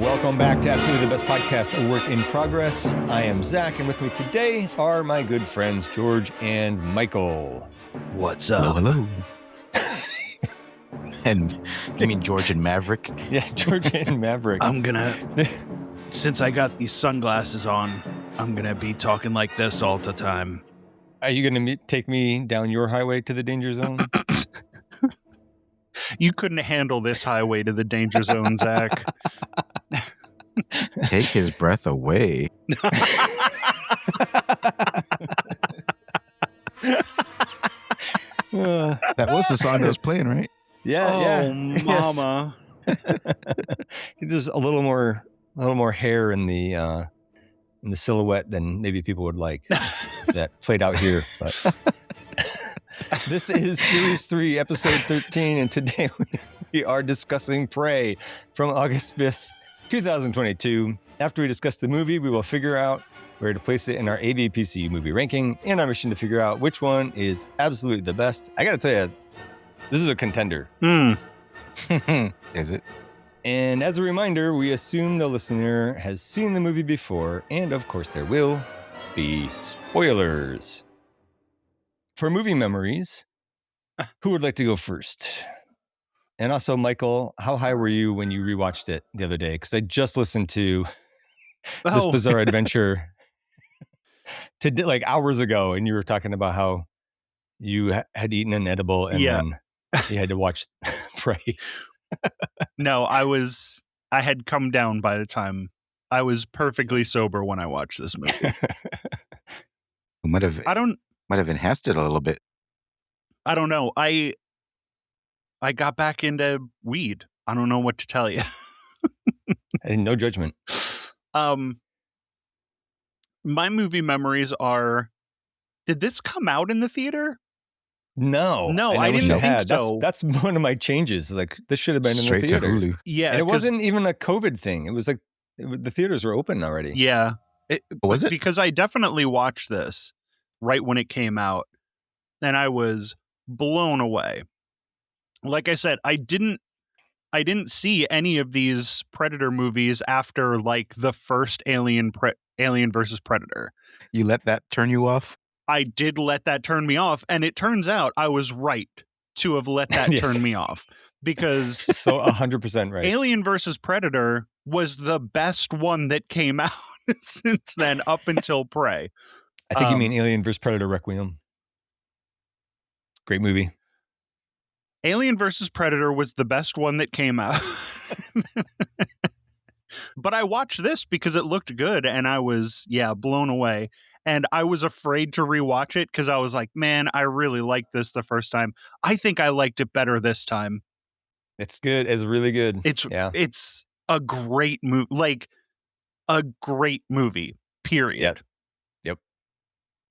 Welcome back to Absolutely the Best Podcast, a work in progress. I am Zach, and with me today are my good friends George and Michael. What's up? Hello. And you mean George and Maverick? Yeah, George and Maverick. Since I got these sunglasses on, I'm gonna be talking like this all the time. Are you going to take me down your highway to the danger zone? You couldn't handle this highway to the danger zone, Zach. Take his breath away. That was the song that was playing, right? Yeah, mama. There's a little more hair in the silhouette than maybe people would like if that played out here. But this is Series 3, Episode 13, and today we are discussing Prey from August 5th, 2022. After we discuss the movie, we will figure out where to place it in our AVPCU movie ranking and our mission to figure out which one is absolutely the best. I got to tell you, this is a contender. Is it? And as a reminder, we assume the listener has seen the movie before, and of course there will be spoilers. For movie memories, who would like to go first? And also, Michael, how high were you when you rewatched it the other day? Because I just listened to this bizarre adventure like hours ago, and you were talking about how you had eaten an edible and then you had to watch Prey. No, I had come down by the time I was perfectly sober when I watched this movie. Might have enhanced it a little bit. I don't know. I got back into weed. I don't know what to tell you. And no judgment. My movie memories are, did this come out in the theater? No, I didn't think so. That's one of my changes. Like, this should have been Straight in the theater. to Hulu. Yeah, and it wasn't even a COVID thing. It was like the theaters were open already. Yeah. Was it? Because I definitely watched this right when it came out, and I was blown away. Like I said, I didn't see any of these Predator movies after like the first Alien versus Predator. You let that turn you off? I did let that turn me off, and it turns out I was right to have let that turn me off, because So 100% right. Alien versus Predator was the best one that came out since then up until Prey. I think you mean Alien vs. Predator Requiem. Great movie. Alien versus Predator was the best one that came out. But I watched this because it looked good, and I was, blown away. And I was afraid to rewatch it because I was like, man, I really liked this the first time. I think I liked it better this time. It's good. It's really good. It's a great movie. Like, a great movie, period. Yep.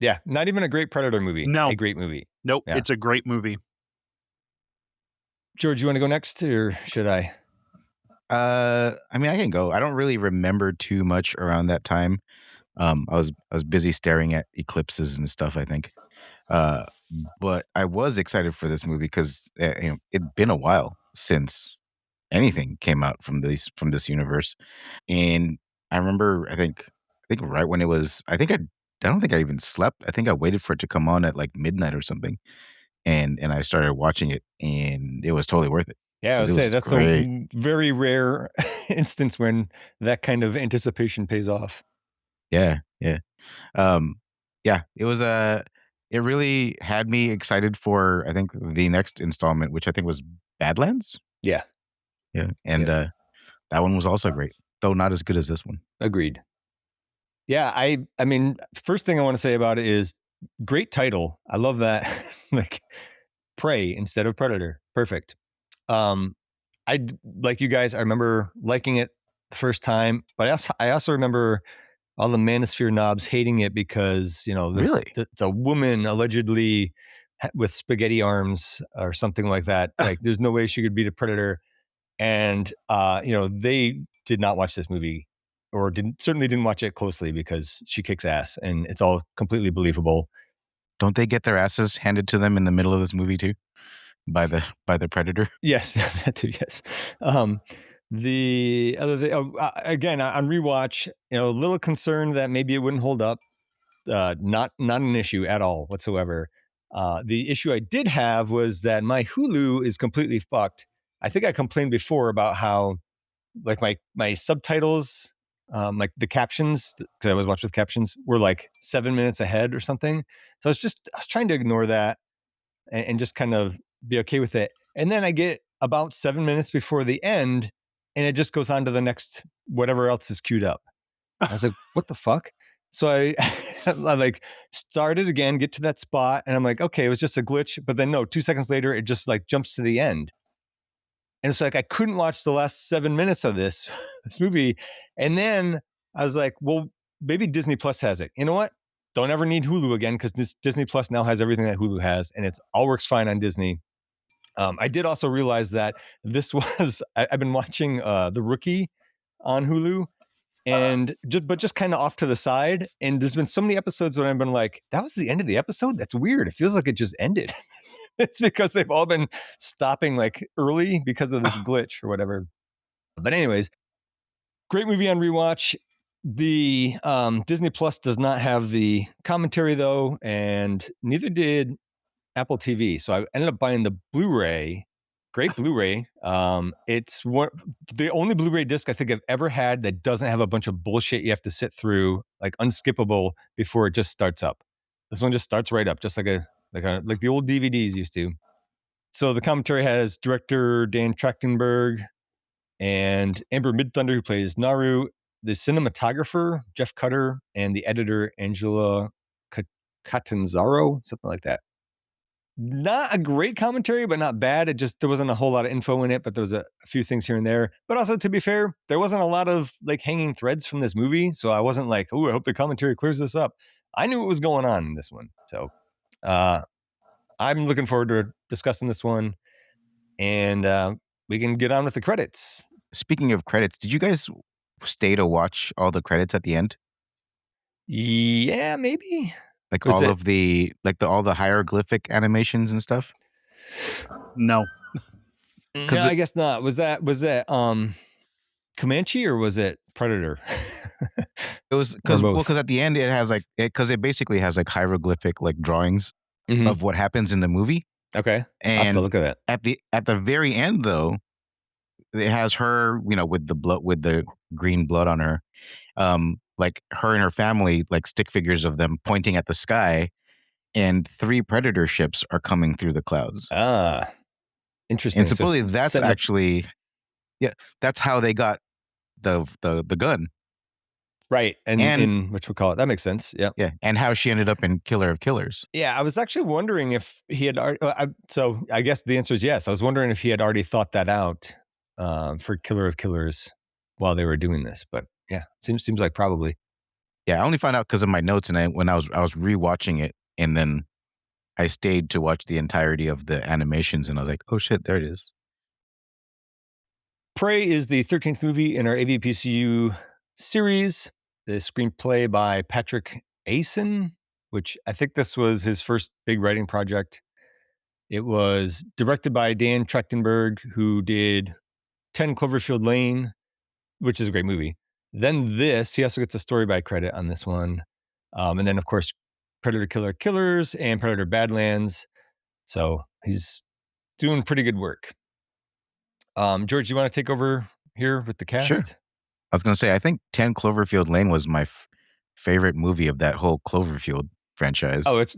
Yeah, not even a great Predator movie. No. A great movie. Nope, Yeah. It's a great movie. George, you want to go next, or should I? I mean, I can go. I don't really remember too much around that time. I was busy staring at eclipses and stuff, I think. But I was excited for this movie because it'd been a while since anything came out from this universe, and I remember I think right when it was, I don't think I even slept. I think I waited for it to come on at like midnight or something, and I started watching it, and it was totally worth it. Yeah, I would say that's great. a very rare instance when that kind of anticipation pays off. Yeah. It was it really had me excited for, I think, the next installment, which I think was Badlands. Yeah. And that one was also great, though not as good as this one. Agreed. Yeah, I mean, first thing I want to say about it is great title. I love that. Like, Prey instead of Predator. Perfect. I like you guys. I remember liking it the first time, but I also remember all the Manosphere knobs hating it because it's a woman allegedly with spaghetti arms or something like that. Like, there's no way she could beat a Predator, and they did not watch this movie, or certainly didn't watch it closely, because she kicks ass, and it's all completely believable. Don't they get their asses handed to them in the middle of this movie too? By the Predator? Yes, that too, yes. The other thing, again, on rewatch, a little concerned that maybe it wouldn't hold up. Not an issue at all whatsoever. The issue I did have was that my Hulu is completely fucked. I think I complained before about how like my subtitles, like the captions, because I always watch with captions, were like 7 minutes ahead or something. So I was trying to ignore that and just kind of be okay with it. And then I get about 7 minutes before the end, and it just goes on to the next whatever else is queued up. I was like, what the fuck? So I like started again, get to that spot, and I'm like, okay, it was just a glitch. But then no, 2 seconds later, it just like jumps to the end. And it's like I couldn't watch the last 7 minutes of this movie. And then I was like, well, maybe Disney Plus has it. You know what? Don't ever need Hulu again because this Disney Plus now has everything that Hulu has, and it's all works fine on Disney. I did also realize that this was I've been watching The Rookie on Hulu, and just kind of off to the side. And there's been so many episodes when I've been like, that was the end of the episode. That's weird. It feels like it just ended. It's because they've all been stopping like early because of this glitch or whatever. But anyways, great movie on rewatch. The Disney Plus does not have the commentary though, and neither did Apple TV. So I ended up buying the Blu-ray. Great Blu-ray. It's the only Blu-ray disc I think I've ever had that doesn't have a bunch of bullshit you have to sit through, like unskippable before it just starts up. This one just starts right up, just like the old DVDs used to. So the commentary has director Dan Trachtenberg and Amber Midthunder, who plays Naru, the cinematographer Jeff Cutter, and the editor Angela Catanzaro, something like that. Not a great commentary, but not bad. There wasn't a whole lot of info in it, but there was a few things here and there. But also, to be fair, there wasn't a lot of like hanging threads from this movie. So I wasn't like, oh, I hope the commentary clears this up. I knew what was going on in this one. So I'm looking forward to discussing this one. And we can get on with the credits. Speaking of credits, did you guys stay to watch all the credits at the end? Yeah, maybe. Like all the hieroglyphic animations and stuff? No. No, I guess not. Was that Comanche or was it Predator? It was because at the end it has it basically has like hieroglyphic like drawings of what happens in the movie. Okay, and I'll have to look at that. At the very end though, it has her, with the green blood on her, like her and her family, like stick figures of them pointing at the sky, and 3 Predator ships are coming through the clouds. Ah, interesting. And supposedly that's actually, that's how they got the gun. Right, and in which we call it. That makes sense. Yeah, yeah, and how she ended up in Killer of Killers. Yeah, I was actually wondering if he had already. So I guess the answer is yes. I was wondering if he had already thought that out for Killer of Killers while they were doing this. But yeah, seems like probably. Yeah, I only found out because of my notes, and when I was rewatching it, and then I stayed to watch the entirety of the animations, and I was like, oh shit, there it is. Prey is the 13th movie in our AVPCU series. The screenplay by Patrick Asen, which I think this was his first big writing project. It was directed by Dan Trachtenberg, who did 10 Cloverfield Lane, which is a great movie. Then this, he also gets a story by credit on this one. And then, of course, Predator Killer Killers and Predator Badlands. So he's doing pretty good work. George, you want to take over here with the cast? Sure. I was going to say, I think 10 Cloverfield Lane was my favorite movie of that whole Cloverfield franchise. Oh, it's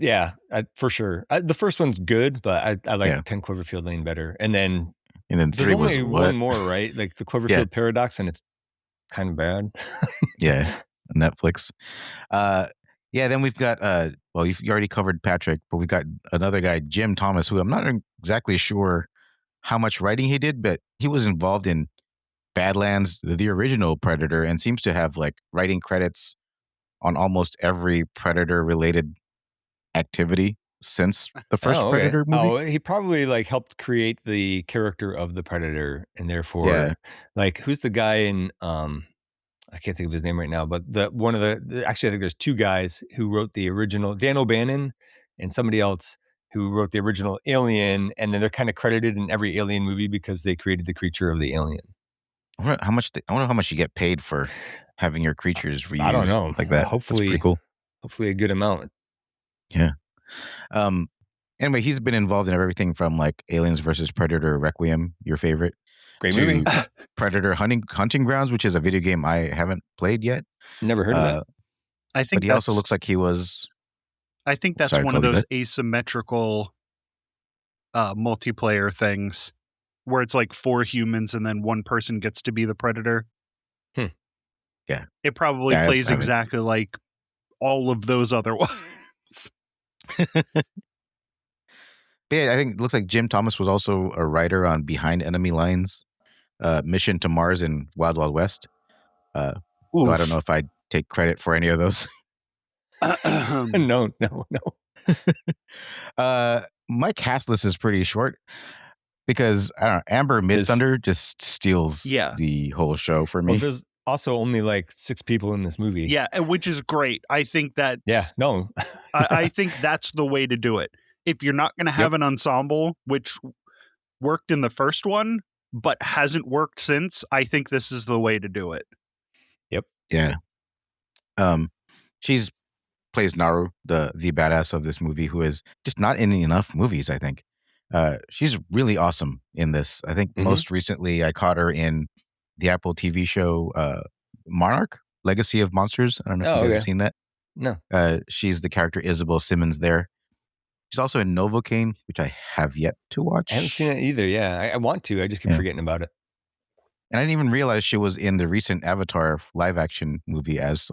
for sure. The first one's good, but I like 10 Cloverfield Lane better. And then there's only one more, right? Like the Cloverfield Paradox, and it's kind of bad. Yeah, Netflix. Then we've got you already covered Patrick, but we've got another guy, Jim Thomas, who I'm not exactly sure how much writing he did, but he was involved in Badlands, the original Predator, and seems to have like writing credits on almost every Predator related activity since the first Predator movie. Oh, he probably like helped create the character of the Predator, and therefore like who's the guy in I can't think of his name right now, but actually I think there's 2 guys who wrote the original, Dan O'Bannon and somebody else who wrote the original Alien, and then they're kind of credited in every Alien movie because they created the creature of the alien. I wonder how much you get paid for having your creatures reused I don't know. like that. That's pretty cool. Hopefully a good amount. Yeah. Anyway, he's been involved in everything from like Aliens versus Predator Requiem, your favorite, Great to movie. Predator Hunting Grounds, which is a video game I haven't played yet. Never heard of that. I think But he also looks like he was. I think that's Sorry, one of Colby, those go asymmetrical multiplayer things where it's like 4 humans and then one person gets to be the predator. Yeah. It probably Yeah, plays I haven't. exactly like all of those other ones. But yeah, I think it looks like Jim Thomas was also a writer on Behind Enemy Lines, Mission to Mars, and Wild Wild West. Though I don't know if I'd take credit for any of those. No. My cast list is pretty short because I don't know, Amber Midthunder just steals the whole show for me. Well, there's also only like 6 people in this movie. Yeah, which is great. I think that's I think that's the way to do it. If you're not going to have an ensemble, which worked in the first one but hasn't worked since, I think this is the way to do it. Yep. Yeah. She's plays Naru, the badass of this movie, who is just not in enough movies, I think. She's really awesome in this. I think most recently I caught her in the Apple TV show Monarch, Legacy of Monsters. I don't know if you guys have seen that. No. She's the character Isabel Simmons there. She's also in Novocaine, which I have yet to watch. I haven't seen it either. Yeah, I want to. I just keep forgetting about it. And I didn't even realize she was in the recent Avatar live action movie as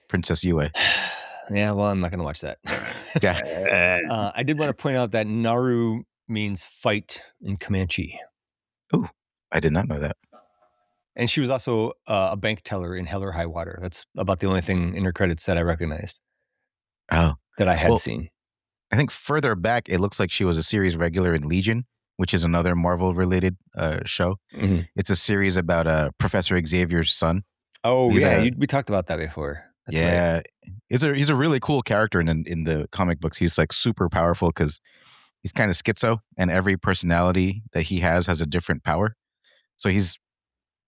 Princess Yue. Yeah, well, I'm not going to watch that. Yeah. I did want to point out that Naru means fight in Comanche. Oh, I did not know that. And she was also a bank teller in Hell or High Water. That's about the only thing in her credits that I recognized. Oh. That I had seen. I think further back, it looks like she was a series regular in Legion, which is another Marvel-related show. Mm-hmm. It's a series about Professor Xavier's son. Oh, yeah. We talked about that before. That's right. He's a really cool character in the comic books. He's like super powerful because he's kind of schizo, and every personality that he has a different power. So he's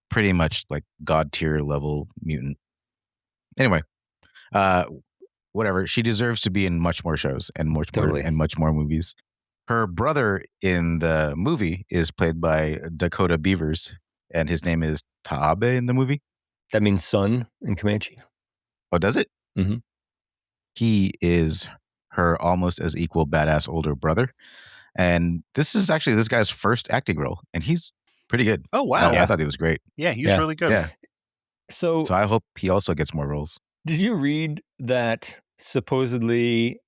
pretty much like god tier level mutant. Anyway, whatever. She deserves to be in much more shows and much more movies. Her brother in the movie is played by Dakota Beavers, and his name is Taabe in the movie. That means son in Comanche. Oh, does it? Mm-hmm. He is her almost as equal badass older brother. And this is actually this guy's first acting role, and he's pretty good. Oh, wow. I thought he was great. Yeah, he's really good. Yeah. So I hope he also gets more roles. Did you read that supposedly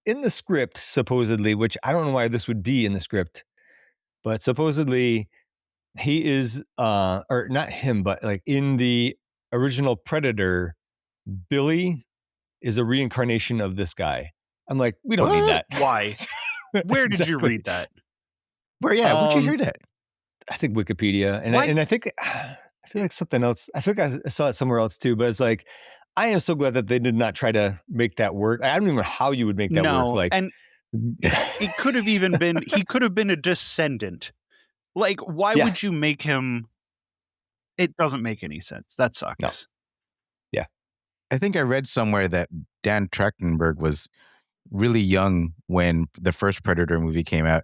in the script, which I don't know why this would be in the script, but supposedly he is, or not him, but like in the original Predator, Billy is a reincarnation of this guy. I'm like, we don't need that. Why? Where did you read that? Where'd you hear that? I think Wikipedia. And I think, I feel like something else. I think I saw it somewhere else too, but it's like, I am so glad that they did not try to make that work. I don't even know how you would make that work. Like, and it could have even been, he could have been a descendant. Like, why would you make him? It doesn't make any sense. That sucks. No. Yeah. I think I read somewhere that Dan Trachtenberg was really young when the first Predator movie came out,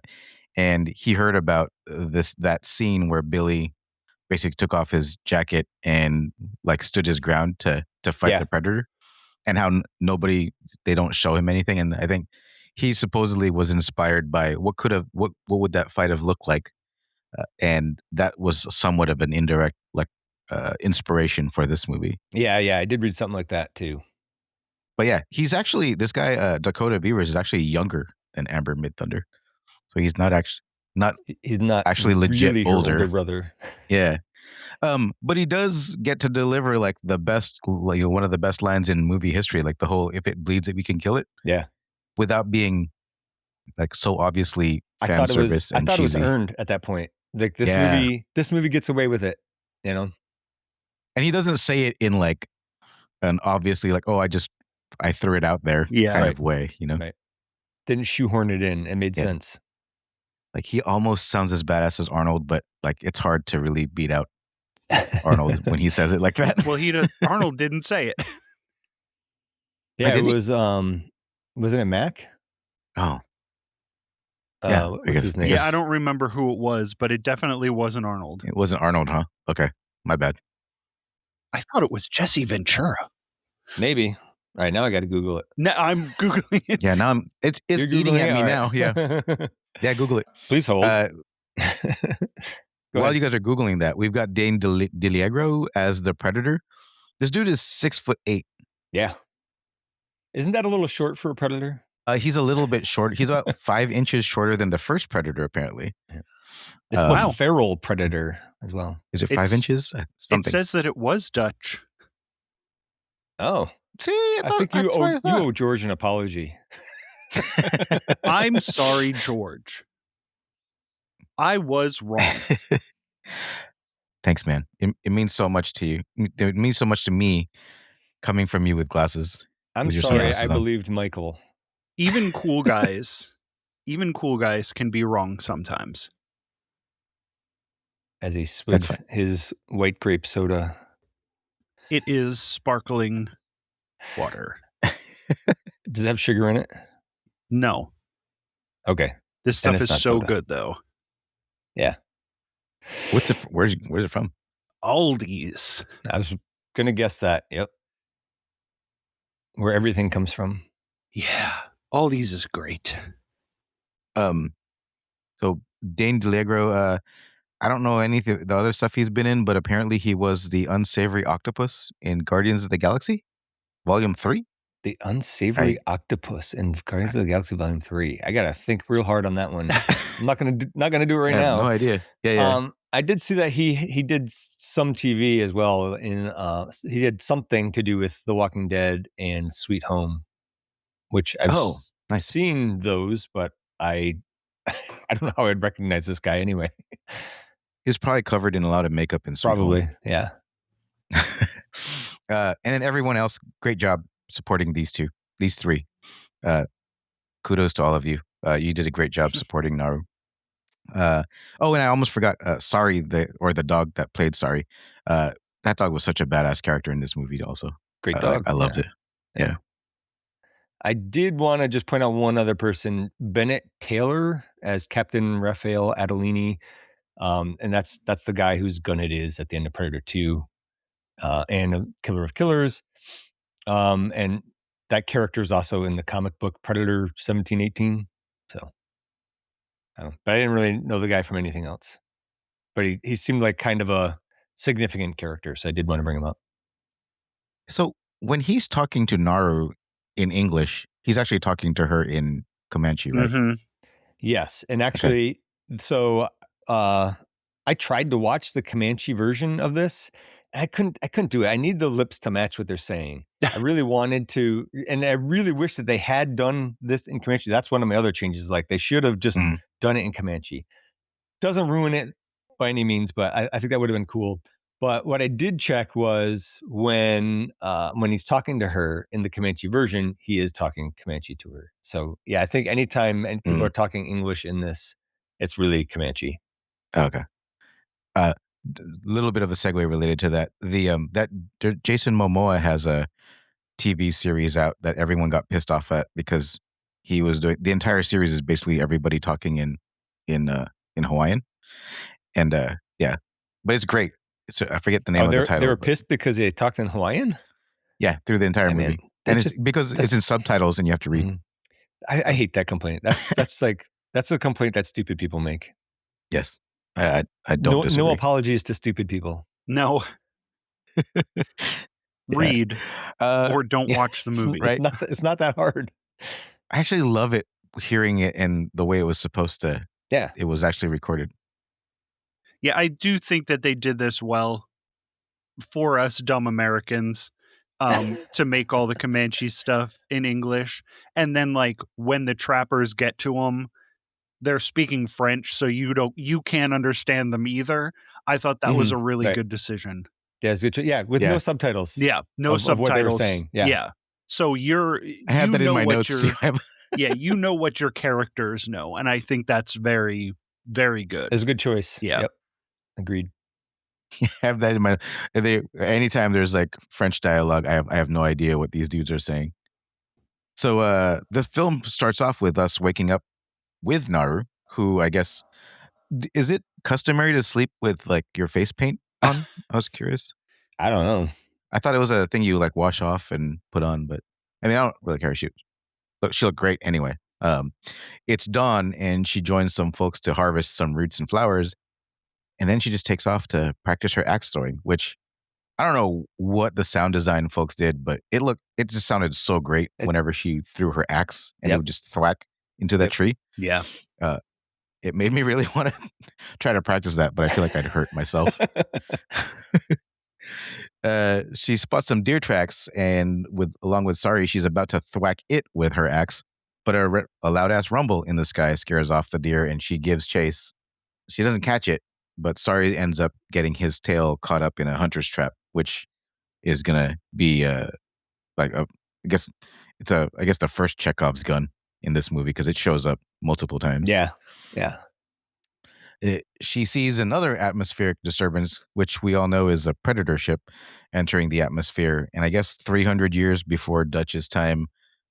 and he heard about that scene where Billy basically took off his jacket and like stood his ground to fight the Predator, and how they don't show him anything. And I think he supposedly was inspired by what would that fight have looked like, and that was somewhat of an indirect inspiration for this movie. Yeah, I did read something like that too. But yeah, he's actually this guy Dakota Beavers is actually younger than Amber Midthunder, so he's not actually legit really older brother. Yeah. But he does get to deliver like the best, like one of the best lines in movie history, like the whole "if it bleeds, we can kill it." Yeah, without being like so obviously fan I thought service. it was earned at that point. Like this movie gets away with it, you know. And he doesn't say it in like an obviously like, oh, I threw it out there kind of way, you know. Right. Didn't shoehorn it in. It made sense. Like he almost sounds as badass as Arnold, but like it's hard to really beat out. Arnold when he says it like that. Well, Arnold didn't say it. Yeah, it didn't he? was wasn't it Mac? Oh, yeah. I What's guess- his I name? guess- Yeah, I don't remember who it was, but it definitely wasn't Arnold. it wasn't Arnold, huh? Okay, my bad. I thought it was Jesse Ventura. Maybe. All right, now I got to Google it. No, I'm Googling it. Yeah, now it's You're eating Googling at it? me All now. right. Yeah, yeah. Google it. Please hold. Uh, Go While ahead. you guys are Googling that, we've got Dane DeLiegro as the Predator. This dude is 6'8". Yeah. Isn't that a little short for a Predator? He's a little bit short. He's about 5 inches shorter than the first Predator, apparently. It's the Wow. feral Predator as well. Is it 5 It's- inches? It Something. says that it was Dutch. Oh, See, I think you owe George an apology. I'm sorry, George. I was wrong. Thanks, man. It means so much to you. It means so much to me coming from you with glasses. I'm With your sorry. sunglasses I on. believed Michael. Even cool guys can be wrong sometimes. As he swigs fine. his white grape soda. It is sparkling water. Does it have sugar in it? No, Okay. this Then stuff it's is not so soda. good though. Where's it from? Aldi's. I was going to guess that. Yep. Where everything comes from. Yeah, Aldi's is great. So Dane DeLiegro, I don't know anything the other stuff he's been in, but apparently he was the unsavory octopus in Guardians of the Galaxy, Volume 3. The Unsavory Octopus in Guardians of the Galaxy Volume 3. I got to think real hard on that one. I'm not going to do it right I have now. no idea. Yeah. I did see that he did some TV as well. He did something to do with The Walking Dead and Sweet Home, which I've nice. seen those, but I don't know how I'd recognize this guy anyway. He's probably covered in a lot of makeup and Probably, yeah. And then everyone else, great job supporting these three. Kudos to all of you. You did a great job supporting Naru. And I almost forgot. Sari, the dog that played Sari. That dog was such a badass character in this movie. Also, Great dog. I loved it. Yeah. I did want to just point out one other person, Bennett Taylor as Captain Raphael Adolini. And that's the guy whose gun it is at the end of Predator 2 and a Killer of Killers. And that character is also in the comic book Predator 1718. So, but I didn't really know the guy from anything else. But he seemed like kind of a significant character, so I did want to bring him up. So when he's talking to Naru in English, he's actually talking to her in Comanche, right? Mm-hmm. Yes, and actually, so I tried to watch the Comanche version of this. I couldn't do it. I need the lips to match what they're saying. I really wanted to, and I really wish that they had done this in Comanche. That's one of my other changes. Like they should have just done it in Comanche. Doesn't ruin it by any means, but I think that would have been cool. But what I did check was when he's talking to her in the Comanche version, he is talking Comanche to her. So yeah, I think anytime people are talking English in this, it's really Comanche. Okay. Little bit of a segue related to that. Jason Momoa has a TV series out that everyone got pissed off at because he was doing the entire series is basically everybody talking in Hawaiian, and but it's great. I forget the name of the title. They were pissed because they talked in Hawaiian. Yeah, through the entire movie, and it's because it's in subtitles and you have to read. I hate that complaint. That's a complaint that stupid people make. Yes. I don't disagree. No apologies to stupid people. No. Read or don't watch the movie. Right? It's not that hard. I actually love it hearing it in the way it was supposed to. Yeah. It was actually recorded. Yeah, I do think that they did this well for us dumb Americans to make all the Comanche stuff in English. And then like when the trappers get to them, they're speaking French, so you can't understand them either. I thought that was a really good decision. Yeah, it's good. Yeah, with no subtitles. Yeah, no subtitles. Of what they were saying. Yeah. So I have that in my notes. Yeah, you know what your characters know, and I think that's very, very good. It's a good choice. Yeah. Yep. Agreed. have that in my. Anytime there's like French dialogue, I have no idea what these dudes are saying. So the film starts off with us waking up with Naru, who I guess is it customary to sleep with like your face paint on? I was curious. I don't know. I thought it was a thing you like wash off and put on, but I mean I don't really care. She looked great anyway. It's dawn and she joins some folks to harvest some roots and flowers, and then she just takes off to practice her axe throwing, which I don't know what the sound design folks did, but it just sounded so great whenever she threw her axe and it would just thwack into that tree. Yeah. It made me really want to try to practice that, but I feel like I'd hurt myself. She spots some deer tracks, and along with Sari, she's about to thwack it with her axe, but a loud ass rumble in the sky scares off the deer, and she gives chase. She doesn't catch it, but Sari ends up getting his tail caught up in a hunter's trap, which is gonna be like a I guess I guess the first Chekhov's gun in this movie because it shows up multiple times. Yeah. She sees another atmospheric disturbance, which we all know is a predator ship entering the atmosphere. And I guess 300 years before Dutch's time,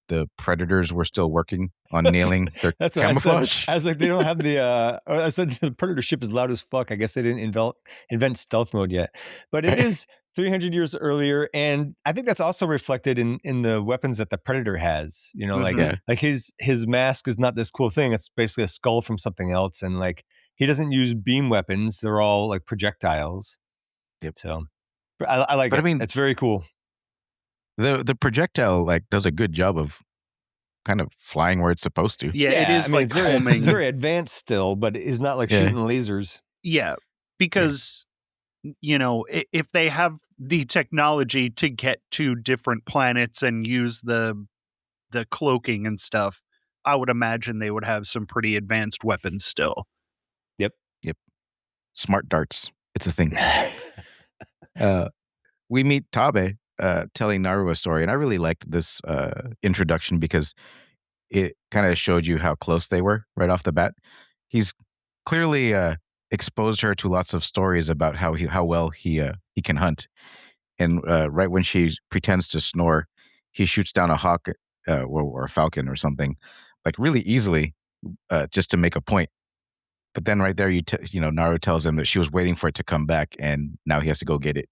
the predators were still working on nailing their That's camouflage. I was like, they don't have the. I said the predator ship is loud as fuck. I guess they didn't invent stealth mode yet, but it is 300 years earlier, and I think that's also reflected in the weapons that the predator has. You know, like his mask is not this cool thing. It's basically a skull from something else, and like he doesn't use beam weapons. They're all like projectiles. Yep. So I like it. I mean, it's very cool. The projectile like does a good job of kind of flying where it's supposed to. Yeah, it is. I mean, it's very advanced still, but it's not like shooting lasers. Yeah, because you know, if they have the technology to get to different planets and use the cloaking and stuff, I would imagine they would have some pretty advanced weapons still. Yep. Smart darts. It's a thing. We meet Tabe telling Naru a story, and I really liked this introduction because it kind of showed you how close they were right off the bat. He's clearly exposed her to lots of stories about how well he can hunt, and right when she pretends to snore, he shoots down a hawk or a falcon or something, like really easily, just to make a point. But then right there, Naru tells him that she was waiting for it to come back, and now he has to go get it.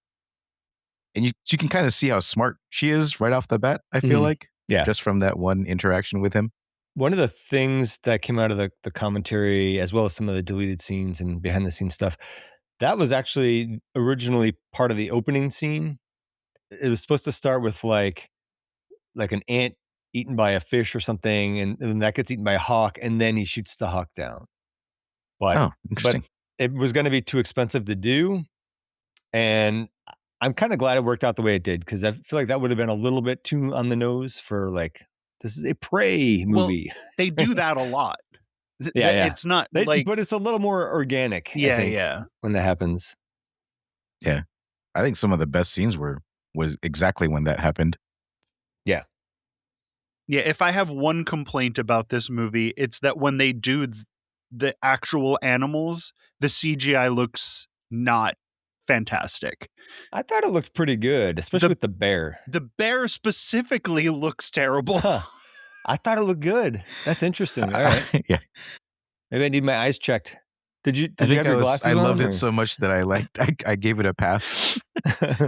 And you can kind of see how smart she is right off the bat, I feel like. Yeah. Just from that one interaction with him. One of the things that came out of the commentary, as well as some of the deleted scenes and behind the scenes stuff, that was actually originally part of the opening scene. It was supposed to start with like an ant eaten by a fish or something, and then that gets eaten by a hawk, and then he shoots the hawk down. But interesting. But it was going to be too expensive to do, and I'm kind of glad it worked out the way it did, because I feel like that would have been a little bit too on the nose for like, this is a prey movie. Well, they do that a lot. Yeah. It's not like, but it's a little more organic. I think, when that happens. Yeah, I think some of the best scenes was exactly when that happened. Yeah. Yeah, if I have one complaint about this movie, it's that when they do the actual animals, the CGI looks not fantastic. I thought it looked pretty good, especially with the bear. The bear specifically looks terrible. Huh. I thought it looked good. That's interesting. All right. Yeah. Maybe I need my eyes checked. Did you have your glasses I on? loved it so much that I gave it a pass.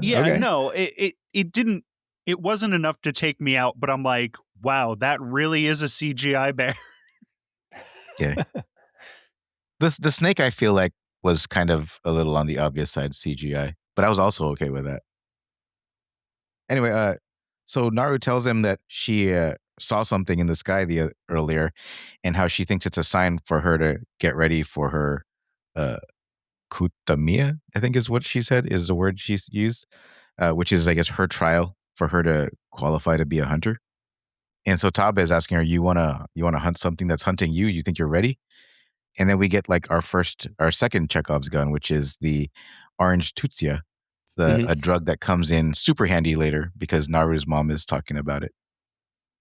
Yeah, Okay. No, it didn't. It wasn't enough to take me out, but I'm like, wow, that really is a CGI bear. Yeah. The snake, I feel like, was kind of a little on the obvious side CGI, but I was also okay with that. Anyway, so Naru tells him that she saw something in the sky earlier, and how she thinks it's a sign for her to get ready for her kutamiya, I think is what she said, is the word she's used, which is, I guess, her trial for her to qualify to be a hunter. And so Tabe is asking her, you wanna hunt something that's hunting you? You think you're ready? And then we get like our second Chekhov's gun, which is the orange tutsia, a drug that comes in super handy later because Naru's mom is talking about it.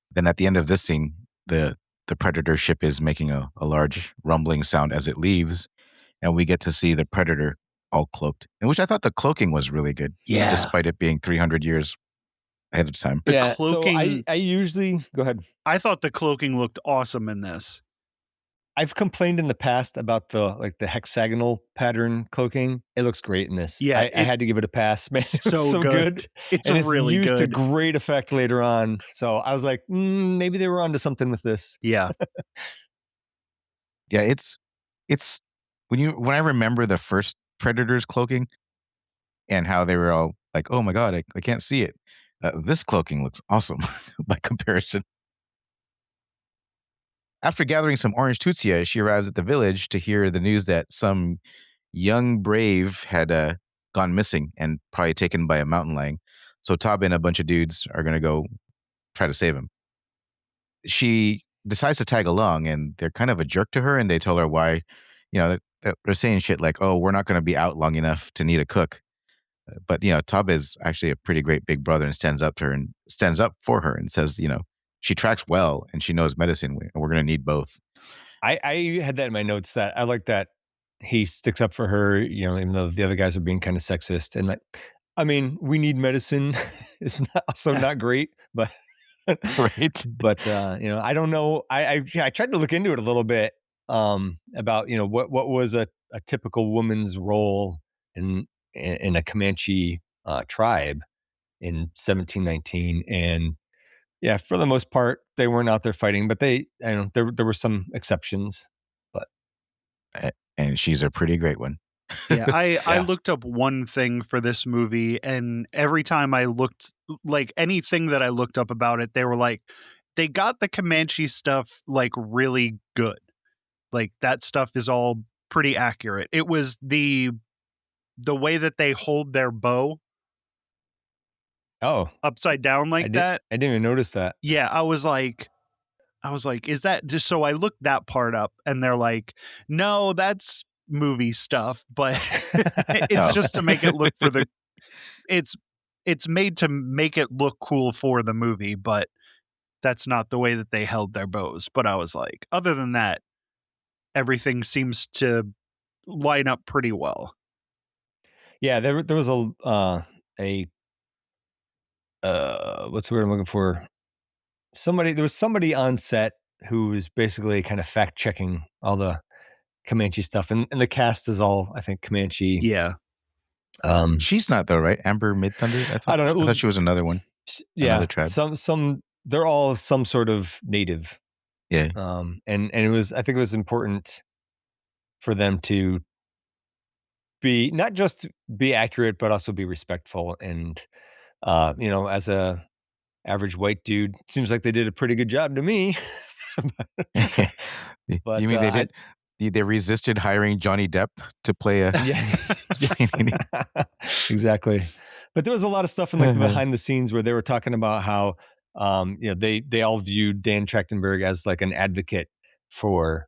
Then at the end of this scene, the predator ship is making a large rumbling sound as it leaves, and we get to see the predator all cloaked, in which I thought the cloaking was really good. Yeah. Despite it being 300 years ahead of time. The yeah. cloaking- So I usually go ahead. I thought the cloaking looked awesome in this. I've complained in the past about the hexagonal pattern cloaking. It looks great in this. Yeah, I had to give it a pass, man. It was so good. It's and really used to good. great effect later on. So I was like, maybe they were onto something with this. Yeah. Yeah, it's when I remember the first Predators cloaking and how they were all like, "Oh my god, I can't see it." This cloaking looks awesome by comparison. After gathering some orange tutsia, she arrives at the village to hear the news that some young brave had gone missing and probably taken by a mountain lion. So Tabe and a bunch of dudes are going to go try to save him. She decides to tag along, and they're kind of a jerk to her, and they tell her why, they're saying shit like, "Oh, we're not going to be out long enough to need a cook." But Tabe is actually a pretty great big brother and stands up for her and says, she tracks well and she knows medicine, and we're going to need both. I had that in my notes that I like that he sticks up for her, even though the other guys are being kind of sexist. And I mean, we need medicine. It's also not great, but right. But I don't know. I tried to look into it a little bit about what was a typical woman's role in a Comanche tribe in 1719, and yeah, for the most part, they weren't out there fighting, but there were some exceptions. But and she's a pretty great one. Yeah, I looked up one thing for this movie, and every time I looked, like anything that I looked up about it, they were like, they got the Comanche stuff like really good. Like that stuff is all pretty accurate. It was the way that they hold their bow upside down like that. I didn't even notice that. Yeah, I was like, is that just so? I looked that part up, and they're like, no, that's movie stuff, but it's just to make it look for the. It's made to make it look cool for the movie, but that's not the way that they held their bows. But I was like, other than that, everything seems to line up pretty well. Yeah, there was a what's the word I'm looking for? There was somebody on set who was basically kind of fact checking all the Comanche stuff, and the cast is all, I think, Comanche. Yeah. She's not though, right? Amber Midthunder. I don't know. I thought she was another one. Yeah, another tribe. Some they're all some sort of native. Yeah. And I think it was important for them to be not just be accurate, but also be respectful. And as a average white dude, seems like they did a pretty good job to me. But you mean they resisted hiring Johnny Depp to play a yes. Exactly. But there was a lot of stuff in the behind the scenes where they were talking about how they all viewed Dan Trachtenberg as like an advocate for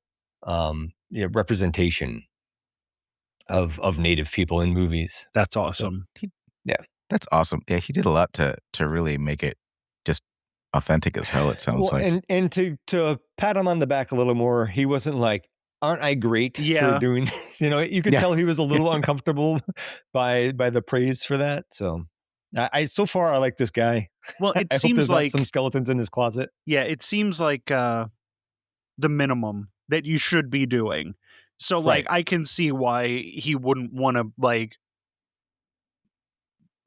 representation of Native people in movies. That's awesome. That's awesome. Yeah, he did a lot to really make it just authentic as hell, it sounds like. And to pat him on the back a little more, he wasn't like, aren't I great for doing this? You could tell he was a little uncomfortable by the praise for that. So so far I like this guy. Well, it I seems hope there's like not some skeletons in his closet. Yeah, it seems like the minimum that you should be doing. So like I can see why he wouldn't want to like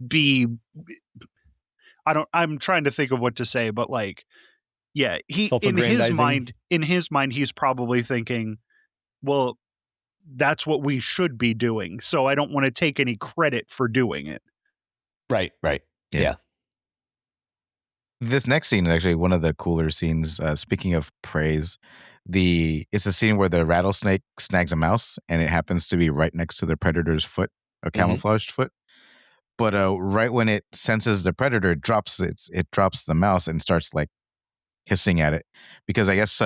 be I'm trying to think of what to say, but like he in his mind he's probably thinking, well, that's what we should be doing, so I don't want to take any credit for doing it. Right. Yeah. This next scene is actually one of the cooler scenes. Speaking of praise, it's a scene where the rattlesnake snags a mouse, and it happens to be right next to the predator's foot, a camouflaged foot. But right when it senses the predator, it drops the mouse and starts like hissing at it, because I guess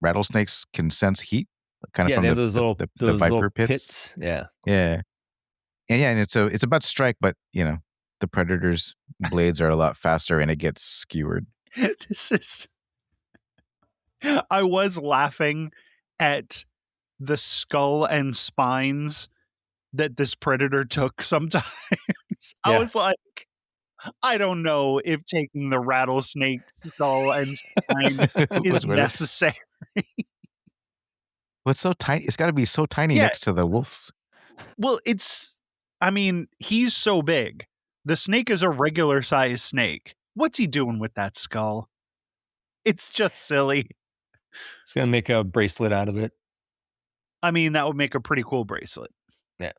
rattlesnakes can sense heat, kind of from those the viper little pits. Yeah. And it's about to strike, but the predator's blades are a lot faster, and it gets skewered. I was laughing at the skull and spines that this predator took sometimes. I Yeah. was like, I don't know if taking the rattlesnake skull and spine is necessary. What's so tiny? It's got to be so tiny Yeah. next to the wolves. Well, I mean, he's so big. The snake is a regular sized snake. What's he doing with that skull? It's just silly. It's going to make a bracelet out of it. I mean, that would make a pretty cool bracelet. Yeah.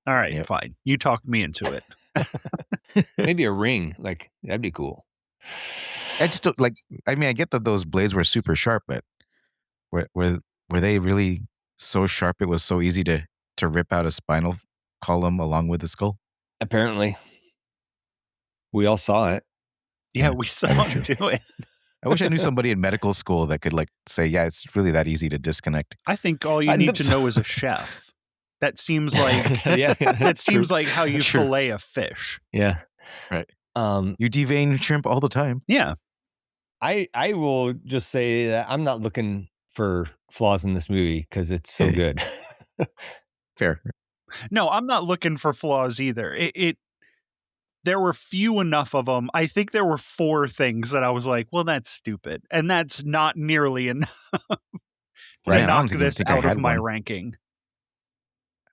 All right, Yep. fine. You talked me into it. Maybe a ring. Like, that'd be cool. I just don't like. I mean, I get that those blades were super sharp, but were they really so sharp? It was so easy to rip out a spinal column along with the skull. Apparently, we all saw it. Yeah, we saw him do it. I wish I knew somebody in medical school that could like say, yeah, it's really that easy to disconnect. I think all you need to know is a chef. That seems like that seems like how you fillet a fish. Yeah. Right. You devein shrimp all the time. Yeah. I will just say that I'm not looking for flaws in this movie because it's so good. Fair. No, I'm not looking for flaws either. There were few enough of them. I think there were 4 things that I was like, well, that's stupid. And that's not nearly enough to knock this out of my ranking.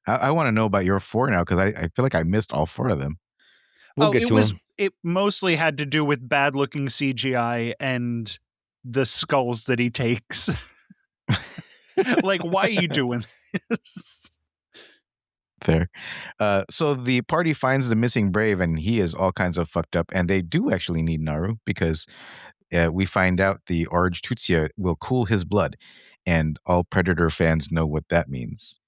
I want to know about your 4 now because I feel like I missed all 4 of them. We'll get to them. It mostly had to do with bad looking CGI and the skulls that he takes. Like, why are you doing this? Fair. So the party finds the missing brave and he is all kinds of fucked up. And they do actually need Naru because we find out the orange Tutsia will cool his blood. And all Predator fans know what that means.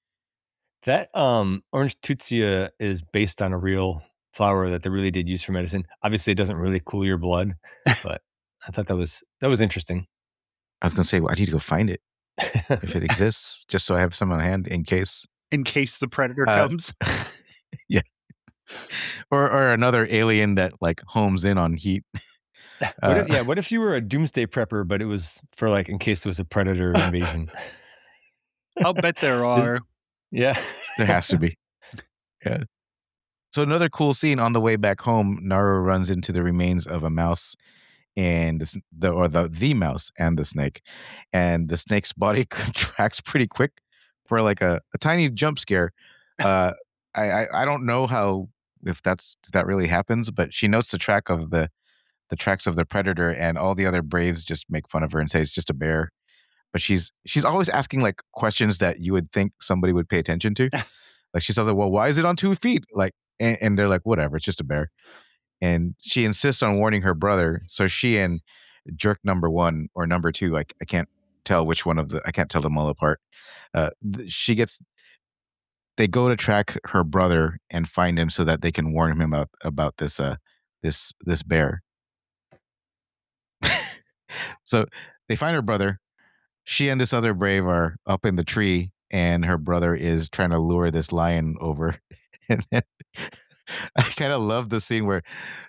That orange Tutsia is based on a real flower that they really did use for medicine. Obviously, it doesn't really cool your blood, but I thought that was interesting. I was going to say, well, I need to go find it if it exists, just so I have some on hand in case. In case the predator comes. Yeah. Or another alien that like homes in on heat. What if you were a doomsday prepper, but it was for like in case there was a predator invasion? I'll bet there are. Yeah. There has to be. Yeah. So another cool scene on the way back home, Naru runs into the remains of a mouse and the mouse and the snake. And the snake's body contracts pretty quick for like a tiny jump scare. I don't know if that really happens, but she notes the tracks of the predator, and all the other braves just make fun of her and say it's just a bear. But she's always asking like questions that you would think somebody would pay attention to. Like she says, well, why is it on 2 feet? Like, and they're like, whatever, it's just a bear. And she insists on warning her brother. So she and jerk number 1 or number 2, I can't tell which one I can't tell them all apart. They go to track her brother and find him so that they can warn him about this bear. So they find her brother. She and this other brave are up in the tree, and her brother is trying to lure this lion over. And then I kind of love the scene where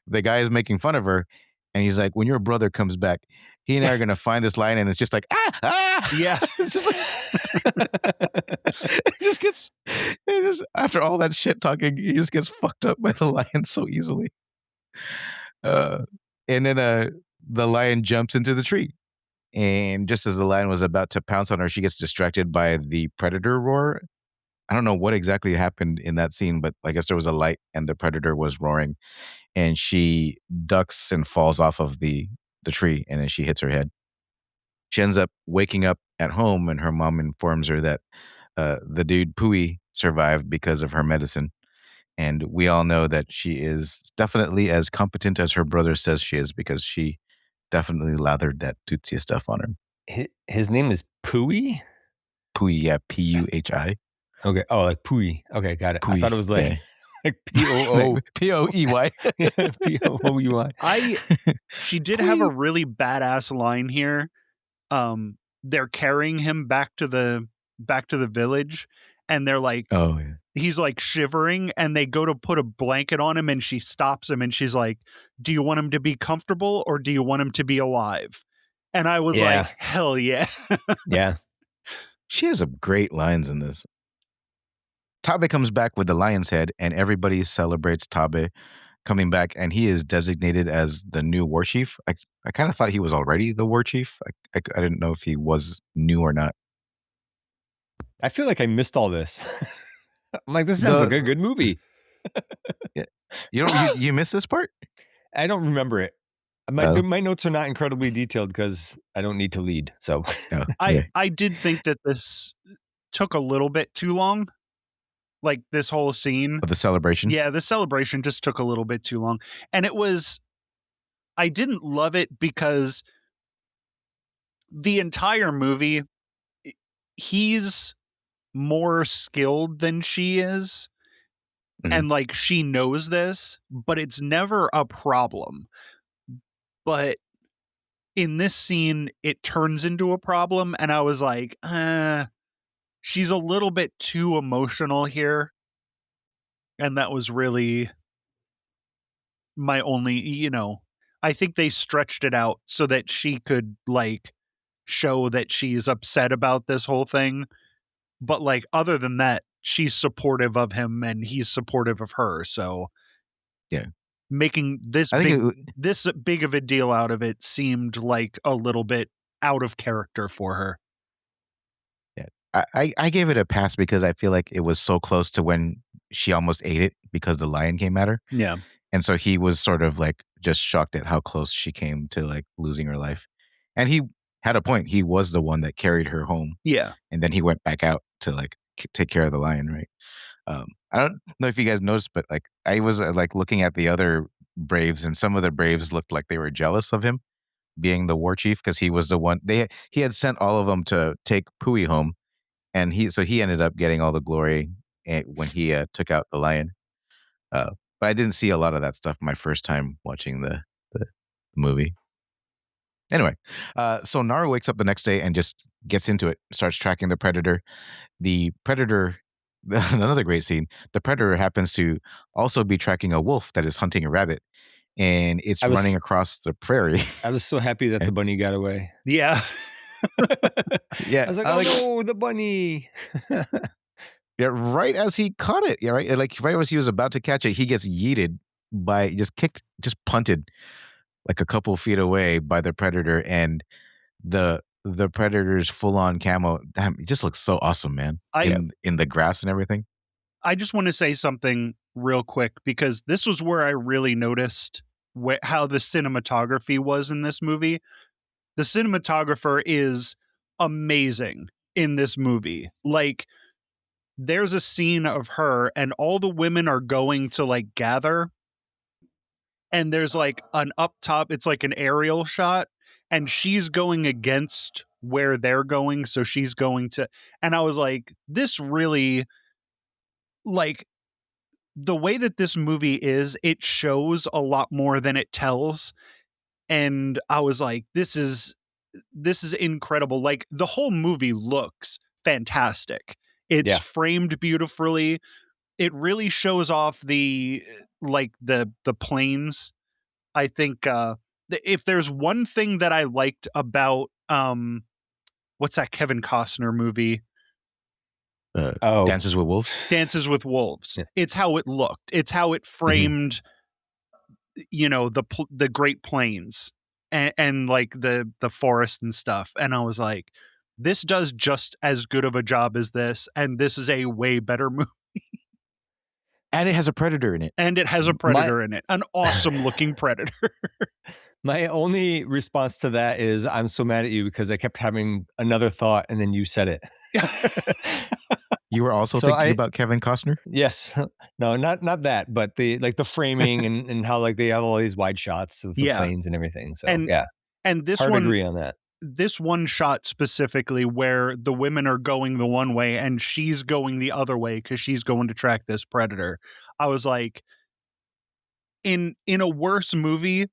the guy is making fun of her, and he's like, when your brother comes back, he and I are going to find this lion, and it's just like, Yeah. It's just like, after all that shit talking, he just gets fucked up by the lion so easily. And then the lion jumps into the tree. And just as the lion was about to pounce on her, she gets distracted by the predator roar. I don't know what exactly happened in that scene, but I guess there was a light and the predator was roaring. And she ducks and falls off of the tree, and then she hits her head. She ends up waking up at home, and her mom informs her that the dude Pui survived because of her medicine. And we all know that she is definitely as competent as her brother says she is, because she definitely lathered that Tutsia stuff on her. His name is Pui? Pui, yeah, Puhi. Okay. Oh, like Pui. Okay, got it. Pui, I thought it was like, yeah. like P-O-O. P-O-E-Y. P-O-O-U-I. She did have a really badass line here. They're carrying him back to the village, and they're like, oh yeah, he's like shivering, and they go to put a blanket on him, and she stops him, and she's like, do you want him to be comfortable or do you want him to be alive? And I was like, hell yeah. Yeah. She has some great lines in this. Tabe comes back with the lion's head, and everybody celebrates Tabe coming back, and he is designated as the new war chief. I kind of thought he was already the war chief. I didn't know if he was new or not. I feel like I missed all this. I'm like, this sounds The- like a good movie. You missed this part? I don't remember it. My Oh. my notes are not incredibly detailed because I don't need to lead. So Oh, yeah. I did think that this took a little bit too long. Like this whole scene. Of the celebration? Yeah, the celebration just took a little bit too long. And I didn't love it because the entire movie, he's more skilled than she is. Mhm. And like she knows this, but it's never a problem. But in this scene, it turns into a problem. And I was like, she's a little bit too emotional here. And that was really my only, I think they stretched it out so that she could like show that she's upset about this whole thing. But like, other than that, she's supportive of him and he's supportive of her. So Yeah. making this I think this big of a deal out of it seemed like a little bit out of character for her. I gave it a pass because I feel like it was so close to when she almost ate it because the lion came at her. Yeah. And so he was sort of like just shocked at how close she came to like losing her life. And he had a point. He was the one that carried her home. Yeah. And then he went back out to like take care of the lion, right? I don't know if you guys noticed, but like I was like looking at the other Braves, and some of the Braves looked like they were jealous of him being the war chief because he was the one he had sent all of them to take Pui home, and he ended up getting all the glory when he took out the lion. But I didn't see a lot of that stuff my first time watching the movie. Anyway, so Nara wakes up the next day and just gets into it, starts tracking the predator. The predator, another great scene, the predator happens to also be tracking a wolf that is hunting a rabbit, and it's running across the prairie. I was so happy that the bunny got away. Yeah. Yeah. I was like, oh no, the bunny. Yeah, right as he caught it. Yeah, right. Like right as he was about to catch it, he gets yeeted by just punted like a couple feet away by the predator, and the predator's full on camo. Damn, it just looks so awesome, man. In the grass and everything. I just want to say something real quick because this was where I really noticed how the cinematography was in this movie. The cinematographer is amazing in this movie. Like, there's a scene of her and all the women are going to like gather, and there's like an up top, it's like an aerial shot, and she's going against where they're going, so she's going to, and I was like, this really, like, the way that this movie is, it shows a lot more than it tells. And I was like, this is incredible. Like, the whole movie looks fantastic. It's framed beautifully. It really shows off the planes. I think if there's one thing that I liked about what's that Kevin Costner movie? Dances with Wolves. Dances with Wolves. Yeah. It's how it looked. It's how it framed, the Great Plains and like the forest and stuff. And I was like, this does just as good of a job as this, and this is a way better movie. And it has a predator in it. And it has a predator in it. An awesome looking predator. My only response to that is I'm so mad at you because I kept having another thought and then you said it. You were also thinking about Kevin Costner? Yes. No, not that, but the framing and how like they have all these wide shots of the planes and everything. So and this hard one, to agree on that. This one shot specifically where the women are going the one way and she's going the other way because she's going to track this predator. I was like, in a worse movie,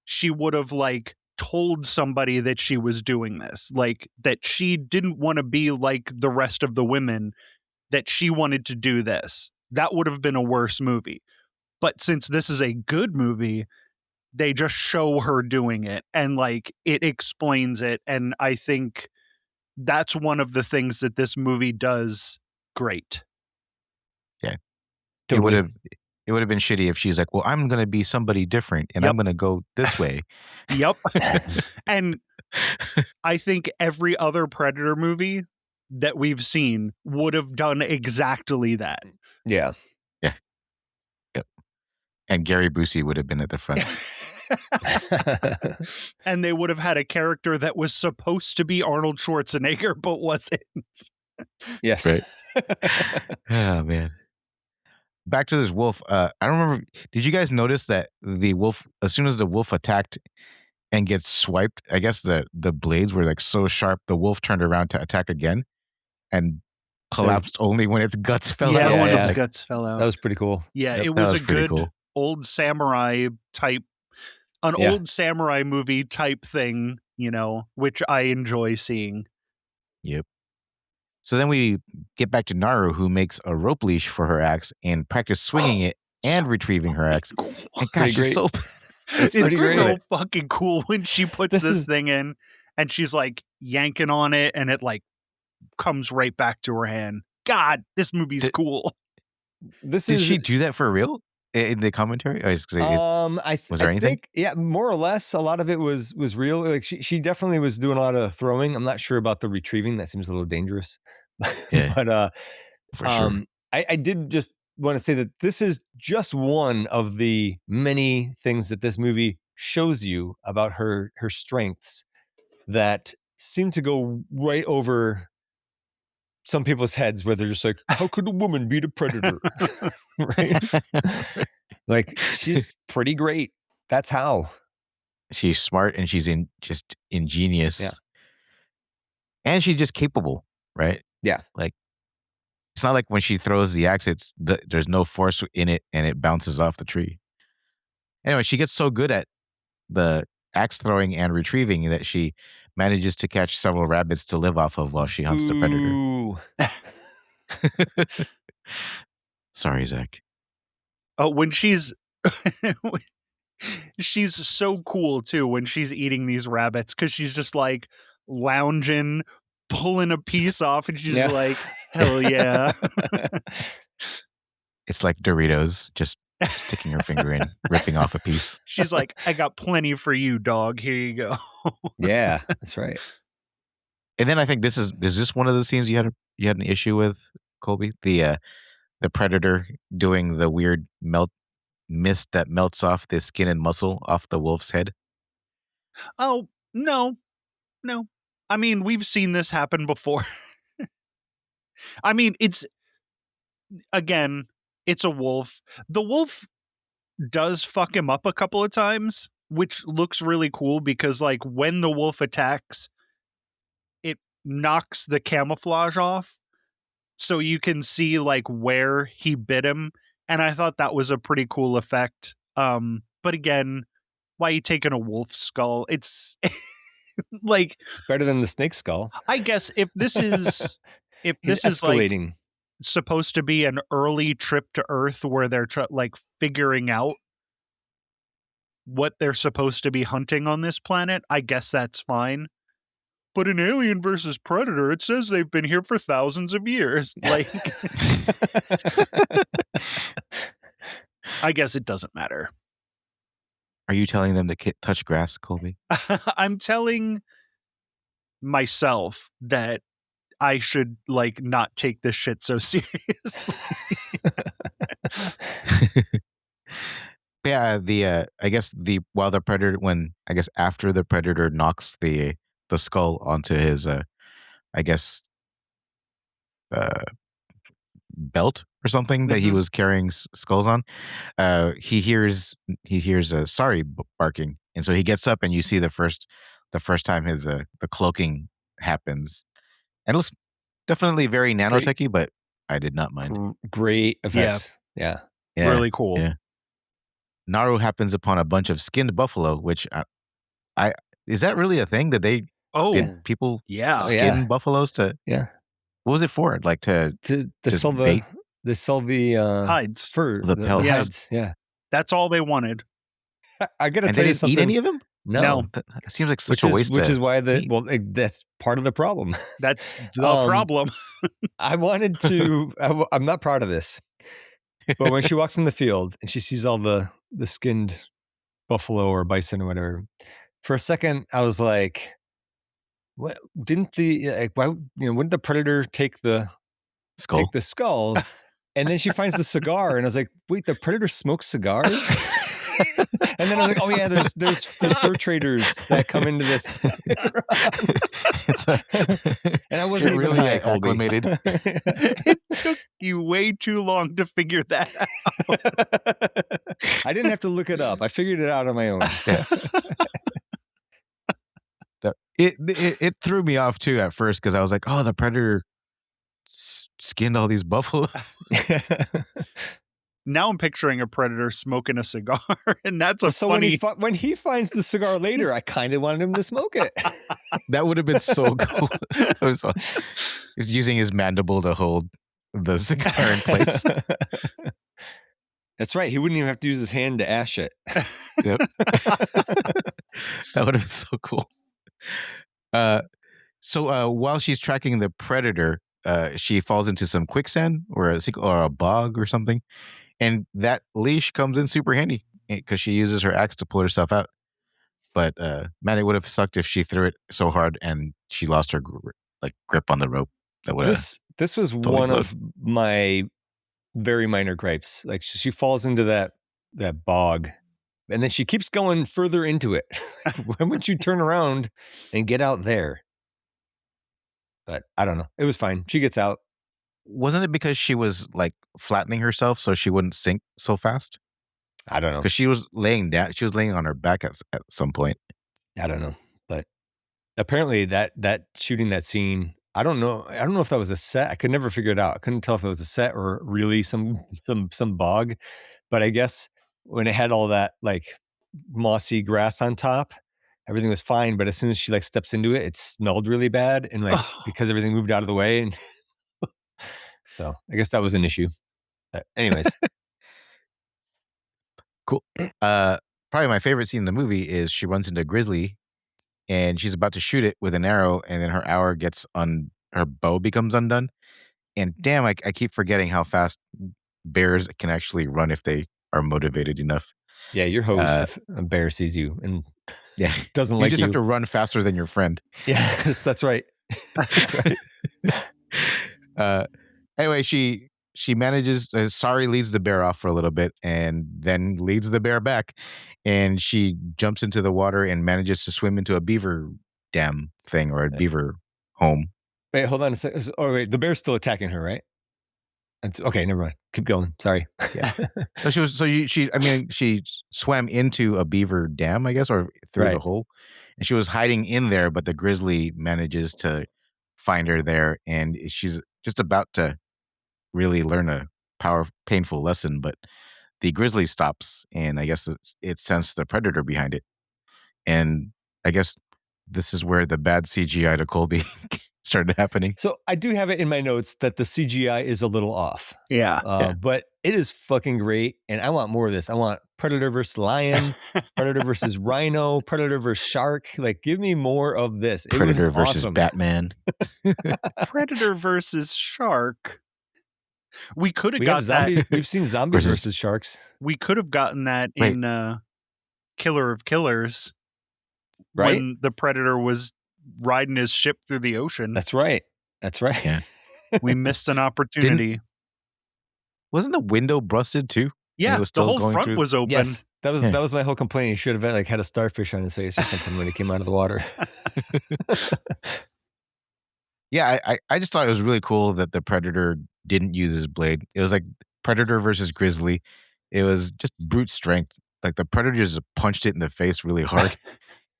she would have like told somebody that she was doing this, like that she didn't want to be like the rest of the women, that she wanted to do this. That would have been a worse movie. But since this is a good movie, they just show her doing it and like it explains it. And I think that's one of the things that this movie does great. Totally. It would have been shitty if she's like, well, I'm going to be somebody different and I'm going to go this way. Yep. And I think every other Predator movie that we've seen would have done exactly that. Yeah. Yeah. Yep. And Gary Busey would have been at the front. And they would have had a character that was supposed to be Arnold Schwarzenegger, but wasn't. Yes. Right. Oh, man. Back to this wolf. I don't remember. Did you guys notice that the wolf, as soon as the wolf attacked and gets swiped, I guess the blades were like so sharp, the wolf turned around to attack again and collapsed only when its guts fell out. Yeah, when yeah. its guts fell out. That was pretty cool. Yeah, Yep, it that was was a pretty good cool. old samurai type, old samurai movie type thing, you know, which I enjoy seeing. Yep. So then we get back to Naru, who makes a rope leash for her axe and practice swinging it and retrieving her axe. Cool. And gosh, Pretty it's so It's great. so fucking cool when she puts this thing in and she's like yanking on it and it like comes right back to her hand. God, this movie's cool. Did she do that for real in the commentary? Was there anything? Think, yeah, more or less. A lot of it was real. Like she definitely was doing a lot of throwing. I'm not sure about the retrieving. That seems a little dangerous. Yeah, but for sure. I did just want to say that this is just one of the many things that this movie shows you about her strengths that seem to go right over some people's heads, where they're just like, how could a woman beat a predator? Right? Like, she's pretty great. That's how. She's smart and she's just ingenious. Yeah. And she's just capable, right? Yeah. Like, it's not like when she throws the axe, there's no force in it and it bounces off the tree. Anyway, she gets so good at the axe throwing and retrieving that she manages to catch several rabbits to live off of while she hunts the predator. Sorry, Zach. Oh, when she's so cool too when she's eating these rabbits, because she's just like lounging, pulling a piece off, and she's like, hell yeah. It's like Doritos, just sticking her finger in, ripping off a piece. She's like, I got plenty for you, dog. Here you go. Yeah, that's right. And then I think is this one of the scenes you had an issue with, Colby? The predator doing the weird mist that melts off the skin and muscle off the wolf's head? Oh, no. I mean, we've seen this happen before. I mean, it's a wolf. The wolf does fuck him up a couple of times, which looks really cool because, like, when the wolf attacks, it knocks the camouflage off so you can see, like, where he bit him. And I thought that was a pretty cool effect. But again, why are you taking a wolf's skull? It's like better than the snake skull. I guess if this is escalating, like supposed to be an early trip to Earth where they're like figuring out what they're supposed to be hunting on this planet, I guess that's fine. But in Alien versus Predator, it says they've been here for thousands of years. Like, I guess it doesn't matter. Are you telling them to touch grass, Colby? I'm telling myself that I should, like, not take this shit so seriously. Yeah, I guess after the predator knocks the skull onto his belt or something that he was carrying skulls on, he hears a sorry barking, and so he gets up and you see the first time his the cloaking happens, and it looks definitely very nanotechy, but I did not mind. Great effects. Yeah. Really cool. Yeah. Naru happens upon a bunch of skinned buffalo, which I is that really a thing that they people skin buffaloes to? Yeah. What was it for? Like to sell the hides, fur, the hides. Yeah. That's all they wanted. I gotta and tell they you didn't something. eat any of them? No. It seems like such a waste. Which is why that's part of the problem. That's the problem. I wanted to. I'm not proud of this. But when she walks in the field and she sees all the skinned buffalo or bison or whatever, for a second I was like, what didn't wouldn't the predator take the Skull. skull? And then she finds the cigar, and I was like, wait, the predator smokes cigars? And then I was like, oh yeah, there's fur traders that come into this. And I wasn't even really high, Colby. acclimated. It took you way too long to figure that out. I didn't have to look it up. I figured it out on my own. Yeah. It threw me off too at first because I was like, oh, the predator skinned all these buffalo. Now I'm picturing a predator smoking a cigar, and that's a so funny. when he finds the cigar later, I kind of wanted him to smoke it. That would have been so cool. He was using his mandible to hold the cigar in place. That's right. He wouldn't even have to use his hand to ash it. Yep. That would have been so cool. So while she's tracking the predator, she falls into some quicksand or a bog or something. And that leash comes in super handy because she uses her axe to pull herself out. But man, it would have sucked if she threw it so hard and she lost her grip on the rope. That would this was totally one blowed. of my very minor gripes. Like she falls into that bog, and then she keeps going further into it. When would you turn around and get out there? But I don't know. It was fine. She gets out. Wasn't it because she was like flattening herself so she wouldn't sink so fast? I don't know. Because she was laying down. She was laying on her back at some point. I don't know. But apparently that shooting that scene, I don't know if that was a set. I could never figure it out. I couldn't tell if it was a set or really some bog. But I guess when it had all that like mossy grass on top, everything was fine. But as soon as she like steps into it, it smelled really bad, and like because everything moved out of the way, and so I guess that was an issue. But anyways. Cool. Probably my favorite scene in the movie is she runs into Grizzly and she's about to shoot it with an arrow, and then her arrow her bow becomes undone. And damn, I keep forgetting how fast bears can actually run if they are motivated enough. Yeah, your host, if a bear sees you and doesn't like you. You just have to run faster than your friend. Yeah, that's right. That's right. Anyway, she manages, Sari leads the bear off for a little bit and then leads the bear back, and she jumps into the water and manages to swim into a beaver dam thing or a beaver home. Wait, hold on a second. Oh, wait, the bear's still attacking her, right? Okay, never mind. Keep going. Sorry. Yeah. She swam into a beaver dam, I guess, or through the hole, and she was hiding in there, but the grizzly manages to find her there, and she's just about to really learn a painful lesson, but the grizzly stops, and I guess it sensed the predator behind it. And I guess this is where the bad CGI to Colby started happening. So I do have it in my notes that the CGI is a little off. Yeah. But it is fucking great, and I want more of this. I want predator versus lion, predator versus rhino, predator versus shark. Like, give me more of this. Predator versus awesome. Batman. Predator versus shark. We could have got that. We've seen zombies versus sharks. We could have gotten that in Killer of Killers, right? When the predator was riding his ship through the ocean. That's right. Yeah. We missed an opportunity. Wasn't the window busted too? Yeah, the whole front was open. Yes, that was my whole complaint. He should have had a starfish on his face or something when he came out of the water. Yeah, I just thought it was really cool that the predator didn't use his blade. It was like predator versus grizzly. It was just brute strength. Like the predator just punched it in the face really hard,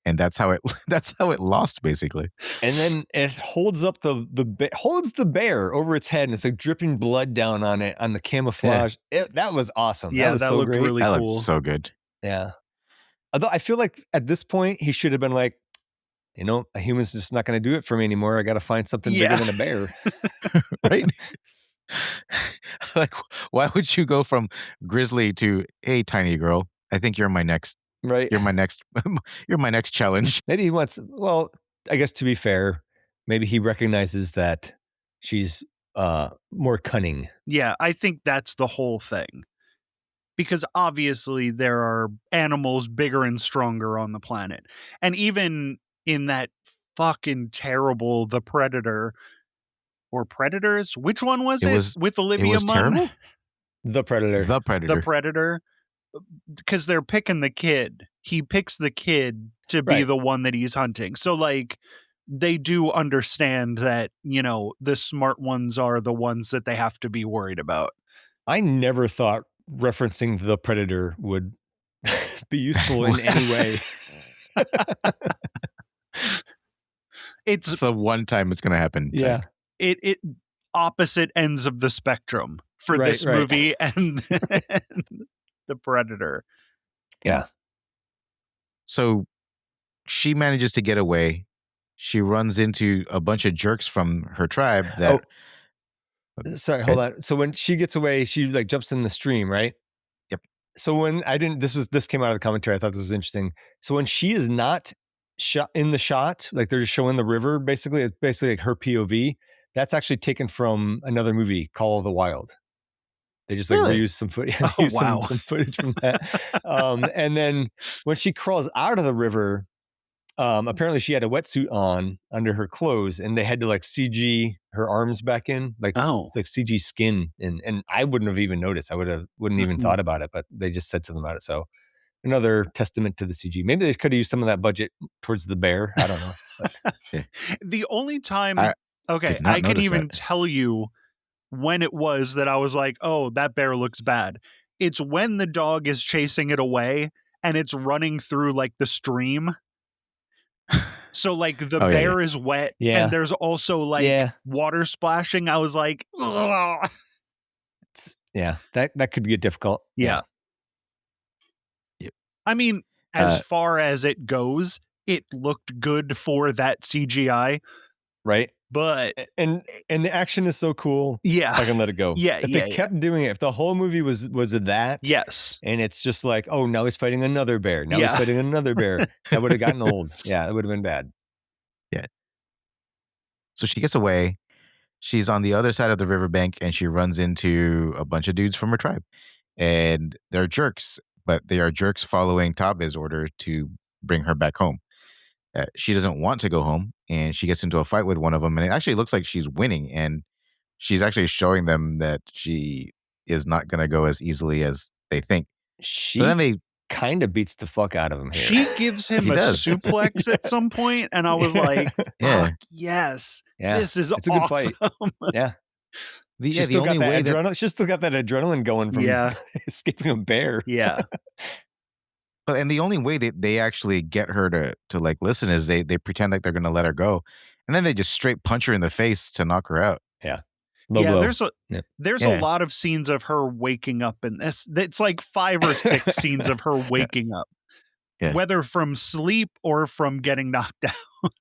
and that's how it lost basically. And then it holds up holds the bear over its head, and it's like dripping blood down on it on the camouflage. Yeah. That was awesome. Yeah, that looked great. really that cool. Looked so good. Yeah. Although I feel like at this point he should have been like, a human's just not going to do it for me anymore. I got to find something bigger than a bear. Right? Like, why would you go from grizzly to, hey, tiny girl, I think you're my next, right? You're my next challenge. Maybe he wants, well, I guess to be fair, maybe he recognizes that she's more cunning. Yeah, I think that's the whole thing. Because obviously there are animals bigger and stronger on the planet. And even in that fucking terrible The Predator or Predators, which one was It it? was With it Olivia was Munn? terrible. The Predator. The The Predator. Predator. Because they're picking the kid. He picks the kid to be Right. the one that he's hunting. So like they do understand that, you know, the smart ones are the ones that they have to be worried about. I never thought referencing The Predator would be useful in any way. It's the one time it's going to happen. Yeah. Type. it opposite ends of the spectrum for Right, this right. movie and The Predator. Yeah. So she manages to get away. She runs into a bunch of jerks from her tribe that Sorry, hold on. So when she gets away, she like jumps in the stream, right? Yep. So when this came out of the commentary, I thought this was interesting. So when she is not shot in the shot, like they're just showing the river, basically, it's basically like her POV. That's actually taken from another movie, Call of the Wild. They just like Really? reused some footage, Oh, wow. some footage from that. And then when she crawls out of the river, apparently she had a wetsuit on under her clothes, and they had to like CG her arms back in, like like CG skin, and I wouldn't have even noticed. I wouldn't even thought about it, but they just said something about it. So another testament to the CG. Maybe they could have used some of that budget towards the bear. I don't know. But. The only time I I can even that. tell you when it was that I was like, oh, that bear looks bad. It's when the dog is chasing it away and it's running through like the stream. So like the bear is wet and there's also like water splashing. I was like, ugh. Yeah, that could get difficult. Yeah. Yep. I mean, as far as it goes, it looked good for that CGI. Right. But and the action is so cool. Yeah. I can let it go. Yeah. If they kept doing it, if the whole movie was that, yes. And it's just like, oh, now he's fighting another bear. Now he's fighting another bear. That would have gotten old. Yeah, it would have been bad. Yeah. So she gets away. She's on the other side of the riverbank, and she runs into a bunch of dudes from her tribe. And they're jerks, but they are jerks following Tabe's order to bring her back home. She doesn't want to go home, and she gets into a fight with one of them, and it actually looks like she's winning, and she's actually showing them that she is not going to go as easily as they think. She so then they kind of beats the fuck out of him here. She gives him a suplex at some point, and I was like, fuck, yes. Yeah. This is it's a awesome. good fight. Yeah. She's still got that adrenaline going from escaping a bear. Yeah. And the only way that they actually get her to like listen is they pretend like they're going to let her go, and then they just straight punch her in the face to knock her out. Yeah. Low blow. There's a lot of scenes of her waking up in this. It's like 5 or 6 scenes of her waking up, whether from sleep or from getting knocked down.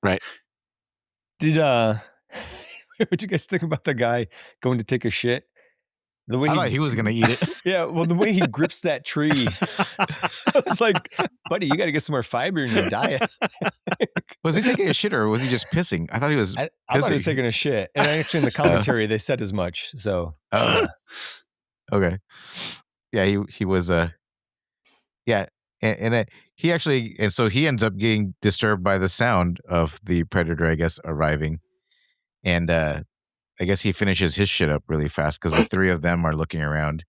Right. What'd you guys think about the guy going to take a shit? The way I thought he was going to eat it. Yeah, well, the way he grips that tree, I was like, buddy, you got to get some more fiber in your diet. Was he taking a shit or was he just pissing? I thought he was I thought he was taking a shit. And actually in the commentary, they said as much. So. Okay. Yeah, he was, yeah. And he actually, and so he ends up getting disturbed by the sound of the predator, I guess, arriving. And I guess he finishes his shit up really fast because the 3 of them are looking around,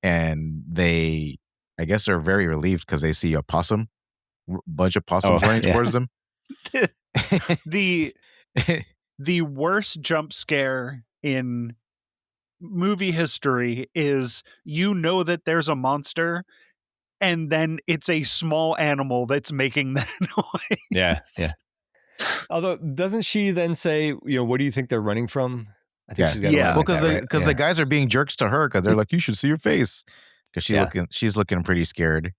and they, I guess, are very relieved because they see a bunch of possums running towards them. The worst jump scare in movie history is that there's a monster, and then it's a small animal that's making that noise. Yeah. Although, doesn't she then say, what do you think they're running from? I think she's got well, because the guys are being jerks to her because they're like, you should see your face, because she's looking pretty scared,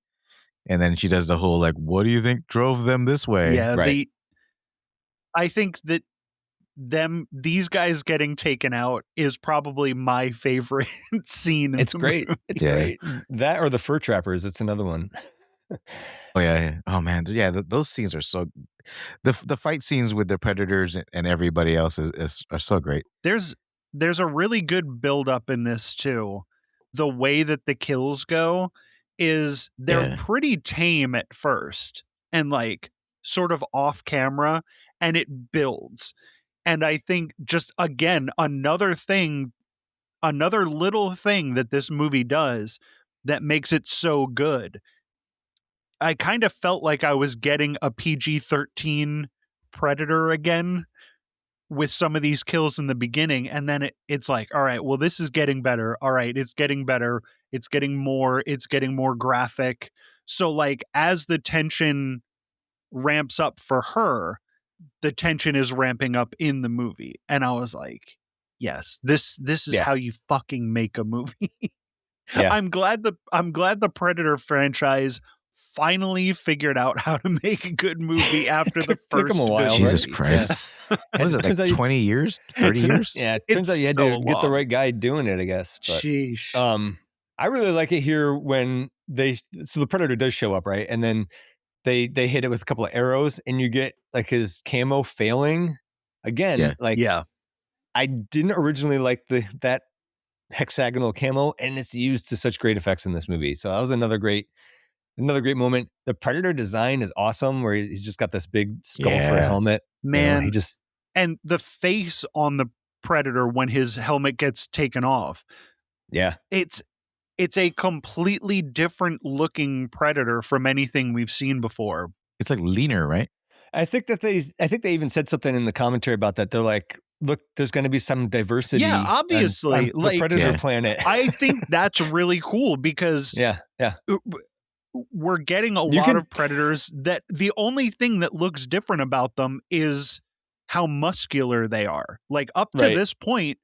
and then she does the whole like, what do you think drove them this way? Yeah, right. I think that these guys getting taken out is probably my favorite scene. It's great. It's great. That or the fur trappers. It's another one. Oh yeah. Oh man. Yeah. Those scenes are so. The fight scenes with the predators and everybody else are so great. There's a really good build up in this too. The way that the kills go is they're Yeah. pretty tame at first and like sort of off camera, and it builds. And I think just again another little thing that this movie does that makes it so good. I kind of felt like I was getting a PG-13 Predator again with some of these kills in the beginning, and then it's like, all right, well, this is getting better. All right, it's getting better. It's getting more graphic. So like as the tension ramps up for her, the tension is ramping up in the movie. And I was like, yes, this is how you fucking make a movie. Yeah. I'm glad the Predator franchise finally figured out how to make a good movie after the first. Took 'em a while, Jesus right? Christ. What was it, like 20 years? 30 years? Yeah, it turns out you had to get the right guy doing it, I guess. But, sheesh. I really like it here when so the Predator does show up, right? And then they hit it with a couple of arrows and you get like his camo failing again. Yeah. Like, I didn't originally like that hexagonal camo, and it's used to such great effects in this movie. So that was another great moment. The Predator design is awesome, where he's just got this big skull for a helmet. Man, he just, and the face on the Predator when his helmet gets taken off. Yeah. It's a completely different looking Predator from anything we've seen before. It's like leaner, right? I think they even said something in the commentary about that. They're like, look, there's going to be some diversity. Yeah, obviously. On the Predator planet. I think that's really cool because we're getting a lot of Predators that the only thing that looks different about them is how muscular they are. Like up to this point,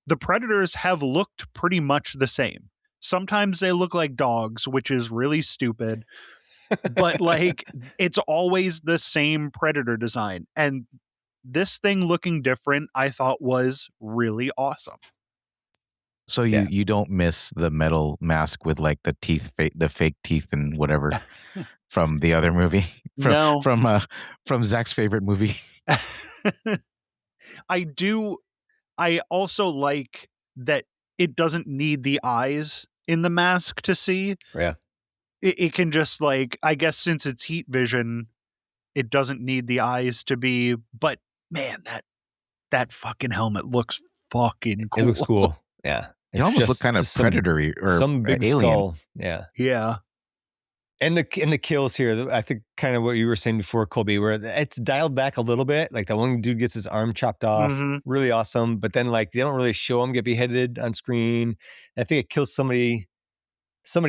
the Predators have looked pretty much the same. Sometimes they look like dogs, which is really stupid. But like it's always the same Predator design. And this thing looking different, I thought was really awesome. So you don't miss the metal mask with like the teeth, the fake teeth and whatever from the other movie, from Zach's favorite movie. I do. I also like that it doesn't need the eyes in the mask to see. Yeah, it can just like, I guess since it's heat vision, it doesn't need the eyes to be. But man, that fucking helmet looks fucking cool. It looks cool. Yeah. It almost looked kind of predatory or some big alien. Skull. Yeah. Yeah. And the kills here, I think kind of what you were saying before, Colby, where it's dialed back a little bit. Like the one dude gets his arm chopped off. Really awesome. But then like they don't really show him get beheaded on screen. I think it kills somebody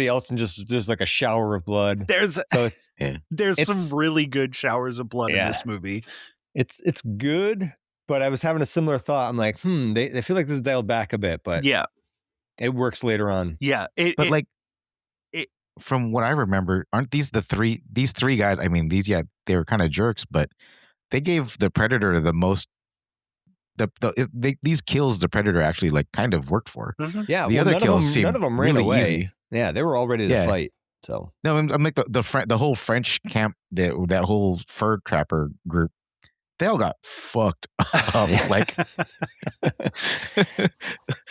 else and just there's like a shower of blood. There's some really good showers of blood in this movie. It's good, but I was having a similar thought. I'm like, they feel like this is dialed back a bit, but it works later on. Yeah. From what I remember, aren't these these three guys? I mean, they were kind of jerks, but they gave the Predator the most. These kills the Predator actually like kind of worked for. Yeah, the other kills seemed none of them ran really away. Easy. Yeah, they were all ready to fight. So no, I'm like the whole French camp, that whole fur trapper group. They all got fucked up. Like,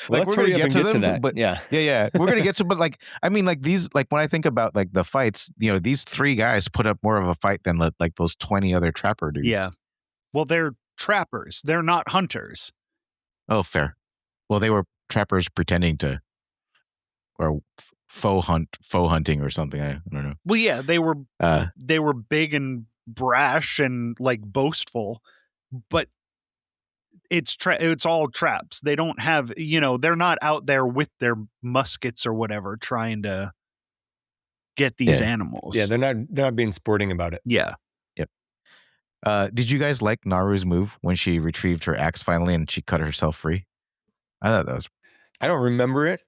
we're gonna get to that. But we're gonna get to. But like, I mean, like these, like when I think about like the fights, these three guys put up more of a fight than like those 20 other trapper dudes. Yeah, well, they're trappers. They're not hunters. Oh, fair. Well, they were trappers pretending to, or faux hunting or something. I don't know. Well, yeah, they were big and brash and like boastful, but it's all traps. They don't have, they're not out there with their muskets or whatever trying to get these animals. Yeah, they're not being sporting about it. Yeah. Yep. Did you guys like Naru's move when she retrieved her axe finally and she cut herself free? I thought that was. I don't remember it.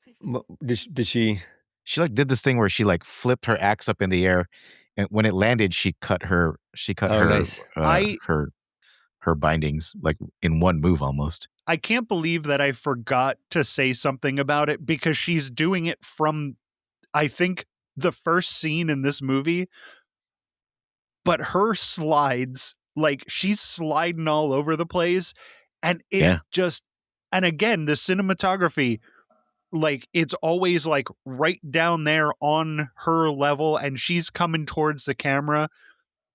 Did she? She like did this thing where she like flipped her axe up in the air. And when it landed, she cut her nice. Her bindings like in one move almost. I can't believe that I forgot to say something about it because she's doing it from, I think, the first scene in this movie, but her slides, like she's sliding all over the place, and it just, and again, the cinematography, like it's always like right down there on her level, and she's coming towards the camera,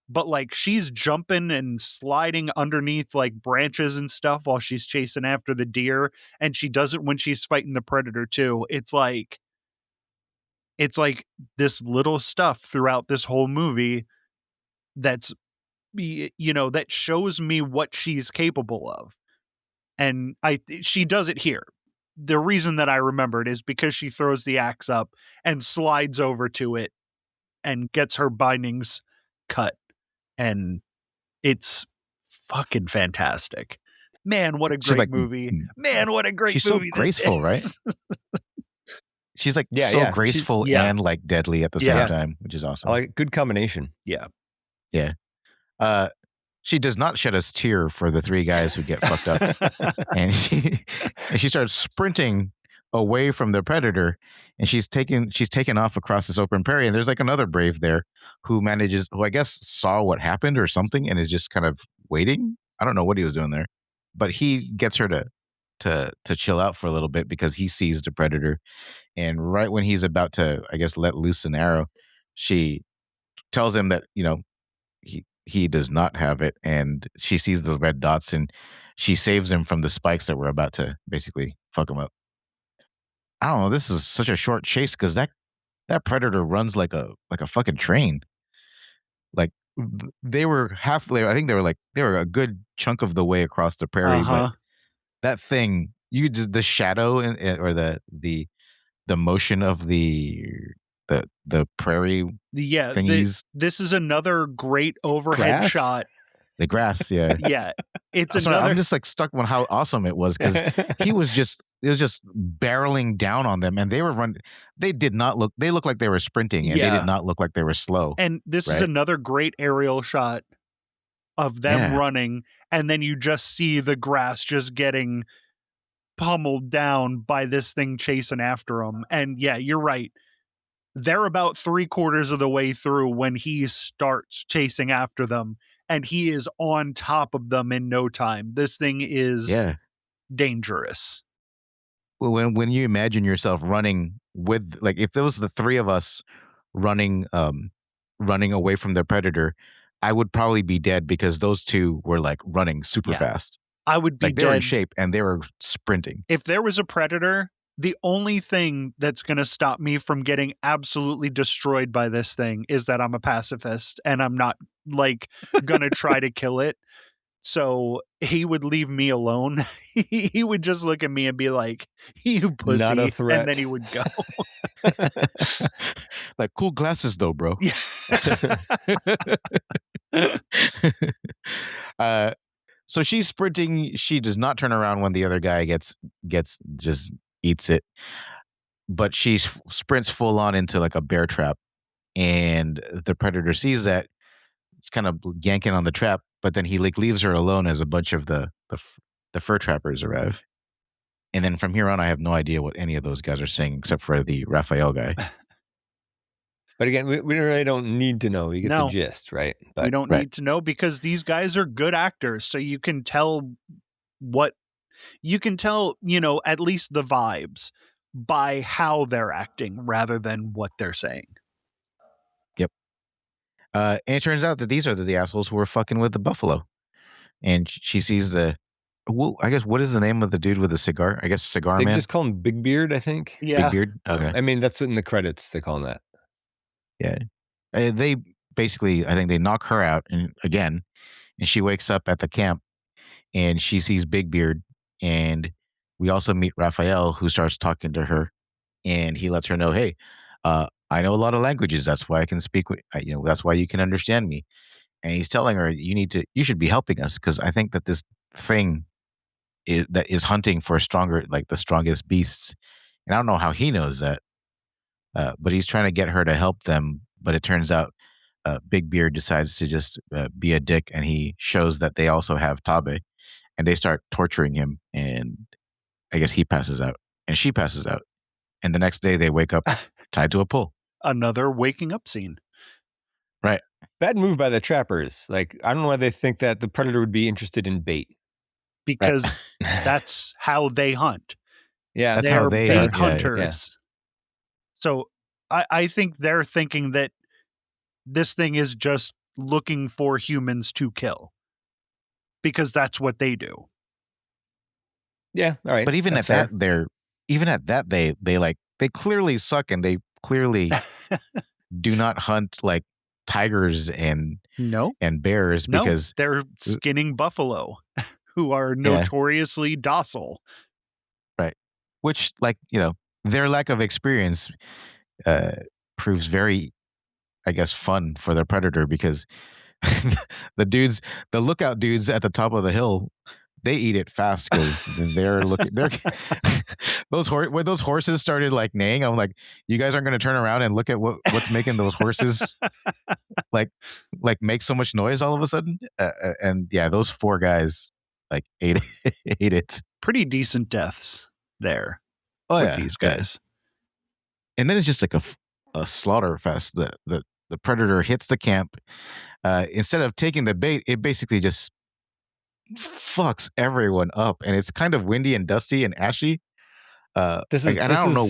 but like she's jumping and sliding underneath like branches and stuff while she's chasing after the deer, and she does it when she's fighting the predator too. It's like this little stuff throughout this whole movie that's, you know, that shows me what she's capable of. And she does it here. The reason that I remembered is because she throws the axe up and slides over to it and gets her bindings cut. And it's fucking fantastic. Man, what a great movie. Man, what a great she's movie. So graceful, right? She's like graceful and like deadly at the same time, which is awesome. I like good combination. Yeah. Yeah. She does not shed a tear for the three guys who get fucked up. And she starts sprinting away from the predator, and she's taken off across this open prairie, and there's like another brave there who I guess saw what happened or something and is just kind of waiting. I don't know what he was doing there, but he gets her to chill out for a little bit because he sees the predator. And right when he's about to, I guess, let loose an arrow, she tells him that, you know, he does not have it, and she sees the red dots, and she saves him from the spikes that were about to basically fuck him up. I don't know. This was such a short chase because that predator runs like a fucking train. Like they were halfway. I think they were a good chunk of the way across the prairie, but that thing, you just the shadow or the motion of the prairie. Yeah, this is another great overhead shot. The grass, yeah. Yeah. It's I'm just like stuck on how awesome it was because it was just barreling down on them, and they were running. They looked like they were sprinting, and they did not look like they were slow. And this is another great aerial shot of them running, and then you just see the grass just getting pummeled down by this thing chasing after them. And yeah, you're right. They're about 3/4 of the way through when he starts chasing after them, and he is on top of them in no time. This thing is dangerous. Well, when you imagine yourself running with, like, if there was the three of us running away from the predator, I would probably be dead because those two were like running super fast. I would be like dead. They were in shape and they were sprinting. If there was a predator, the only thing that's going to stop me from getting absolutely destroyed by this thing is that I'm a pacifist and I'm not like going to try to kill it. So he would leave me alone. He would just look at me and be like, "You pussy," not a threat. And then he would go. Like, cool glasses though, bro. So she's sprinting. She does not turn around when the other guy gets just eats it, but she sprints full on into like a bear trap, and the predator sees that. It's kind of yanking on the trap, but then he like leaves her alone as a bunch of the fur trappers arrive. And then from here on, I have no idea what any of those guys are saying except for the Raphael guy. But again, we really don't need to know. You get the gist, right? But, we don't need to know because these guys are good actors. So you can tell you know, at least the vibes by how they're acting rather than what they're saying. Yep. And it turns out that these are the assholes who were fucking with the buffalo. And she sees I guess, what is the name of the dude with the cigar? I guess Cigar they Man? They just call him Big Beard, I think. Yeah. Big Beard? Okay. I mean, that's what in the credits they call him that. Yeah. They basically, I think they knock her out again, and she wakes up at the camp, and she sees Big Beard, and we also meet Raphael, who starts talking to her, and he lets her know, hey, I know a lot of languages. That's why I can speak with, that's why you can understand me. And he's telling her, you should be helping us because I think that this thing is hunting for the strongest beasts. And I don't know how he knows that, but he's trying to get her to help them. But it turns out Big Beard decides to just be a dick, and he shows that they also have Tabe, and they start torturing him. And I guess he passes out, and she passes out. And the next day they wake up tied to a pole. Another waking up scene. Right. Bad move by the trappers. Like, I don't know why they think that the predator would be interested in bait. Because that's how they hunt. Yeah, That's They're how they bait hunt, yeah, hunters. yeah. So I think they're thinking that this thing is just looking for humans to kill. Because that's what they do. Yeah, all right. But even that's at fair. that, they clearly suck, and they clearly do not hunt like tigers and No. bears because they're skinning buffalo who are notoriously docile. Right. Which, like, their lack of experience proves very, I guess, fun for the predator, because the lookout dudes at the top of the hill, they eat it fast because they're when those horses started like neighing, I'm like, you guys aren't going to turn around and look at what's making those horses like make so much noise all of a sudden. And yeah, those 4 guys like ate it. Pretty decent deaths there with these guys. And then it's just like a slaughter fest. The predator hits the camp. Instead of taking the bait, it basically just fucks everyone up, and it's kind of windy and dusty and ashy. I don't know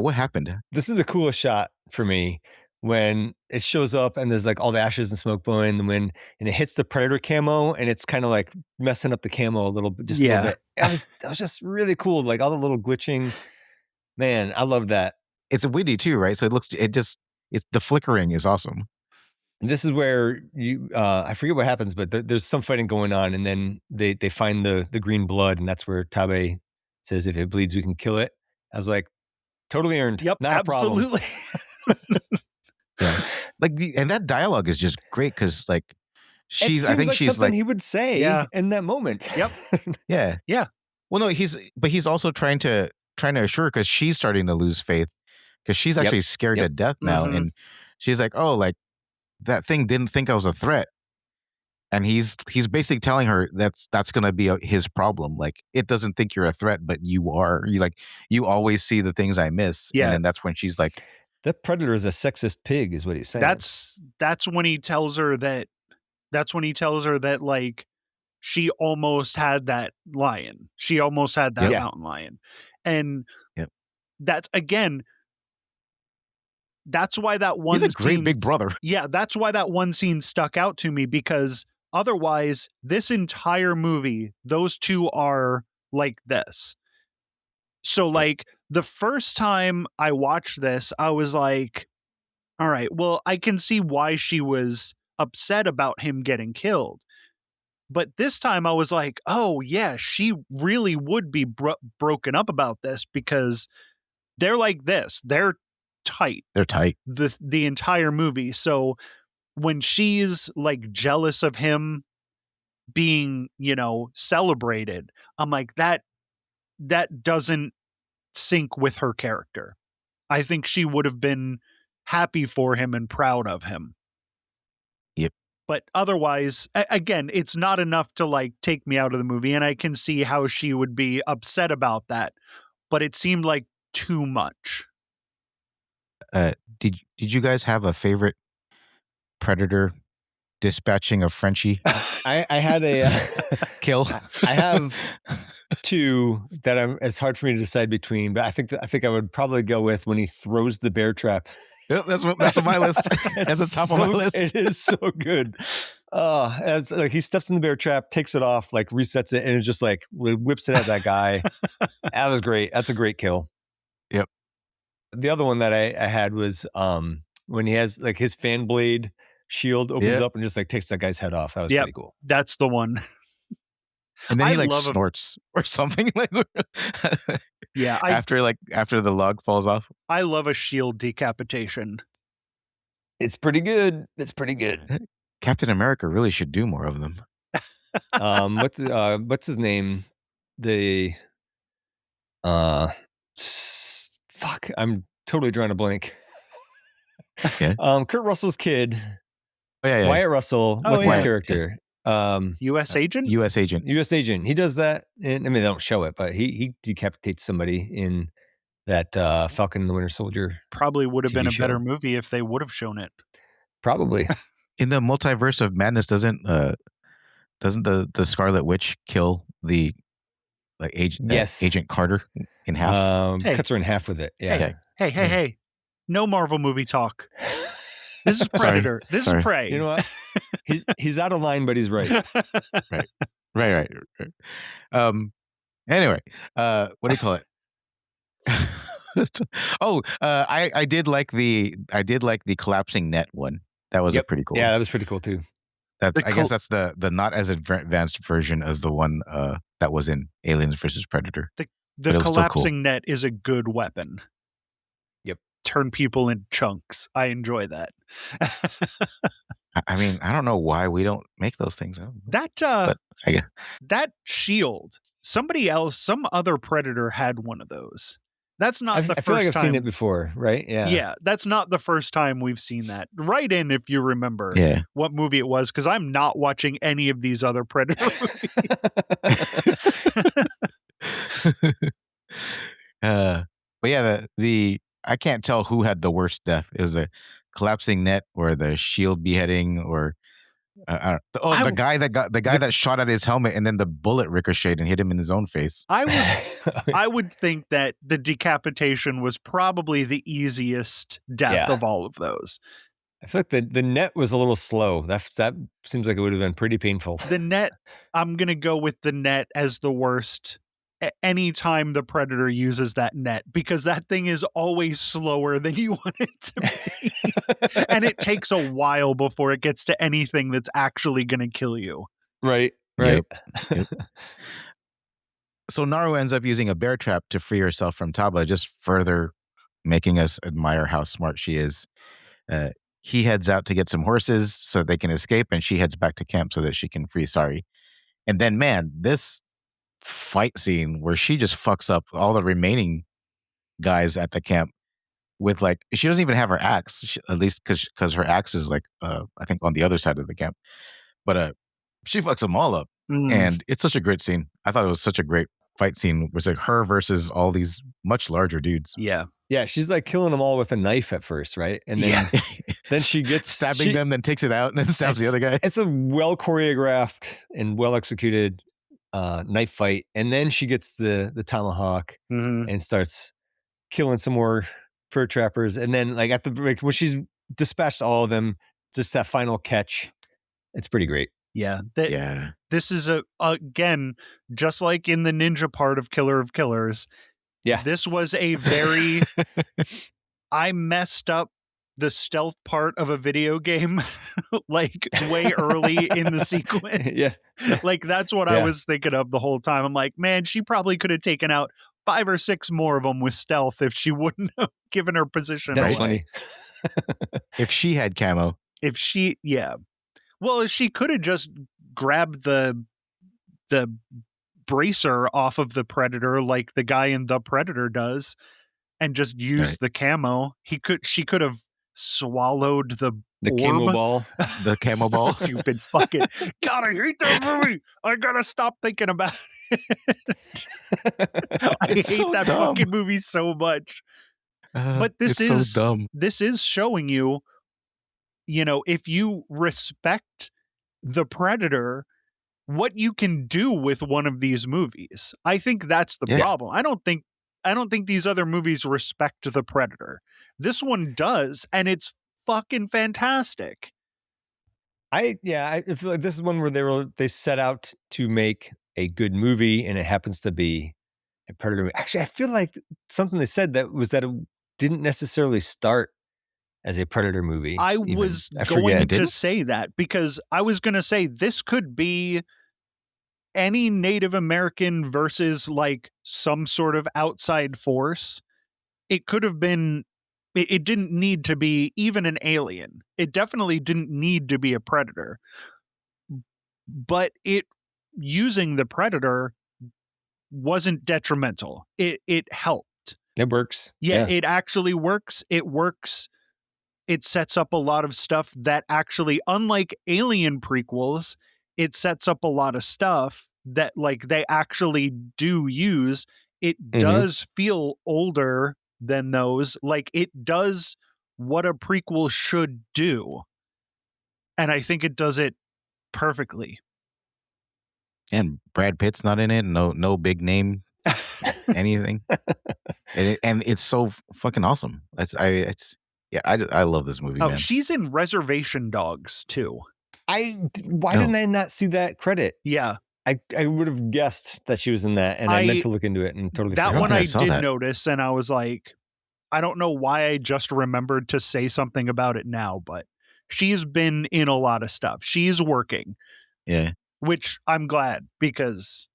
what happened. This is the coolest shot for me, when it shows up and there's like all the ashes and smoke blowing in the wind, and it hits the predator camo, and it's kind of like messing up the camo a little bit, just a little bit. That was just really cool. Like all the little glitching. Man, I love that. It's windy too, right? So the flickering is awesome. And this is where I forget what happens, but there's some fighting going on, and then they find the green blood, and that's where Tabe says, if it bleeds, we can kill it. I was like, totally earned. Yep, not absolutely. A problem. Yeah, and that dialogue is just great because like I think she's something he would say in that moment. Yep. Yeah. Well, no, he's also trying to assure, because she's starting to lose faith, because she's actually scared to death now, and she's like, oh, like that thing didn't think I was a threat. And he's basically telling her that's going to be his problem. Like, it doesn't think you're a threat, but you are. You always see the things I miss. Yeah. And then that's when she's like, that predator is a sexist pig, is what he's saying. That's when he tells her that. That's when he tells her that, like, she almost had that lion. She almost had that mountain lion. And that's, again, that's why that one he's a great big brother. Yeah, that's why that one scene stuck out to me, because otherwise, this entire movie, those two are like this. So, like, the first time I watched this, I was like, all right, well, I can see why she was upset about him getting killed. But this time I was like, oh, yeah, she really would be broken up about this, because they're like this. They're tight. They're tight. The entire movie. So when she's like jealous of him being, celebrated, I'm like, that doesn't sync with her character. I think she would have been happy for him and proud of him. Yep. But otherwise, again, it's not enough to like take me out of the movie, and I can see how she would be upset about that. But it seemed like too much. Did you guys have a favorite predator dispatching of Frenchie? I had a kill. I have 2 that it's hard for me to decide between, but I think I would probably go with when he throws the bear trap. Yep, that's on my list. That's the top of my list. It is so good. As like he steps in the bear trap, takes it off, like resets it, and it just like whips it at that guy. That was great. That's a great kill. Yep. The other one that I had was when he has like his fan blade shield opens up and just like takes that guy's head off. That was pretty cool. That's the one. And then he like snorts or something like after the log falls off. I love a shield decapitation. It's pretty good. It's pretty good. Captain America really should do more of them. What's his name? Fuck, I'm totally drawing a blank. Okay. Kurt Russell's kid. Oh, yeah. Wyatt Russell. What's his character? U.S. agent? U.S. agent. U.S. agent. He does that. I mean, they don't show it, but he decapitates somebody in that Falcon and the Winter Soldier. Probably would have TV been a better show. movie if they would have shown it. Probably. In the Multiverse of Madness, doesn't the Scarlet Witch kill the Yes. Agent Carter in half? Hey. Cuts her in half with it. Yeah. Hey. No Marvel movie talk. This is Predator. This is Prey. You know what? He's out of line, but he's right. Right. Anyway, what do you call it? I did like the collapsing net one. That was a pretty cool. Yeah, that was pretty cool too. I guess that's the not as advanced version as the one that was in Aliens versus Predator. The collapsing net is a good weapon. Yep. Turn people in chunks. I enjoy that. I mean, I don't know why we don't make those things. That shield. Somebody else, some other Predator had one of those. That's not the first time. I feel like I've seen it before, right? Yeah. Yeah, that's not the first time we've seen that. Write in if you remember what movie it was, because I'm not watching any of these other Predator movies. But yeah, I can't tell who had the worst death. It was the collapsing net or the shield beheading or the guy that shot at his helmet and then the bullet ricocheted and hit him in his own face. I would think that the decapitation was probably the easiest death of all of those. I feel like the net was a little slow. That seems like it would have been pretty painful. The net, I'm going to go with the net as the worst anytime the Predator uses that net, because that thing is always slower than you want it to be. And it takes a while before it gets to anything that's actually going to kill you. Right. Yep. So Naru ends up using a bear trap to free herself from Tabla, just further making us admire how smart she is. He heads out to get some horses so they can escape, and she heads back to camp so that she can free Sari. And then, man, this fight scene where she just fucks up all the remaining guys at the camp with she doesn't even have her axe, at least because her axe is I think on the other side of the camp, but she fucks them all up. And it's such a great scene. I thought it was such a great fight scene. It was like her versus all these much larger dudes. Yeah, she's like killing them all with a knife at first, right? And then then she gets stabbing them, then takes it out and then stabs the other guy. It's a well choreographed and well executed knife fight, and then she gets the tomahawk and starts killing some more fur trappers, and then when she's dispatched all of them, just that final catch, it's pretty great. This is again, just like in the ninja part of Killer of Killers. This was a very I messed up the stealth part of a video game way early in the sequence. That's what I was thinking of the whole time. I'm like, man, she probably could have taken out 5 or 6 more of them with stealth if she wouldn't have given her position That's away. Funny. If she had camo. Well, she could have just grabbed the bracer off of the Predator like the guy in The Predator does and just used the camo. She could have swallowed the camo ball. The camo ball. Stupid fucking. God, I hate that movie. I gotta stop thinking about it. I hate that fucking movie so much. But this is so dumb. This is showing you, if you respect the Predator, what you can do with one of these movies. I think that's the problem. I don't think these other movies respect the Predator. This one does, and it's fucking fantastic. I feel like this is one where they set out to make a good movie, and it happens to be a Predator movie. Actually, I feel like something they said that it didn't necessarily start as a Predator movie. I was going to say that, because I was going to say this could be any Native American versus some sort of outside force. It could have been, it didn't need to be even an alien. It definitely didn't need to be a Predator. But using the Predator wasn't detrimental. It helped. It works. Yeah, it actually works. It works. It sets up a lot of stuff that actually, unlike Alien prequels, it sets up a lot of stuff that they actually do use it does feel older than those. Like, it does what a prequel should do. And I think it does it perfectly. And Brad Pitt's not in it. No big name, anything. and it's so fucking awesome. I love this movie, man. She's in Reservation Dogs too. Why didn't I not see that credit? Yeah. I would have guessed that she was in that, and I meant to look into it and totally that forgot. one I did notice, and I was like, I don't know why I just remembered to say something about it now, but she's been in a lot of stuff. She's working. Yeah. Which I'm glad, because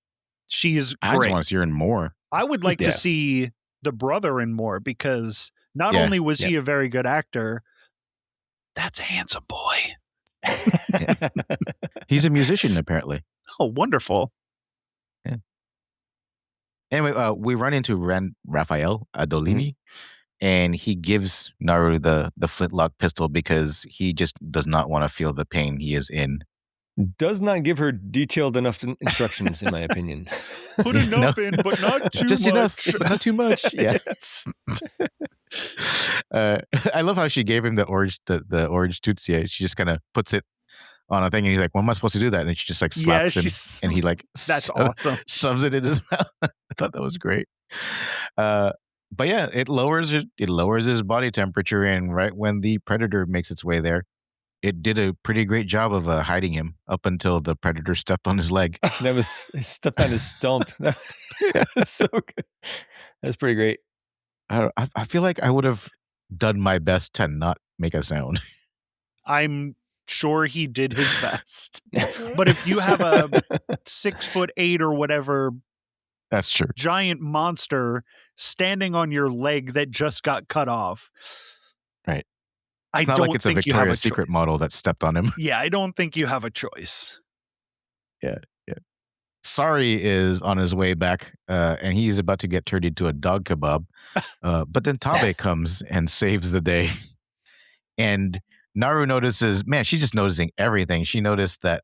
she's great. I just want to see her in more. I would like to see the brother in more, because not only was he a very good actor, that's a handsome boy. He's a musician, apparently. Oh, wonderful. Yeah. Anyway, we run into Raphael Adolini, and he gives Naru the flintlock pistol because he just does not want to feel the pain he is in. Does not give her detailed enough instructions, in my opinion. Put enough in, but not too just much. Enough, not too much. Yeah. I love how she gave him the orange Tootsie. She just kind of puts it on a thing, and he's like, "When am I supposed to do that?" And she just like slaps him, and he like that's awesome. Shoves it in his mouth. I thought that was great. But yeah, it lowers his body temperature, and right when the predator makes its way there, it did a pretty great job of hiding him up until the predator stepped on his leg. That was stepped on his stump. That's so good. That's pretty great. I feel like I would have done my best to not make a sound. I'm sure he did his best. But if you have a 6'8" or whatever, that's true, giant monster standing on your leg that just got cut off, right? I don't like it's a Victoria's Secret model that stepped on him. Yeah, I don't think you have a choice. Yeah. Sari is on his way back, and he's about to get turned into a dog kebab. But then Tabe comes and saves the day. And Naru notices, man, she's just noticing everything. She noticed that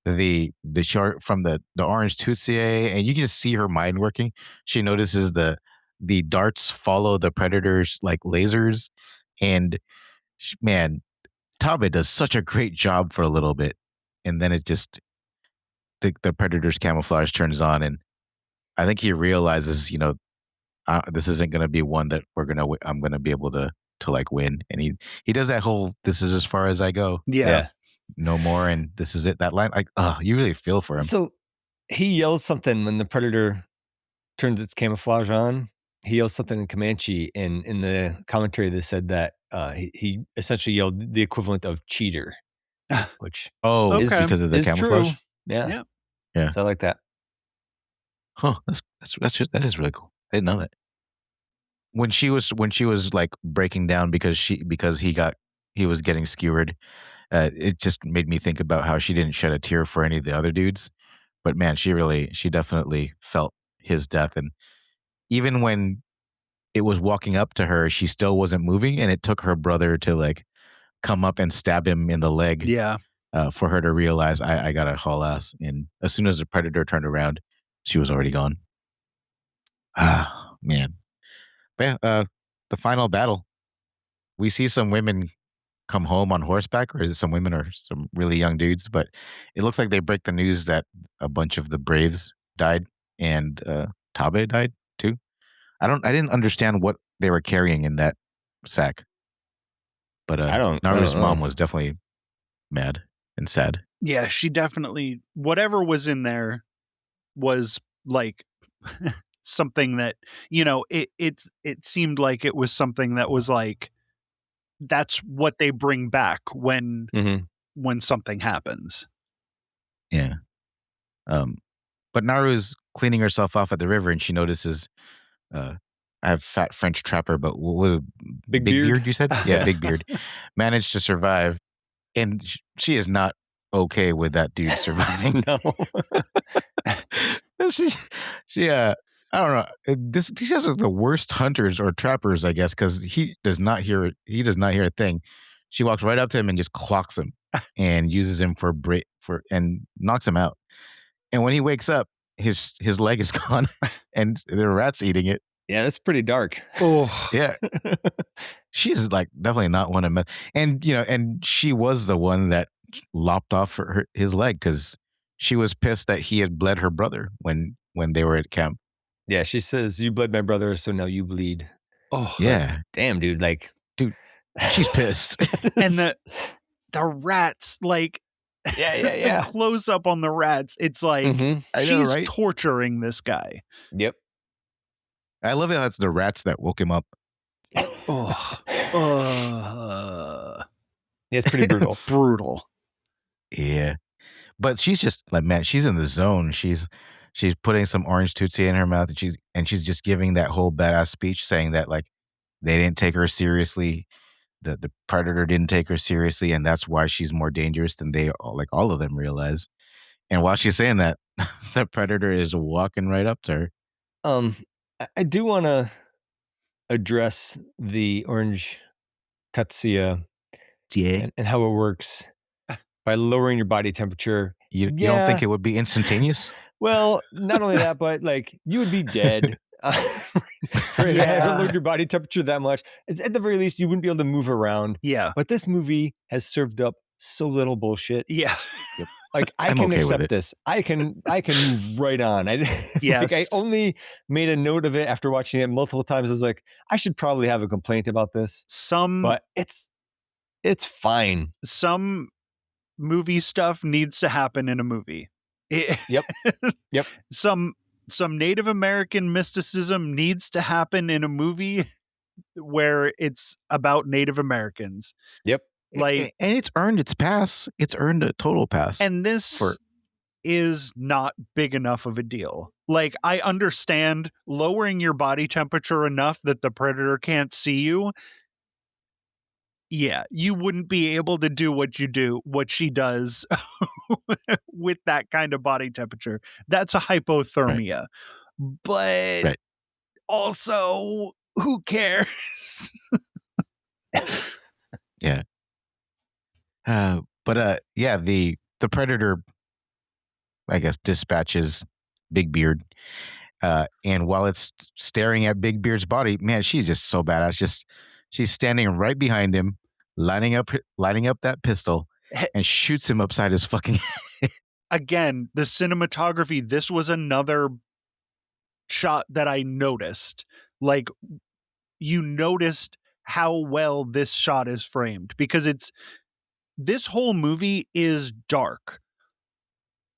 the chart from the orange Tootsie, and you can just see her mind working. She notices the darts follow the predator's like lasers, and man, Tabe does such a great job for a little bit, and then it just the predator's camouflage turns on, and I think he realizes, this isn't going to be one that I'm going to be able to like win, and he does that whole "this is as far as I go." Yeah. No more, and this is it. That line, like, you really feel for him. So he yells something when the predator turns its camouflage on. He yells something in Comanche, and in the commentary they said that he essentially yelled the equivalent of cheater, which is because of the camouflage. True. Yeah. So I like that. Huh? That is really cool. I didn't know that. When she was like breaking down because he was getting skewered, it just made me think about how she didn't shed a tear for any of the other dudes, but man, she definitely felt his death, and even when it was walking up to her, she still wasn't moving, and it took her brother to like come up and stab him in the leg. Yeah. For her to realize I got to haul ass, and as soon as the predator turned around, she was already gone. Man. But yeah, the final battle, we see some women come home on horseback, or is it some women or some really young dudes? But it looks like they break the news that a bunch of the Braves died, and Tabe died too. I didn't understand what they were carrying in that sack, but Naru's mom was definitely mad and sad. Yeah, she definitely, whatever was in there was like something that, it seemed like it was something that was like, that's what they bring back when something happens. Yeah. But Naru's cleaning herself off at the river, and she notices, I have fat French trapper, but big beard, you said? Yeah, big beard. Managed to survive, and she is not okay with that dude surviving. No. she I don't know. These guys are the worst hunters or trappers, I guess, because he does not hear a thing. She walks right up to him and just clocks him and uses him and knocks him out. And when he wakes up, his leg is gone, and the rat's eating it. Yeah, that's pretty dark. Oh, Yeah, she's like definitely not one of them. And and she was the one that lopped off his leg because she was pissed that he had bled her brother when they were at camp. Yeah, she says, "You bled my brother, so now you bleed." oh, Yeah, Damn, dude. Like, dude, she's pissed. and the rats, like, yeah. the close up on the rats, it's like Mm-hmm. I know, she's right? torturing this guy. Yep. I love it how it's the rats that woke him up. It's pretty brutal. Brutal. Yeah, but she's just like, man, she's in the zone. She's putting some orange Tootsie in her mouth, and she's just giving that whole badass speech saying that like they didn't take her seriously. The predator didn't take her seriously, and that's why she's more dangerous than all of them realize. And while she's saying that, the predator is walking right up to her. I do want to address the orange Tatsuya and how it works by lowering your body temperature. You don't think it would be instantaneous? Well, not only that, but like you would be dead for if you haven't lowered your body temperature that much. At the very least, you wouldn't be able to move around. Yeah. But this movie has served up so little bullshit. Yeah. Yep. Like I I'm can okay with accept it. this. I can move right on. Yes. Like I only made a note of it after watching it multiple times. I was like, I should probably have a complaint about this. But it's fine. Some movie stuff needs to happen in a movie. Yep. Some Native American mysticism needs to happen in a movie where it's about Native Americans. Yep. Like, and it's earned its pass. It's earned a total pass. And this is not big enough of a deal. Like, I understand lowering your body temperature enough that the predator can't see you. Yeah, you wouldn't be able to do what she does with that kind of body temperature. That's a hypothermia. Right. But also, who cares? Yeah. The predator, I guess, dispatches Big Beard. And while it's staring at Big Beard's body, man, she's just so badass. She's standing right behind him, lining up that pistol, and shoots him upside his fucking head. Again, the cinematography, this was another shot that I noticed. Like, you noticed how well this shot is framed, because this whole movie is dark,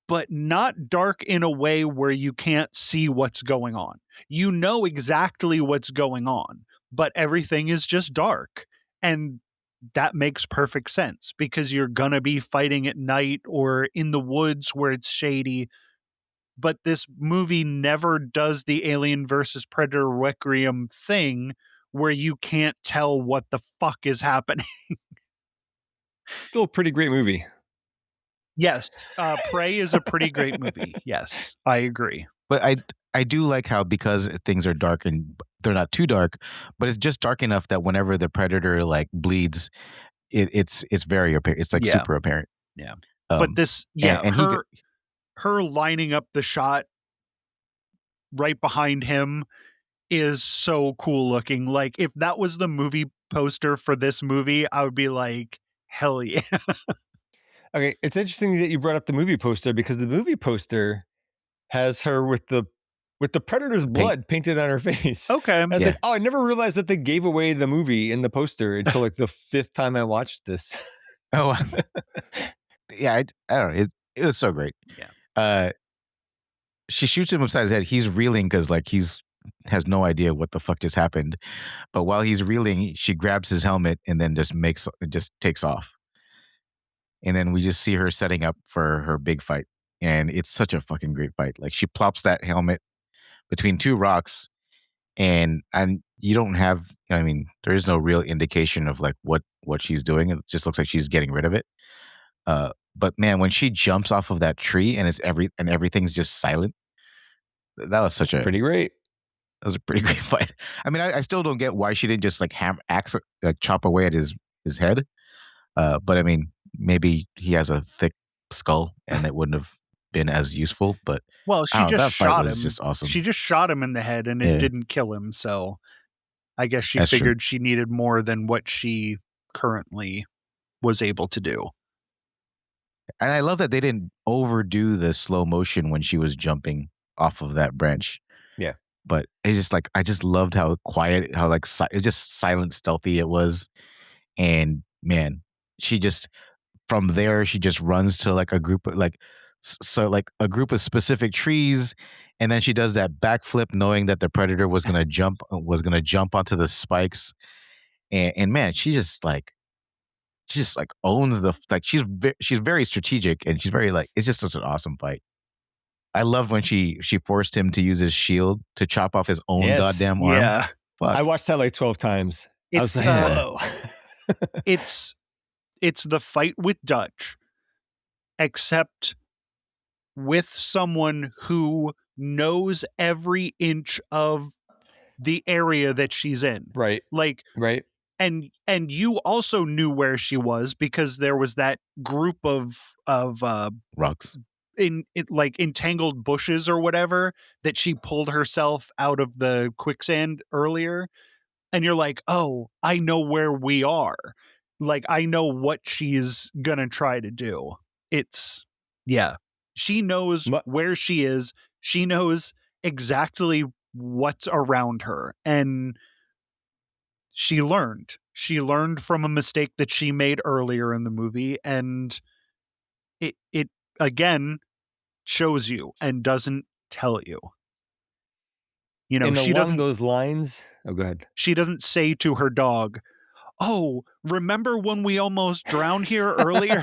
but not dark in a way where you can't see what's going on. You know exactly what's going on, but everything is just dark. And that makes perfect sense because you're going to be fighting at night or in the woods where it's shady. But this movie never does the Alien versus Predator Requiem thing where you can't tell what the fuck is happening. Still a pretty great movie. Yes, Prey is a pretty great movie. Yes, I agree. But I do like how, because things are dark and they're not too dark, but it's just dark enough that whenever the predator like bleeds, it's very apparent. It's like super apparent. Yeah. But this, and her lining up the shot right behind him is so cool looking. Like, if that was the movie poster for this movie, I would be like, hell yeah. Okay, it's interesting that you brought up the movie poster, because the movie poster has her with the predator's blood painted on her face. Okay. I was like, I never realized that they gave away the movie in the poster until like the 5th time I watched this. Oh, yeah. I don't know. It was so great. Yeah. She shoots him upside his head. He's reeling because like he's has no idea what the fuck just happened. But while he's reeling, she grabs his helmet and then just takes off. And then we just see her setting up for her big fight. And it's such a fucking great fight. Like, she plops that helmet between two rocks, and you don't have, I mean, there is no real indication of like what she's doing. It just looks like she's getting rid of it. But man, when she jumps off of that tree and everything's just silent, that was pretty great. That was a pretty great fight. I mean, I still don't get why she didn't just like chop away at his head. But I mean, maybe he has a thick skull and it wouldn't have been as useful. But Well, she I don't know, just that fight shot was him. just awesome. She just shot him in the head, and it Yeah. didn't kill him. So I guess she That's true. figured she needed more than what she currently was able to do. And I love that they didn't overdo the slow motion when she was jumping off of that branch. Yeah. But it's just like, I just loved how quiet, how like it just silent, stealthy it was. And man, she just, from there, she just runs to like a group of like, so like a group of specific trees. And then she does that backflip knowing that the predator was going to jump onto the spikes. And man, she just like owns the, like, she's very strategic, and she's very like, it's just such an awesome fight. I loved when she forced him to use his shield to chop off his own Yes. goddamn arm. Yeah. Fuck. I watched that like 12 times. I was It's, like, Yeah. whoa. it's the fight with Dutch, except with someone who knows every inch of the area that she's in. Right. Like, Right. and you also knew where she was because there was that group of Rocks. like entangled bushes or whatever that she pulled herself out of the quicksand earlier. And you're like, oh, I know where we are. Like, I know what she's gonna try to do. It's, yeah. She knows where she is. She knows exactly what's around her. And she learned. She learned from a mistake that she made earlier in the movie. And it again shows you and doesn't tell you. You know, and she along doesn't. those lines. Oh, go ahead. She doesn't say to her dog, "Oh, remember when we almost drowned here earlier?"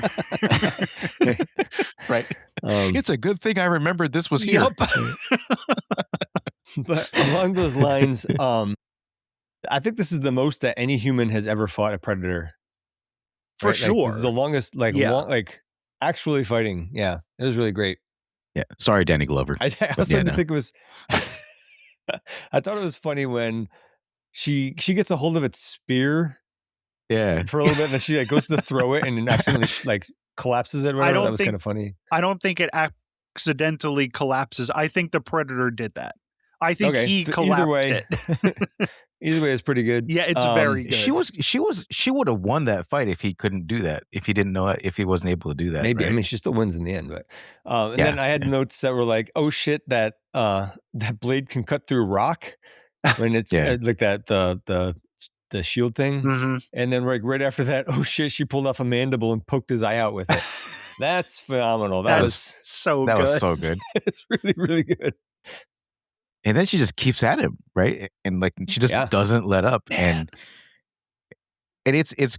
Right. It's a good thing I remembered this was here. Yep. But along those lines, I think this is the most that any human has ever fought a predator. For right? sure. Like, this is the longest, like, Yeah. like actually fighting. Yeah, it was really great. Yeah. Sorry, Danny Glover. I also didn't think it was. I thought it was funny when she gets a hold of its spear. Yeah. For a little bit, and then she like goes to throw it and then accidentally like collapses it. Or whatever. That was kind of funny. I don't think it accidentally collapses. I think the predator did that. I think he collapsed it. Either way, it's pretty good. Yeah, it's very good. She would have won that fight if he couldn't do that. If he didn't know it, if he wasn't able to do that. Maybe. Right? I mean, she still wins in the end, but and then I had notes that were like, "Oh shit, that blade can cut through rock when it's like that the shield thing." Mm-hmm. And then like right after that, oh shit, she pulled off a mandible and poked his eye out with it. That's phenomenal. That was so good. It's really, really good. And then she just keeps at him, right? And like she just doesn't let up. And he's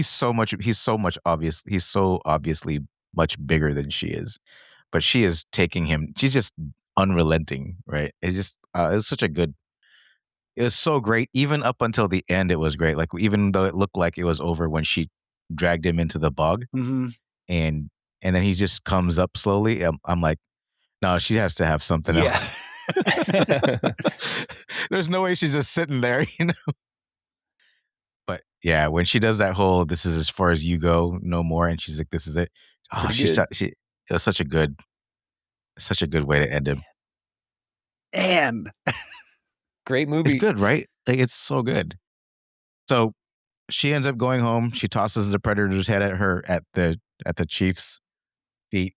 so obviously much bigger than she is. But she is taking him, she's just unrelenting, right? It's just it was so great. Even up until the end, it was great. Like, even though it looked like it was over when she dragged him into the bog, and then he just comes up slowly. I'm like, no, she has to have something else. There's no way she's just sitting there, you know. But yeah, when she does that whole "this is as far as you go, no more," and she's like, "This is it." Oh, it was such a good way to end him. And great movie. It's good, right? Like, it's so good. So she ends up going home. She tosses the predator's head at the chief's feet,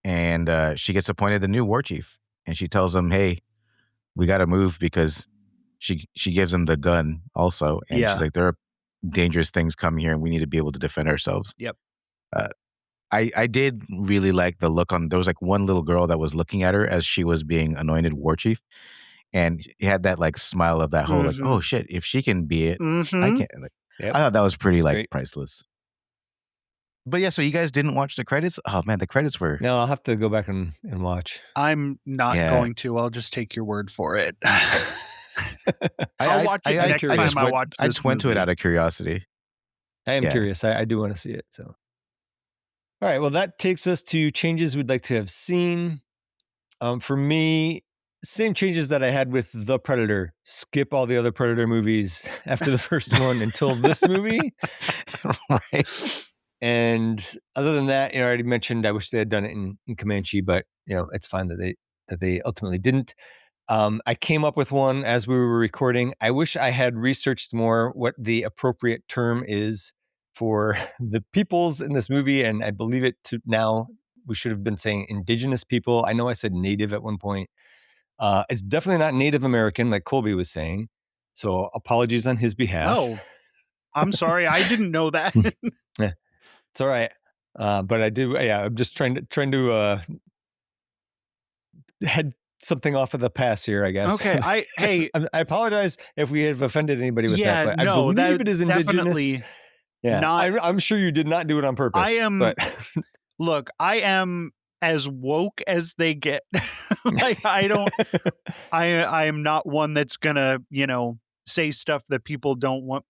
and she gets appointed the new war chief. And she tells him, "Hey, we got to move," because she gives him the gun also, and she's like, "There are dangerous things coming here, and we need to be able to defend ourselves." Yep. I did really like the look on. There was like one little girl that was looking at her as she was being anointed war chief. And he had that like smile of that whole like, oh shit, if she can be it, I can't. Like, I thought that was pretty like priceless. But yeah, so you guys didn't watch the credits? Oh man, the credits were. No, I'll have to go back and watch. I'm not going to. I'll just take your word for it. I'll watch it next time I watch this. I just went to it out of curiosity. I am curious. I do want to see it. So, all right. Well, that takes us to changes we'd like to have seen. For me, same changes that I had with The Predator. Skip all the other Predator movies after the first one until this movie. Right. And other than that, I already mentioned I wish they had done it in Comanche, but it's fine that they ultimately didn't. I came up with one as we were recording. I wish I had researched more what the appropriate term is for the peoples in this movie, and I believe it to now we should have been saying indigenous people. I know I said native at one point. It's definitely not Native American like Colby was saying. So apologies on his behalf. Oh, I'm sorry. I didn't know that. Yeah, it's all right. But I do. Yeah, I'm just trying to head something off of the pass here, I guess. Okay. I apologize if we have offended anybody with that, but no, I believe it is indigenous. Yeah, I'm sure you did not do it on purpose. I am. But look, I am as woke as they get. Like I don't. I am not one that's gonna say stuff that people don't want.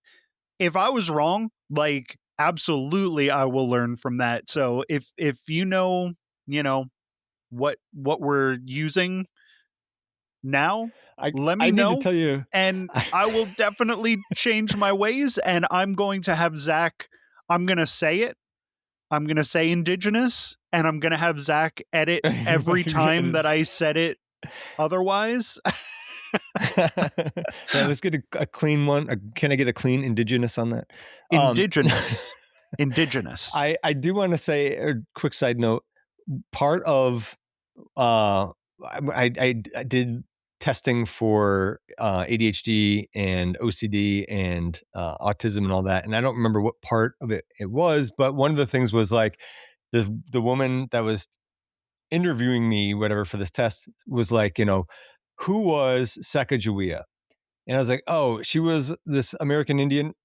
If I was wrong, like absolutely, I will learn from that. So if what we're using now, let me know. Need to tell you, and I will definitely change my ways. And I'm going to have Zach. I'm gonna say it. I'm gonna say indigenous, and I'm gonna have Zach edit every time that I said it. Otherwise. Let's get a clean one. Can I get a clean indigenous on that? Indigenous. I do want to say a quick side note. Part of I did testing for ADHD and OCD and autism and all that, and I don't remember what part of it was, but one of the things was like the woman that was interviewing me, whatever, for this test was like, who was Sacagawea? And I was like, oh, she was this American Indian,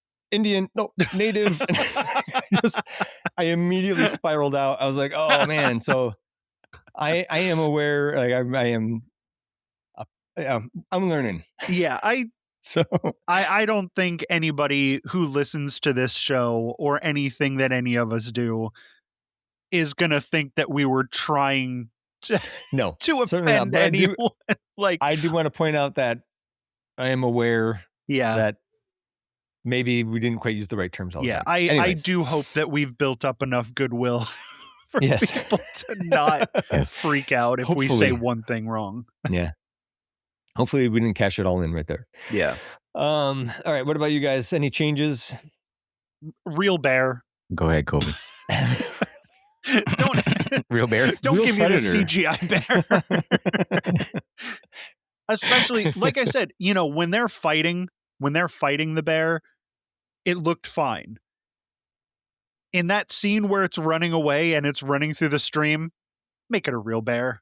no, native. I immediately spiraled out. I was like, oh man. So I am aware, like I'm learning. Yeah. I don't think anybody who listens to this show or anything that any of us do is going to think that we were trying to offend anyone. I do want to point out that I am aware that maybe we didn't quite use the right terms all the time. I do hope that we've built up enough goodwill for people to not freak out if we say one thing wrong. Yeah. Hopefully we didn't cash it all in right there. Yeah. All right. What about you guys? Any changes? Real bear. Go ahead, Colby. Don't real bear. Don't real give predator. me the CGI bear. Especially, like I said, when they're fighting the bear, it looked fine. In that scene where it's running away and it's running through the stream, make it a real bear.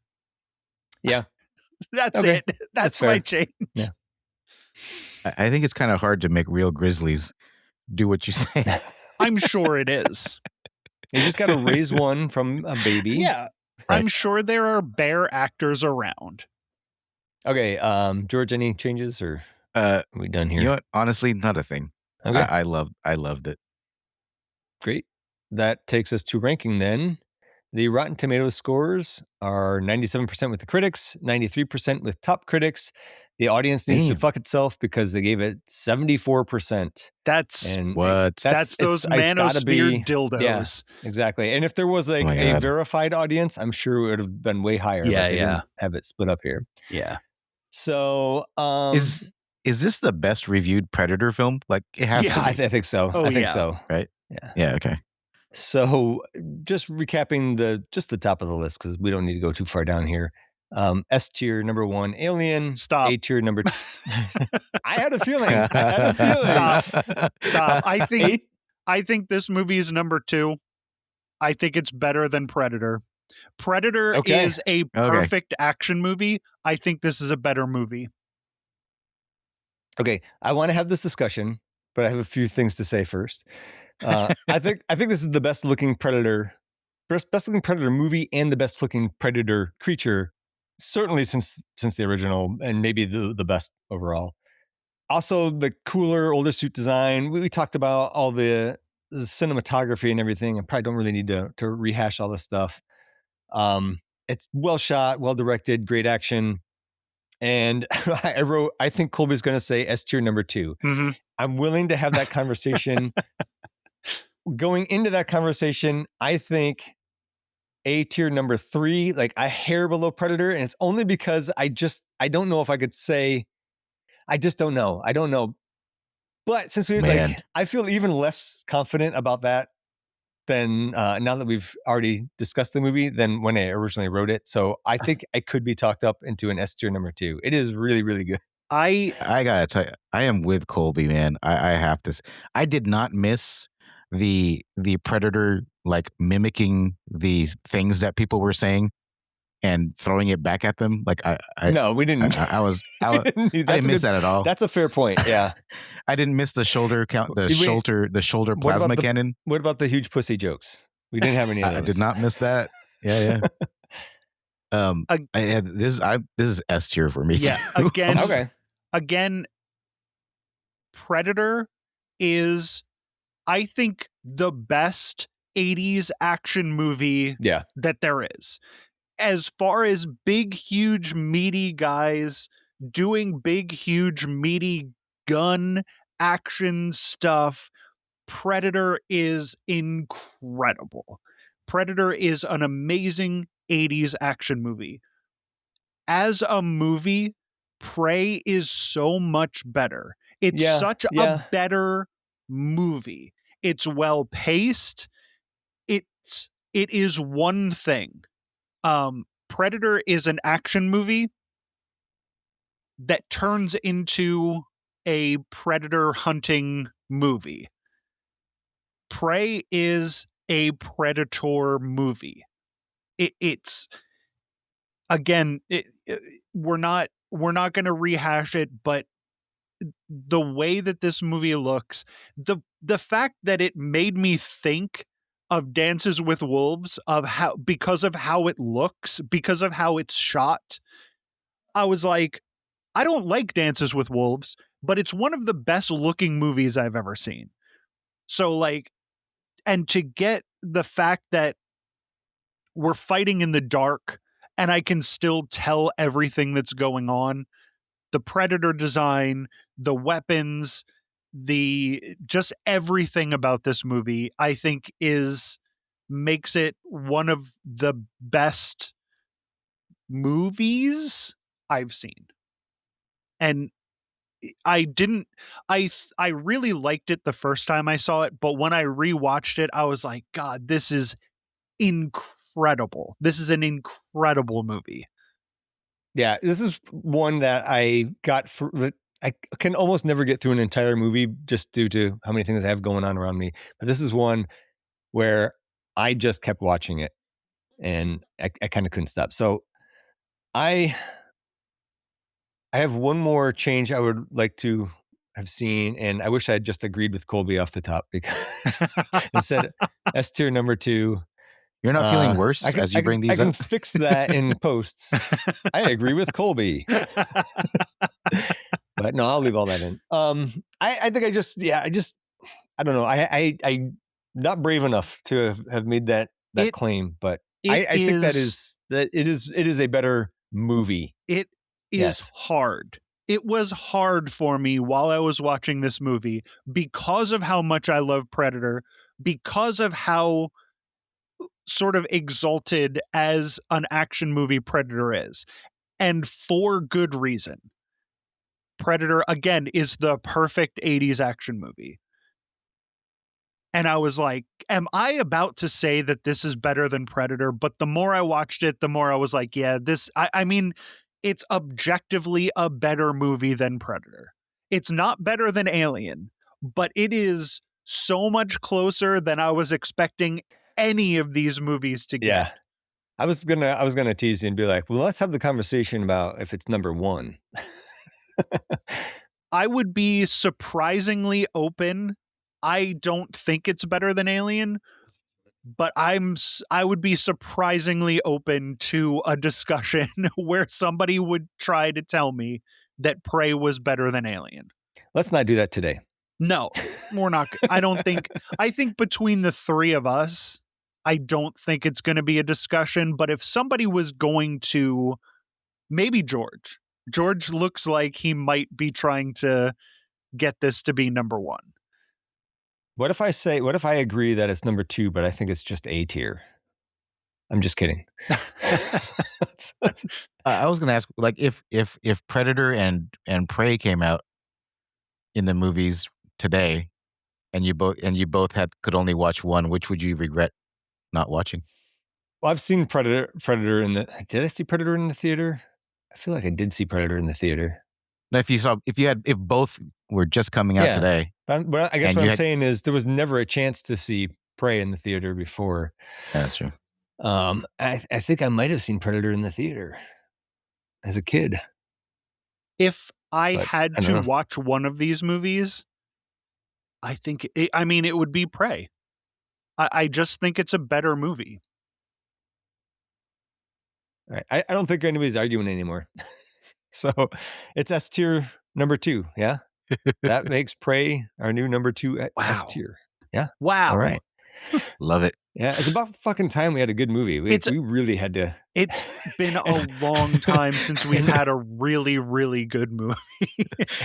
Yeah. That's it. That's my change. Yeah. I think it's kind of hard to make real grizzlies do what you say. I'm sure it is. You just got to raise one from a baby. Yeah. Right. I'm sure there are bear actors around. Okay. George, any changes or are we done here? You know what? Honestly, not a thing. Okay. I loved it. Great. That takes us to ranking then. The Rotten Tomatoes scores are 97% with the critics, 93% with top critics. The audience needs to fuck itself because they gave it 74%. That's That's those manosphere dildos. Yeah, exactly. And if there was like a verified audience, I'm sure it would have been way higher. Yeah, but they didn't have it split up here. Yeah. So is this the best reviewed Predator film? Like it has to be. I think so. Oh, I think so. Right? Yeah. Yeah, okay. So just recapping the top of the list, because we don't need to go too far down here. S tier number 1, Alien. Stop. A tier number 2. I had a feeling. Stop. I think this movie is number 2. I think it's better than Predator. Predator is a perfect action movie. I think this is a better movie. Okay, I want to have this discussion, but I have a few things to say first. I think this is the best looking Predator movie and the best looking Predator creature, certainly since the original, and maybe the best overall. Also, the cooler older suit design. We talked about all the cinematography and everything. I probably don't really need to rehash all this stuff. It's well shot, well directed, great action. And I think Colby's going to say S tier number 2. Mm-hmm. I'm willing to have that conversation going into that conversation, I think A tier number 3, like a hair below Predator, and it's only because I don't know if I could say. I just don't know. I don't know. But since we I feel even less confident about that than now that we've already discussed the movie than when I originally wrote it. So I think I could be talked up into an S tier number 2. It is really, really good. I gotta tell you, I am with Colby, man. I have to. I did not miss the Predator like mimicking the things that people were saying and throwing it back at them. Like no, we didn't. I didn't miss that at all. That's a fair point. Yeah, I didn't miss the shoulder count, the shoulder plasma cannon. What about the huge pussy jokes? We didn't have any of those. I did not miss that. Yeah. This is S tier for me. Yeah, too. Again, Predator is, I think, the best 80s action movie that there is. As far as big, huge, meaty guys doing big, huge, meaty gun action stuff, Predator is incredible. Predator is an amazing 80s action movie. As a movie, Prey is so much better. It's such a better movie. It's well paced. It is one thing. Predator is an action movie that turns into a predator hunting movie. Prey is a predator movie. It's again, we're not going to rehash it, but the way that this movie looks, the fact that it made me think of Dances with Wolves, because of how it looks, because of how it's shot, I was like, I don't like Dances with Wolves, but it's one of the best looking movies I've ever seen. So like, and to get the fact that we're fighting in the dark and I can still tell everything that's going on, the Predator design, the weapons, just everything about this movie, I think makes it one of the best movies I've seen. And I really liked it the first time I saw it, but when I rewatched it, I was like, God, this is incredible. This is an incredible movie. Yeah, this is one that I got through. I can almost never get through an entire movie just due to how many things I have going on around me. But this is one where I just kept watching it and I kind of couldn't stop. So I have one more change I would like to have seen, and I wish I had just agreed with Colby off the top because instead S tier number 2. You're not feeling worse as you bring these up? I can fix that in post. I agree with Colby. But no, I'll leave all that in. I think I don't know. I'm not brave enough to have made that claim, but I think that it is a better movie. It is hard. It was hard for me while I was watching this movie because of how much I love Predator, because of how sort of exalted as an action movie Predator is, and for good reason. Predator, again, is the perfect 80s action movie. And I was like, am I about to say that this is better than Predator? But the more I watched it, the more I was like, yeah, I mean, it's objectively a better movie than Predator. It's not better than Alien, but it is so much closer than I was expecting any of these movies to get. Yeah. I was gonna tease you and be like, well, let's have the conversation about if it's number 1. I would be surprisingly open. I don't think it's better than Alien, but I would be surprisingly open to a discussion where somebody would try to tell me that Prey was better than Alien. Let's not do that today. No, we're not. I think between the three of us, I don't think it's going to be a discussion, but if somebody was going to, maybe George looks like he might be trying to get this to be number 1. What if I agree that it's number 2, but I think it's just A tier? I'm just kidding. I was gonna ask, like, if Predator and Prey came out in the movies today, and you both could only watch one, which would you regret not watching? Well, I've seen Predator in the. Did I see Predator in the theater? I feel like I did see Predator in the theater. Now, if both were just coming out today, but I guess what I'm saying is there was never a chance to see Prey in the theater before. Yeah, that's true. I think I might have seen Predator in the theater as a kid. If I had to watch one of these movies, I think it would be Prey. I just think it's a better movie. All right. I don't think anybody's arguing anymore. So it's S tier number 2. Yeah. That makes Prey our new number 2 S tier. Yeah. Wow. All right. Love it. Yeah. It's about fucking time we had a good movie. We really had to. It's been a long time since we've had a really, really good movie.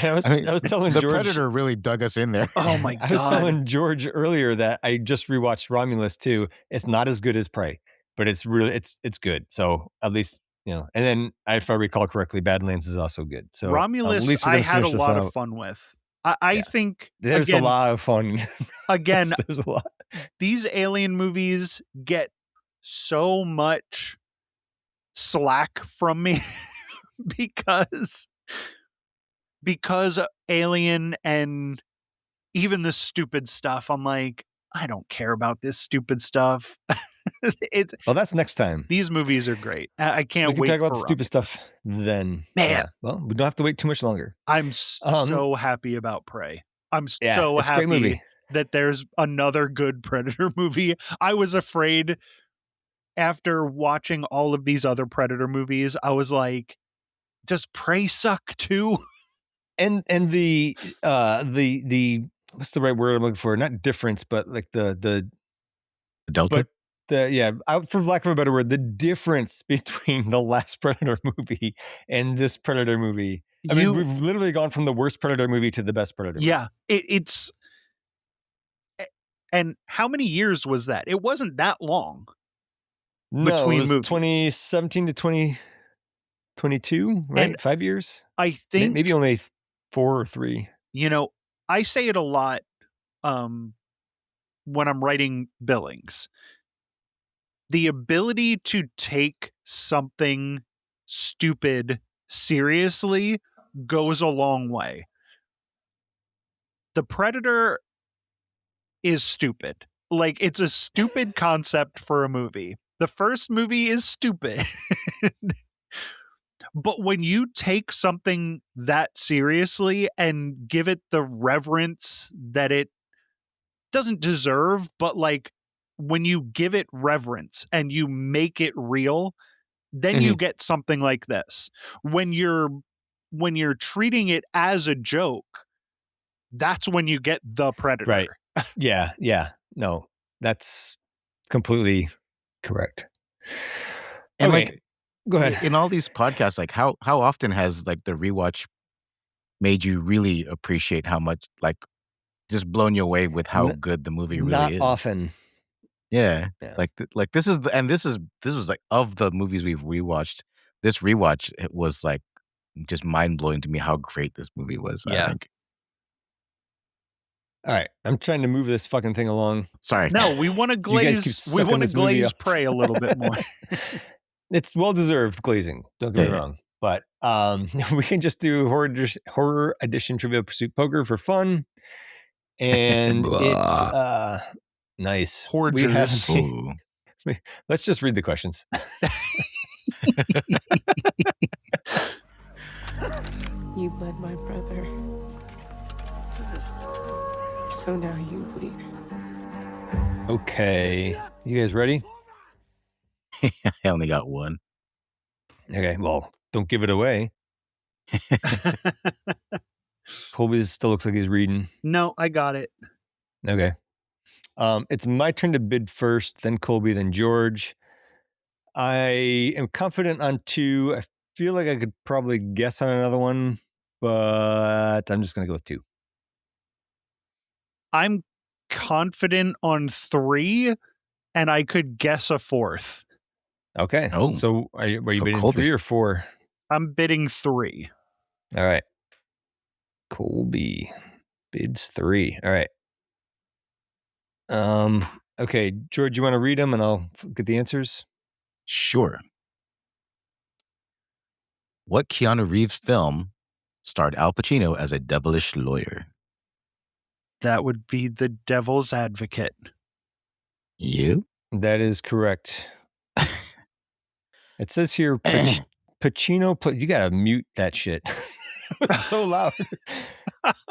I was telling the George, Predator really dug us in there. Oh my God. I was telling George earlier that I just rewatched Romulus 2. It's not as good as Prey, but it's really, it's good. So at least, and then if I recall correctly, Badlands is also good. So Romulus, I had a lot of fun with. I think there's a lot of fun. Again, there's a lot. These alien movies get so much slack from me because Alien and even the stupid stuff, I'm like, I don't care about this stupid stuff. Well, that's next time. These movies are great. I can't wait. We can talk about the stupid stuff then. Man. Yeah. Well, we don't have to wait too much longer. I'm so happy about Prey. I'm so it's a great movie. happy that there's another good Predator movie. I was afraid after watching all of these other Predator movies, I was like, does Prey suck too? And the what's the right word I'm looking for? Not difference, but like the Delta. But for lack of a better word, the difference between the last Predator movie and this Predator movie. I mean, we've literally gone from the worst Predator movie to the best Predator movie. Yeah, it's. And how many years was that? It wasn't that long. No, it was 2017 to 2022, right? And 5 years. I think maybe only 4 or 3. I say it a lot when I'm writing Billings. The ability to take something stupid seriously goes a long way. The Predator is stupid. Like, it's a stupid concept for a movie. The first movie is stupid. But when you take something that seriously and give it the reverence that it doesn't deserve, but like when you give it reverence and you make it real, then you get something like this. When you're treating it as a joke, that's when you get the Predator. Right. Yeah. No, that's completely correct. And okay. Go ahead. In all these podcasts, like how often has like the rewatch made you really appreciate how much, like, just blown you away with how good the movie really is? Not often. Yeah. Like this is like, of the movies we've rewatched, this rewatch, it was like just mind blowing to me how great this movie was. Yeah. I think. All right, I'm trying to move this fucking thing along. Sorry. No, we want to glaze. We want to glaze Prey a little bit more. It's well-deserved glazing, don't get me wrong. But we can just do horror edition Trivial Pursuit Poker for fun. And it's nice. Let's just read the questions. You bled my brother. So now you bleed. Okay. You guys ready? I only got one. Okay, well, don't give it away. Colby still looks like he's reading. No, I got it. Okay. It's my turn to bid first, then Colby, then George. I am confident on 2. I feel like I could probably guess on another one, but I'm just going to go with 2. I'm confident on 3, and I could guess a 4th. Okay. Oh. So are you So bidding Colby. 3 or 4? I'm bidding 3. All right. Colby bids 3. All right. Okay, George, you want to read them and I'll get the answers? Sure. What Keanu Reeves film starred Al Pacino as a devilish lawyer? That would be The Devil's Advocate. You? That is correct. It says here Pacino. You gotta mute that shit. It's so loud.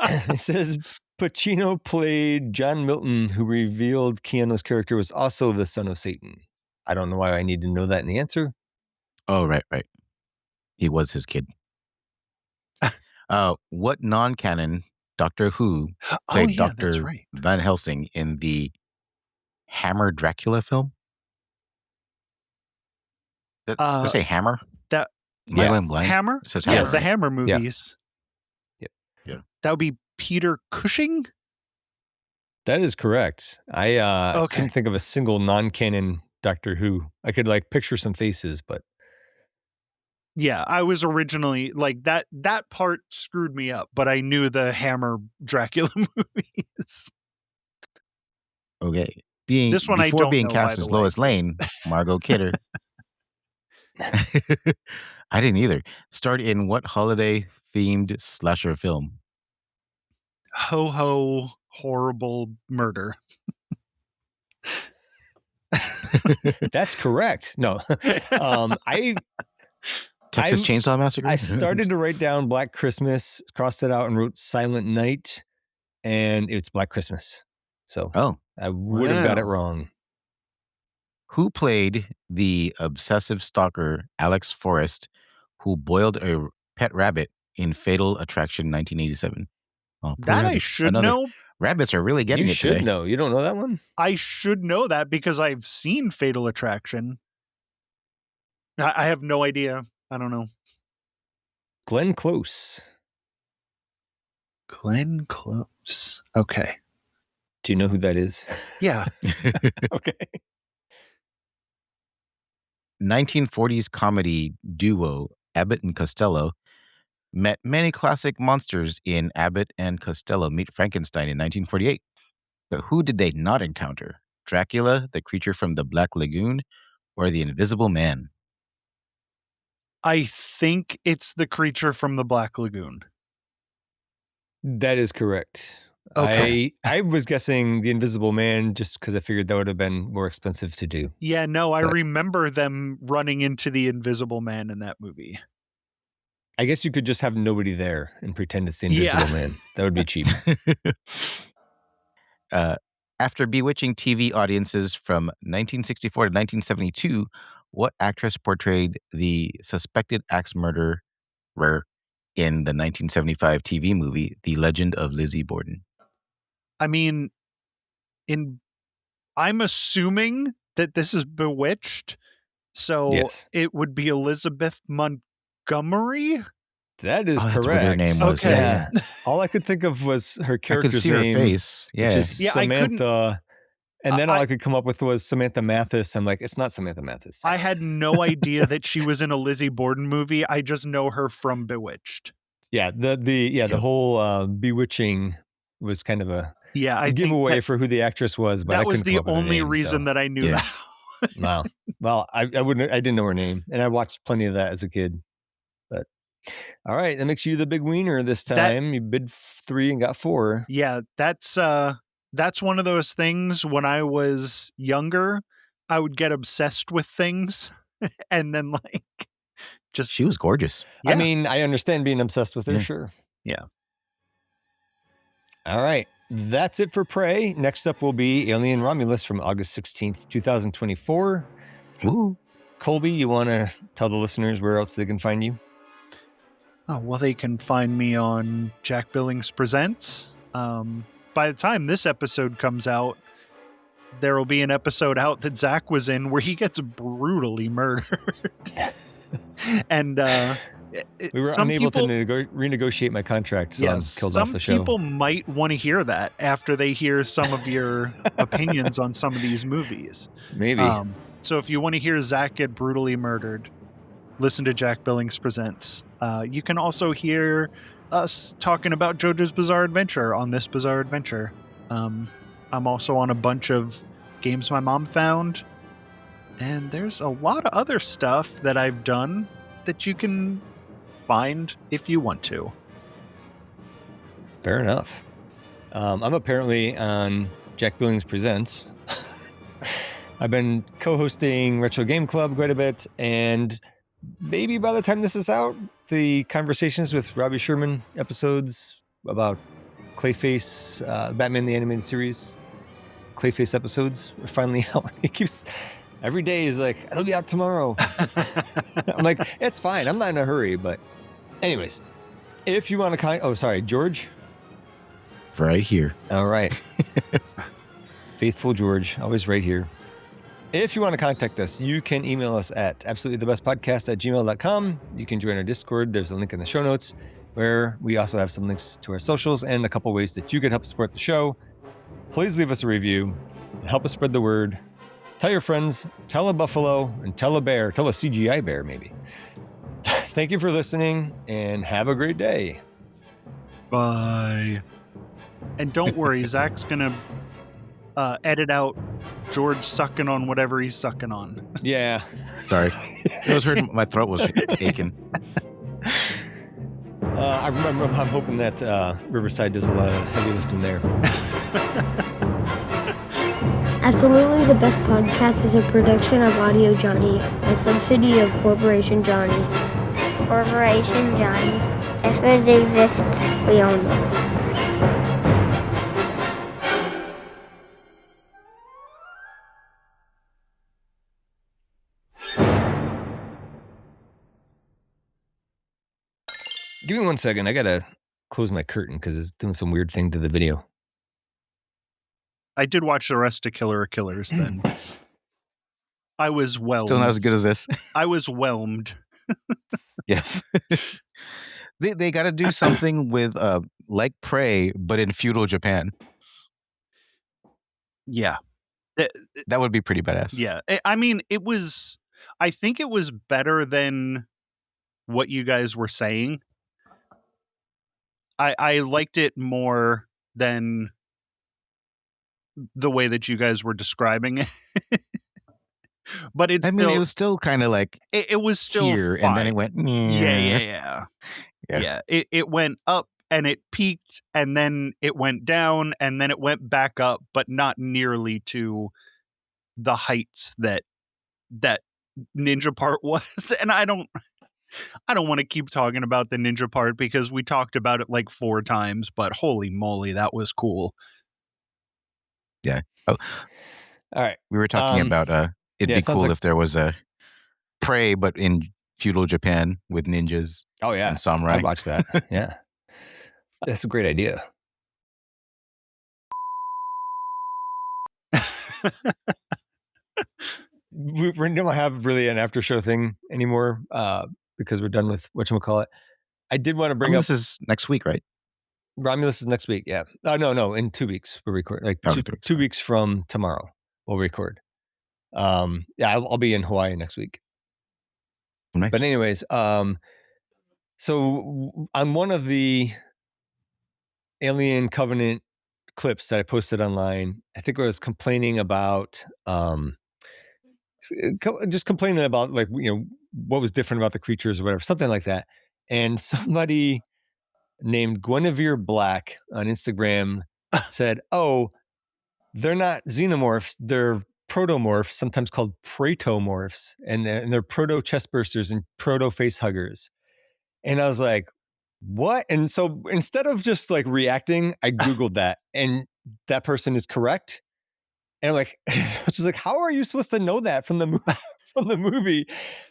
It says Pacino played John Milton, who revealed Keanu's character was also the son of Satan. I don't know why I need to know that in the answer. Oh, right. He was his kid. What non-canon Doctor Who played that's Dr. right. Van Helsing in the Hammer Dracula film? Did I say Hammer? That Am I going blind? Hammer? It says Yeah, Hammer. the Hammer movies. Yeah. That would be Peter Cushing? That is correct. I Okay. couldn't think of a single non-canon Doctor Who. I could picture some faces, but Yeah, I was originally that part screwed me up, but I knew the Hammer Dracula movies. Okay. This one I before don't being know, cast by as the way. Lois Lane, Margot Kidder. I didn't either. Starred in what holiday-themed slasher film? Ho ho horrible murder. that's correct. No, Texas Chainsaw Massacre? I started to write down Black Christmas, crossed it out, and wrote Silent Night, and it's Black Christmas. So I would have got it wrong. Who played the obsessive stalker Alex Forrest, who boiled a pet rabbit in Fatal Attraction 1987? Oh, That rabbit. I should know. Rabbits are really getting You it should today. know. You don't know that one? I should know that because I've seen Fatal Attraction. I have no idea. I don't know. Glenn Close. Glenn Close. Okay. Do you know who that is? Yeah. Okay. 1940s comedy duo Abbott and Costello met many classic monsters in Abbott and Costello Meet Frankenstein in 1948. But who did they not encounter? Dracula, the creature from the Black Lagoon, or the Invisible Man? I think it's the creature from the Black Lagoon. That is correct. Okay. I was guessing the Invisible Man just because I figured that would have been more expensive to do. Yeah, no, I remember them running into the Invisible Man in that movie. I guess you could just have nobody there and pretend it's the Invisible Man. That would be cheap. After bewitching TV audiences from 1964 to 1972, what actress portrayed the suspected axe murderer in the 1975 TV movie, The Legend of Lizzie Borden? I mean, I'm assuming that this is Bewitched, so Yes. it would be Elizabeth Montgomery. That is correct. That's what her name was. Okay. Yeah. All I could think of was her I character's could see name, her face. Yeah. which is Yeah, I couldn't- Samantha. And then all I could come up with was Samantha Mathis. I'm like, it's not Samantha Mathis. I had no idea that she was in a Lizzie Borden movie. I just know her from Bewitched. Yeah, the whole bewitching was kind of a giveaway for who the actress was, but that I was couldn't the come up with her only name, reason so. that I knew that. Wow. Well, I didn't know her name, and I watched plenty of that as a kid. But all right, that makes you the big wiener this time. You bid 3 and got 4. Yeah, that's one of those things. When I was younger, I would get obsessed with things, and then she was gorgeous. Yeah. I mean, I understand being obsessed with her, sure. Yeah. All right. That's it for Prey. Next up will be Alien Romulus from August 16th, 2024. Ooh. Colby, you want to tell the listeners where else they can find you? Oh, well, they can find me on Jack Billings Presents. By the time this episode comes out, there will be an episode out that Zach was in where he gets brutally murdered. And We were unable to renegotiate my contract, so I'm killed off the show. Some people might want to hear that after they hear some of your opinions on some of these movies. Maybe. So if you want to hear Zach get brutally murdered, listen to Jack Billings Presents. You can also hear us talking about JoJo's Bizarre Adventure on This Bizarre Adventure. I'm also on a bunch of games my mom found. And there's a lot of other stuff that I've done that you can find if you want to. Fair enough. I'm apparently on Jack Billings Presents. I've been co-hosting Retro Game Club quite a bit, and maybe by the time this is out, the Conversations with Robbie Sherman episodes about Clayface, Batman the Animated Series, Clayface episodes are finally out. He keeps... Every day he's like, it'll be out tomorrow. I'm like, it's fine. I'm not in a hurry. But anyways, if you want to... Oh, sorry, George? Right here. All right. Faithful George, always right here. If you want to contact us, you can email us at absolutelythebestpodcast@gmail.com. You can join our Discord. There's a link in the show notes where we also have some links to our socials and a couple ways that you can help support the show. Please leave us a review and help us spread the word. Tell your friends, tell a buffalo, and tell a bear. Tell a CGI bear, maybe. Thank you for listening, and have a great day. Bye. And don't worry, Zach's going to edit out George sucking on whatever he's sucking on. Yeah. Sorry. It was hurting. My throat was aching. I'm hoping that Riverside does a lot of heavy lifting there. Absolutely the Best Podcast is a production of Audio Johnny, a subsidy of Corporation Johnny. Corporation Johnny. If it exists, we own it. Give me 1 second. I got to close my curtain because it's doing some weird thing to the video. I did watch the rest of Killer of Killers then. I was whelmed. Still not as good as this. I was whelmed. Yes. They got to do something with like Prey, but in feudal Japan. Yeah. That would be pretty badass. Yeah. I mean, I think it was better than what you guys were saying. I liked it more than the way that you guys were describing it. But it was still kind of like it was still here, fine. And then it went yeah. It went up and it peaked, and then it went down, and then it went back up, but not nearly to the heights that ninja part was. And I don't want to keep talking about the ninja part because we talked about it like 4 times, but holy moly, that was cool. Yeah. Oh, all right. We were talking about it'd be cool if there was a Prey, but in feudal Japan with ninjas. Oh yeah, and samurai. I'd watch that. Yeah, that's a great idea. We don't have really an after show thing anymore because we're done with whatchamacallit. I did want to bring up. This is next week, right? Romulus is next week. Yeah. No. In 2 weeks we'll record. Like two weeks from tomorrow we'll record. Yeah, I'll be in Hawaii next week. Nice. But anyways, so on one of the Alien Covenant clips that I posted online, I think I was complaining about, just complaining about like, what was different about the creatures or whatever, something like that. And somebody named Guinevere Black on Instagram said, "Oh, they're not xenomorphs, they're protomorphs, sometimes called praetomorphs, and they're proto chestbursters and proto face huggers." And I was like, what? And so instead of just like reacting, I Googled that, and that person is correct. And I'm like, she's like, how are you supposed to know that from the movie?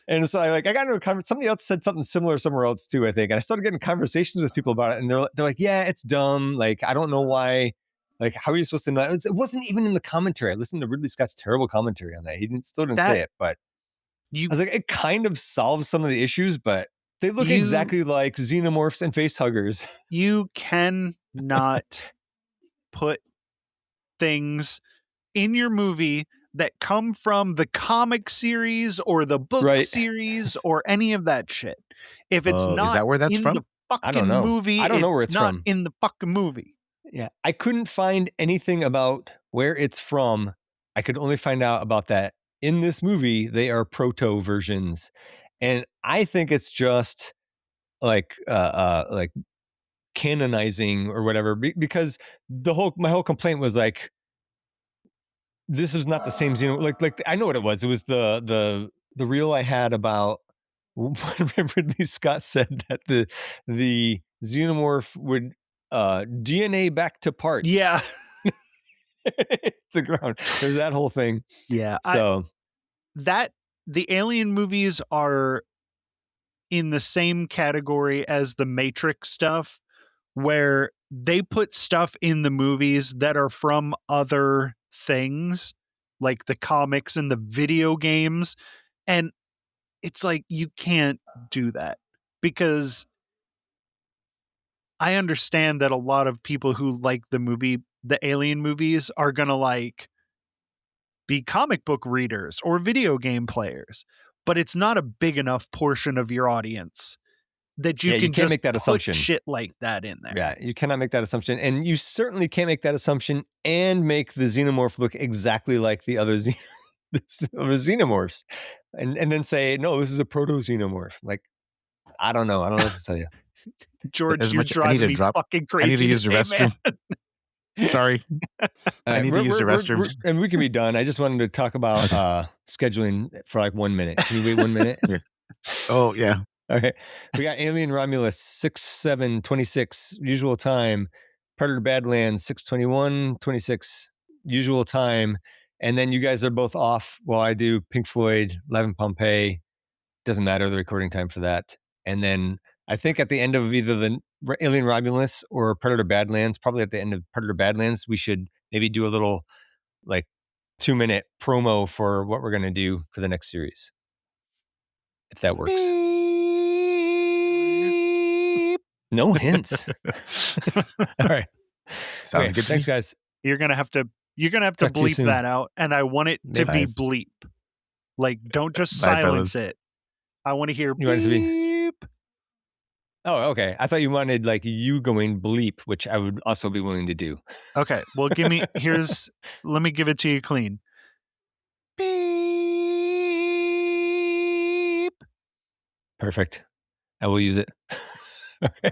And so I got into a conversation. Somebody else said something similar somewhere else too, I think. And I started getting conversations with people about it, and they're like, yeah, it's dumb. Like, I don't know why. Like, how are you supposed to know? It wasn't even in the commentary. I listened to Ridley Scott's terrible commentary on that. He still didn't say it, but I was like, it kind of solves some of the issues, but They look exactly like xenomorphs and facehuggers. You cannot put things in your movie that come from the comic series or the book Right. series or any of that shit. If it's Oh, not is that where that's in from? the I don't fucking know. movie, I don't know where it's it's not from. in the fucking movie. Yeah. I couldn't find anything about where it's from. I could only find out about that in this movie. They are proto versions. And I think it's just like canonizing or whatever, because my whole complaint was like, this is not the same Xeno. Like I know what it was. It was the reel I had about when Ridley Scott said that the xenomorph would DNA back to parts. Yeah. The ground. There's that whole thing. Yeah. So The Alien movies are in the same category as the Matrix stuff, where they put stuff in the movies that are from other things, like the comics and the video games. And it's like, you can't do that, because I understand that a lot of people who like the Alien movies are going to like be comic book readers or video game players, but it's not a big enough portion of your audience that you yeah, can you can't just make that put assumption. shit like that in there. Yeah, you cannot make that assumption. And you certainly can't make that assumption and make the xenomorph look exactly like the other xenomorphs. And then say, no, this is a proto-xenomorph. Like, I don't know. I don't know what to tell you. George, As you're much- I need driving to me drop- fucking I need crazy. to use the today, restroom. man. Sorry. I need to use the restroom. And we can be done. I just wanted to talk about scheduling for like 1 minute. Can you wait 1 minute? Yeah. Oh, yeah. All right. We got Alien Romulus 6/7/26 usual time. Predator Badlands 6/21/26 usual time. And then you guys are both off while I do Pink Floyd, Live in Pompeii. Doesn't matter the recording time for that. And then I think at the end of either the Alien Romulus or Predator Badlands, probably at the end of Predator Badlands, we should maybe do a little like 2-minute promo for what we're going to do for the next series. If that works. No hints. All right. Sounds Okay, good to thanks, me. guys. You're gonna have to Talk to you bleep soon. that out, and I want it to be Nice. bleep. Like, don't just Bye, silence fellas. it. I want to hear You want it to be- beep. Oh, okay. I thought you wanted like you going bleep, which I would also be willing to do. Okay, well, let me give it to you clean. Beep. Perfect. I will use it. Okay.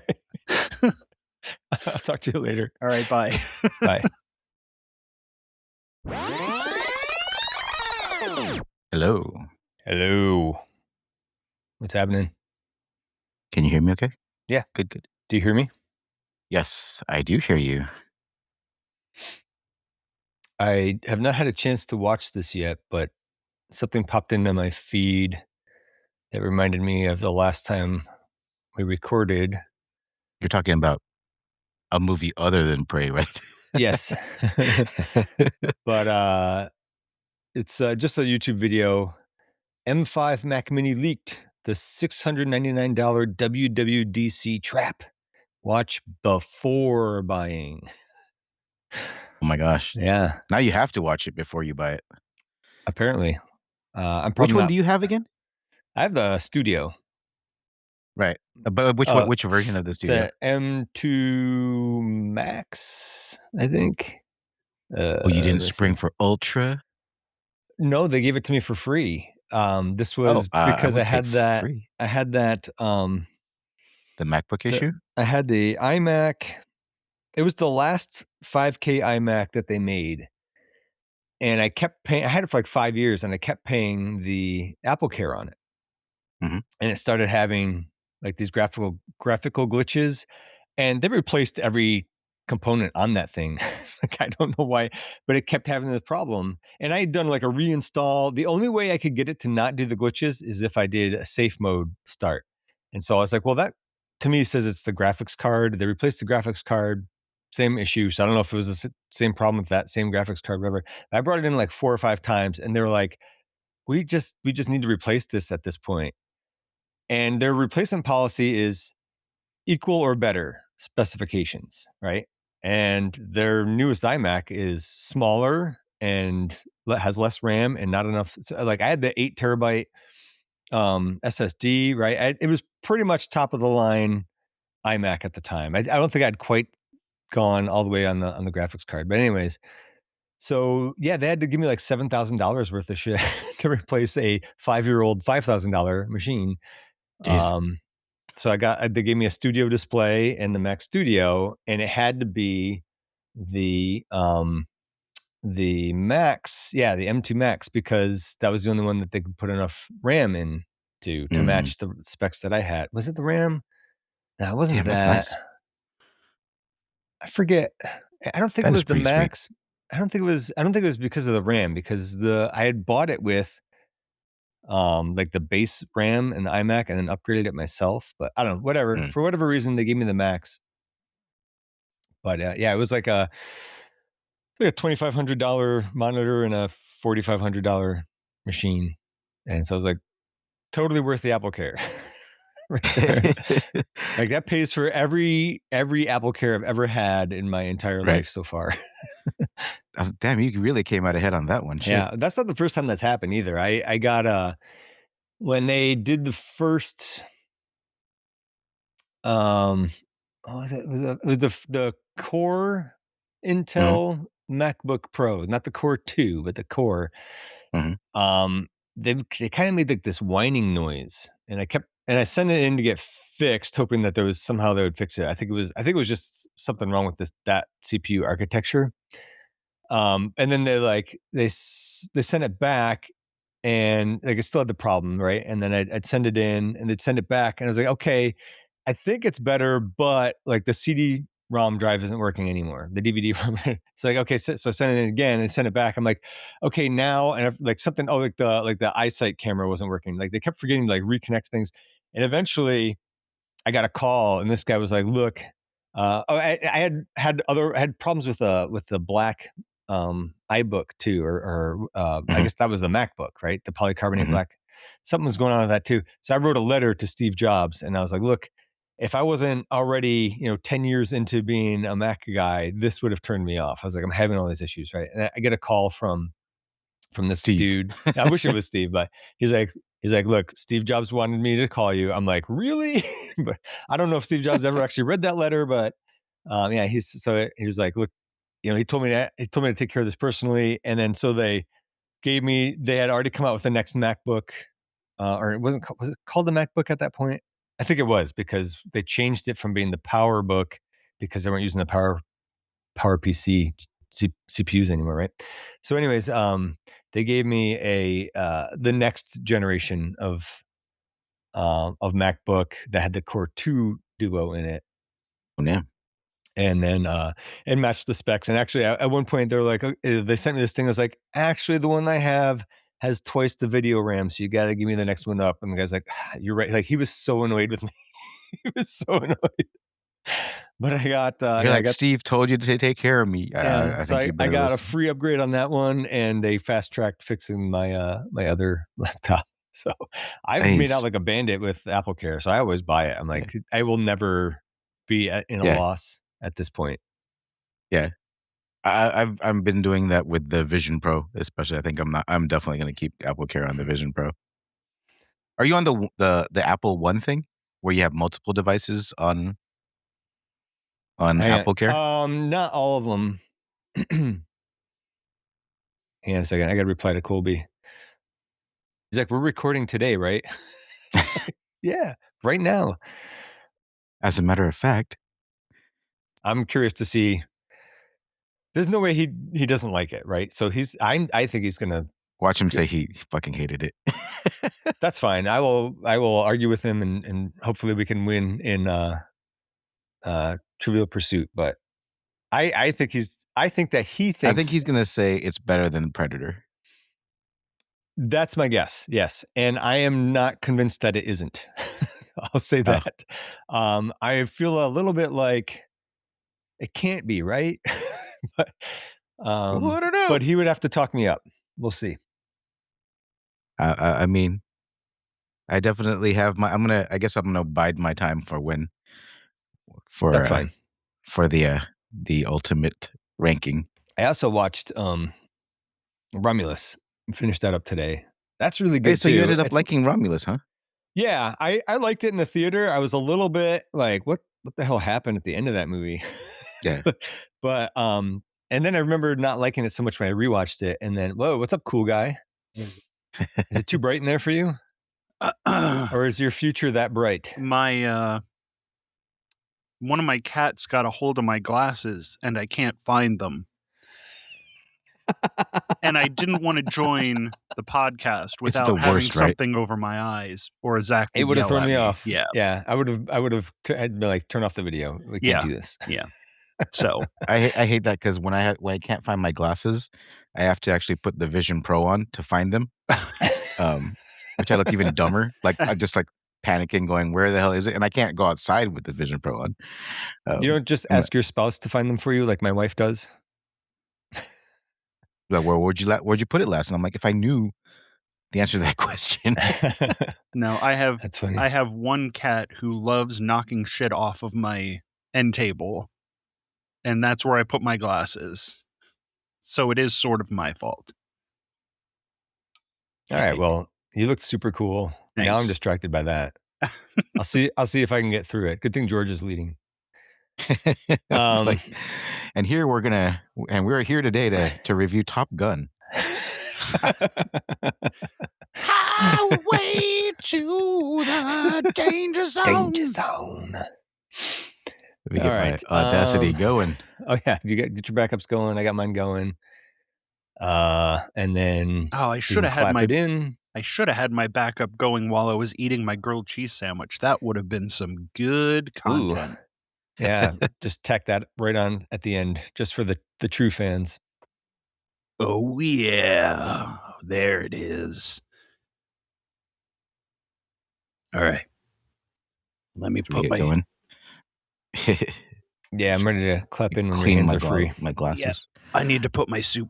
I'll talk to you later. All right, bye. Bye. Hello. Hello. What's happening? Can you hear me okay? Yeah. Good. Do you hear me? Yes, I do hear you. I have not had a chance to watch this yet, but something popped into my feed that reminded me of the last time we recorded. You're talking about a movie other than Prey, right? Yes. But it's just a YouTube video. M5 Mac Mini leaked. The $699 WWDC trap. Watch before buying. Oh my gosh. Yeah, Now you have to watch it before you buy it. apparently. I'm Which probably one not- do you have again? I have the Studio. Right. But which version of the It's Studio? a M2 Max, I think. Oh, you didn't let's spring see. for Ultra? No, they gave it to me for free. This was because I had that. Free. I had that. The MacBook issue? I had the iMac. It was the last 5K iMac that they made. And I kept paying, I had it for like 5 years and I kept paying the Apple Care on it. Mhm. And it started having like these graphical glitches, and they replaced every component on that thing. Like, I don't know why, but it kept having this problem. And I had done like a reinstall. The only way I could get it to not do the glitches is if I did a safe mode start. And so I was like, well, that to me says it's the graphics card. They replaced the graphics card, same issue. So I don't know if it was the same problem with that same graphics card, whatever. I brought it in like 4 or 5 times and they were like, we just need to replace this at this point. And their replacement policy is equal or better specifications, right? And their newest iMac is smaller and has less RAM and not enough. So, like I had the 8 terabyte SSD, right? It was pretty much top of the line iMac at the time. I don't think I'd quite gone all the way on the graphics card, but anyways. So yeah, they had to give me like $7,000 worth of shit to replace a 5-year-old $5,000 machine. Jeez. So they gave me a studio display and the Mac Studio, and it had to be the Max, the M2 Max, because that was the only one that they could put enough RAM in to match the specs that I had. Was it the RAM? No, it wasn't. Damn, that. that's nice. I forget. I don't think That it is was the pretty sweet. Max. I don't think it was because of the RAM, because I had bought it with like the base RAM and the iMac and then upgraded it myself. But I don't know, whatever. For whatever reason, they gave me the Max. But it was like a $2,500 monitor and a $4,500 machine. And so I was like, totally worth the Apple Care. Right there. Like that pays for every Apple Care I've ever had in my entire life so far. Damn, you really came out ahead on that one. Shit. Yeah, that's not the first time that's happened either. I got when they did the first what was it? It was the Core Intel MacBook Pro, not the Core 2, but the Core. They kind of made like this whining noise, and I sent it in to get fixed, hoping that somehow they would fix it. I think it was just something wrong with that CPU architecture. And then they sent it back, and like it still had the problem, right? And then I'd send it in, and they'd send it back, and I was like, okay, I think it's better, but like the CD-ROM drive isn't working anymore. The DVD-ROM. It's like, okay, so I sent it in again and sent it back. I'm like, okay, now, and like something, like the eyesight camera wasn't working. Like they kept forgetting to like reconnect things, and eventually I got a call, and this guy was like, look, I had problems with the black iBook too, or I guess that was the MacBook, right? The polycarbonate black. Something was going on with that too. So I wrote a letter to Steve Jobs, and I was like, look, if I wasn't already 10 years into being a Mac guy, this would have turned me off. I was like, I'm having all these issues, right? And I get a call from this Steve. dude. I wish it was Steve, but he's like, look, Steve Jobs wanted me to call you. I'm like, really? But I don't know if Steve Jobs ever actually read that letter, but he was like, look, he told me to take care of this personally. And then so they had already come out with the next MacBook, or was it called the MacBook at that point? I think it was, because they changed it from being the PowerBook because they weren't using the PowerPC CPUs anymore, right? So anyways, they gave me the next generation of MacBook that had the Core 2 Duo in it. Oh, damn. And then it matched the specs. And actually, at one point, they were like, they sent me this thing. I was like, actually, the one I have has twice the video RAM, so you got to give me the next one up. And the guy's like, you're right. Like, he was so annoyed with me. He was so annoyed. But I got Steve told you to take care of me. Yeah, I got a free upgrade on that one, and they fast tracked fixing my my other laptop. So I've made out like a bandit with Apple Care, so I always buy it. I'm like, I will never be in a loss at this point. Yeah, I've been doing that with the Vision Pro, especially. I think I'm definitely going to keep Apple Care on the Vision Pro. Are you on the Apple One thing where you have multiple devices on Apple Care? Not all of them. Hang on a second. I got to reply to Colby. He's like, we're recording today, right? Yeah, right now. As a matter of fact, I'm curious to see. There's no way he doesn't like it, right? So I think he's gonna watch him say he fucking hated it. That's fine. I will argue with him, and hopefully we can win in Trivial Pursuit. But I think that he thinks. I think he's gonna say it's better than Predator. That's my guess. Yes, and I am not convinced that it isn't. I'll say that. I feel a little bit like it can't be, right? But I don't know. But he would have to talk me up. We'll see. I mean, I definitely have my. I guess I'm gonna bide my time for when. That's fine. For the ultimate ranking. I also watched Romulus and finished that up today. That's really good So too. you ended up liking Romulus, huh? Yeah, I liked it in the theater. I was a little bit like, what the hell happened at the end of that movie? Yeah. But and then I remember not liking it so much when I rewatched it. And then, whoa, what's up, cool guy? Is it too bright in there for you? Or is your future that bright? My one of my cats got a hold of my glasses and I can't find them. And I didn't want to join the podcast without the having worst, right? something over my eyes, or Zach would It would have yell thrown at me me. off. Yeah. I would have I'd be like, turn off the video. We can't do this. Yeah. So I hate that because when I can't find my glasses, I have to actually put the Vision Pro on to find them. Which I look even dumber. Like I'm just like panicking, going, "Where the hell is it?" And I can't go outside with the Vision Pro on. You don't just ask your spouse to find them for you, like my wife does. Like, where'd you put it last? And I'm like, if I knew the answer to that question. No, That's funny. I have one cat who loves knocking shit off of my end table, and that's where I put my glasses. So it is sort of my fault. All right. Well, you looked super cool. Thanks. Now I'm distracted by that. I'll see if I can get through it. Good thing George is leading. And we're here today to review Top Gun. Highway to the danger zone. Danger zone. Let me get my Audacity going. Oh yeah, you get your backups going. I got mine going. And then I should have had my in. backup going while I was eating my grilled cheese sandwich. That would have been some good content. Ooh. Yeah, just tack that right on at the end, just for the true fans. Oh yeah, there it is. All right, let me put get going. Yeah, I'm ready to clap in when your Clean hands are free. My glasses. Yeah, I need to put my soup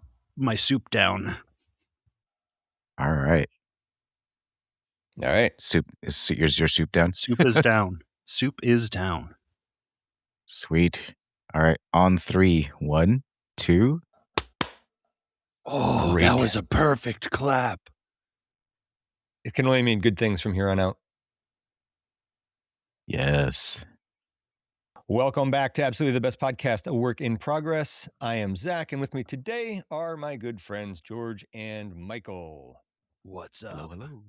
down. All right. All right. Soup is your soup down? Soup is down. Soup is down. Sweet. All right. On 3. 1, 2. Oh, Great. That was a perfect clap. It can only mean good things from here on out. Yes. Welcome back to Absolutely the Best Podcast, a work in progress. I am Zach, and with me today are my good friends, George and Michael. What's up? Hello.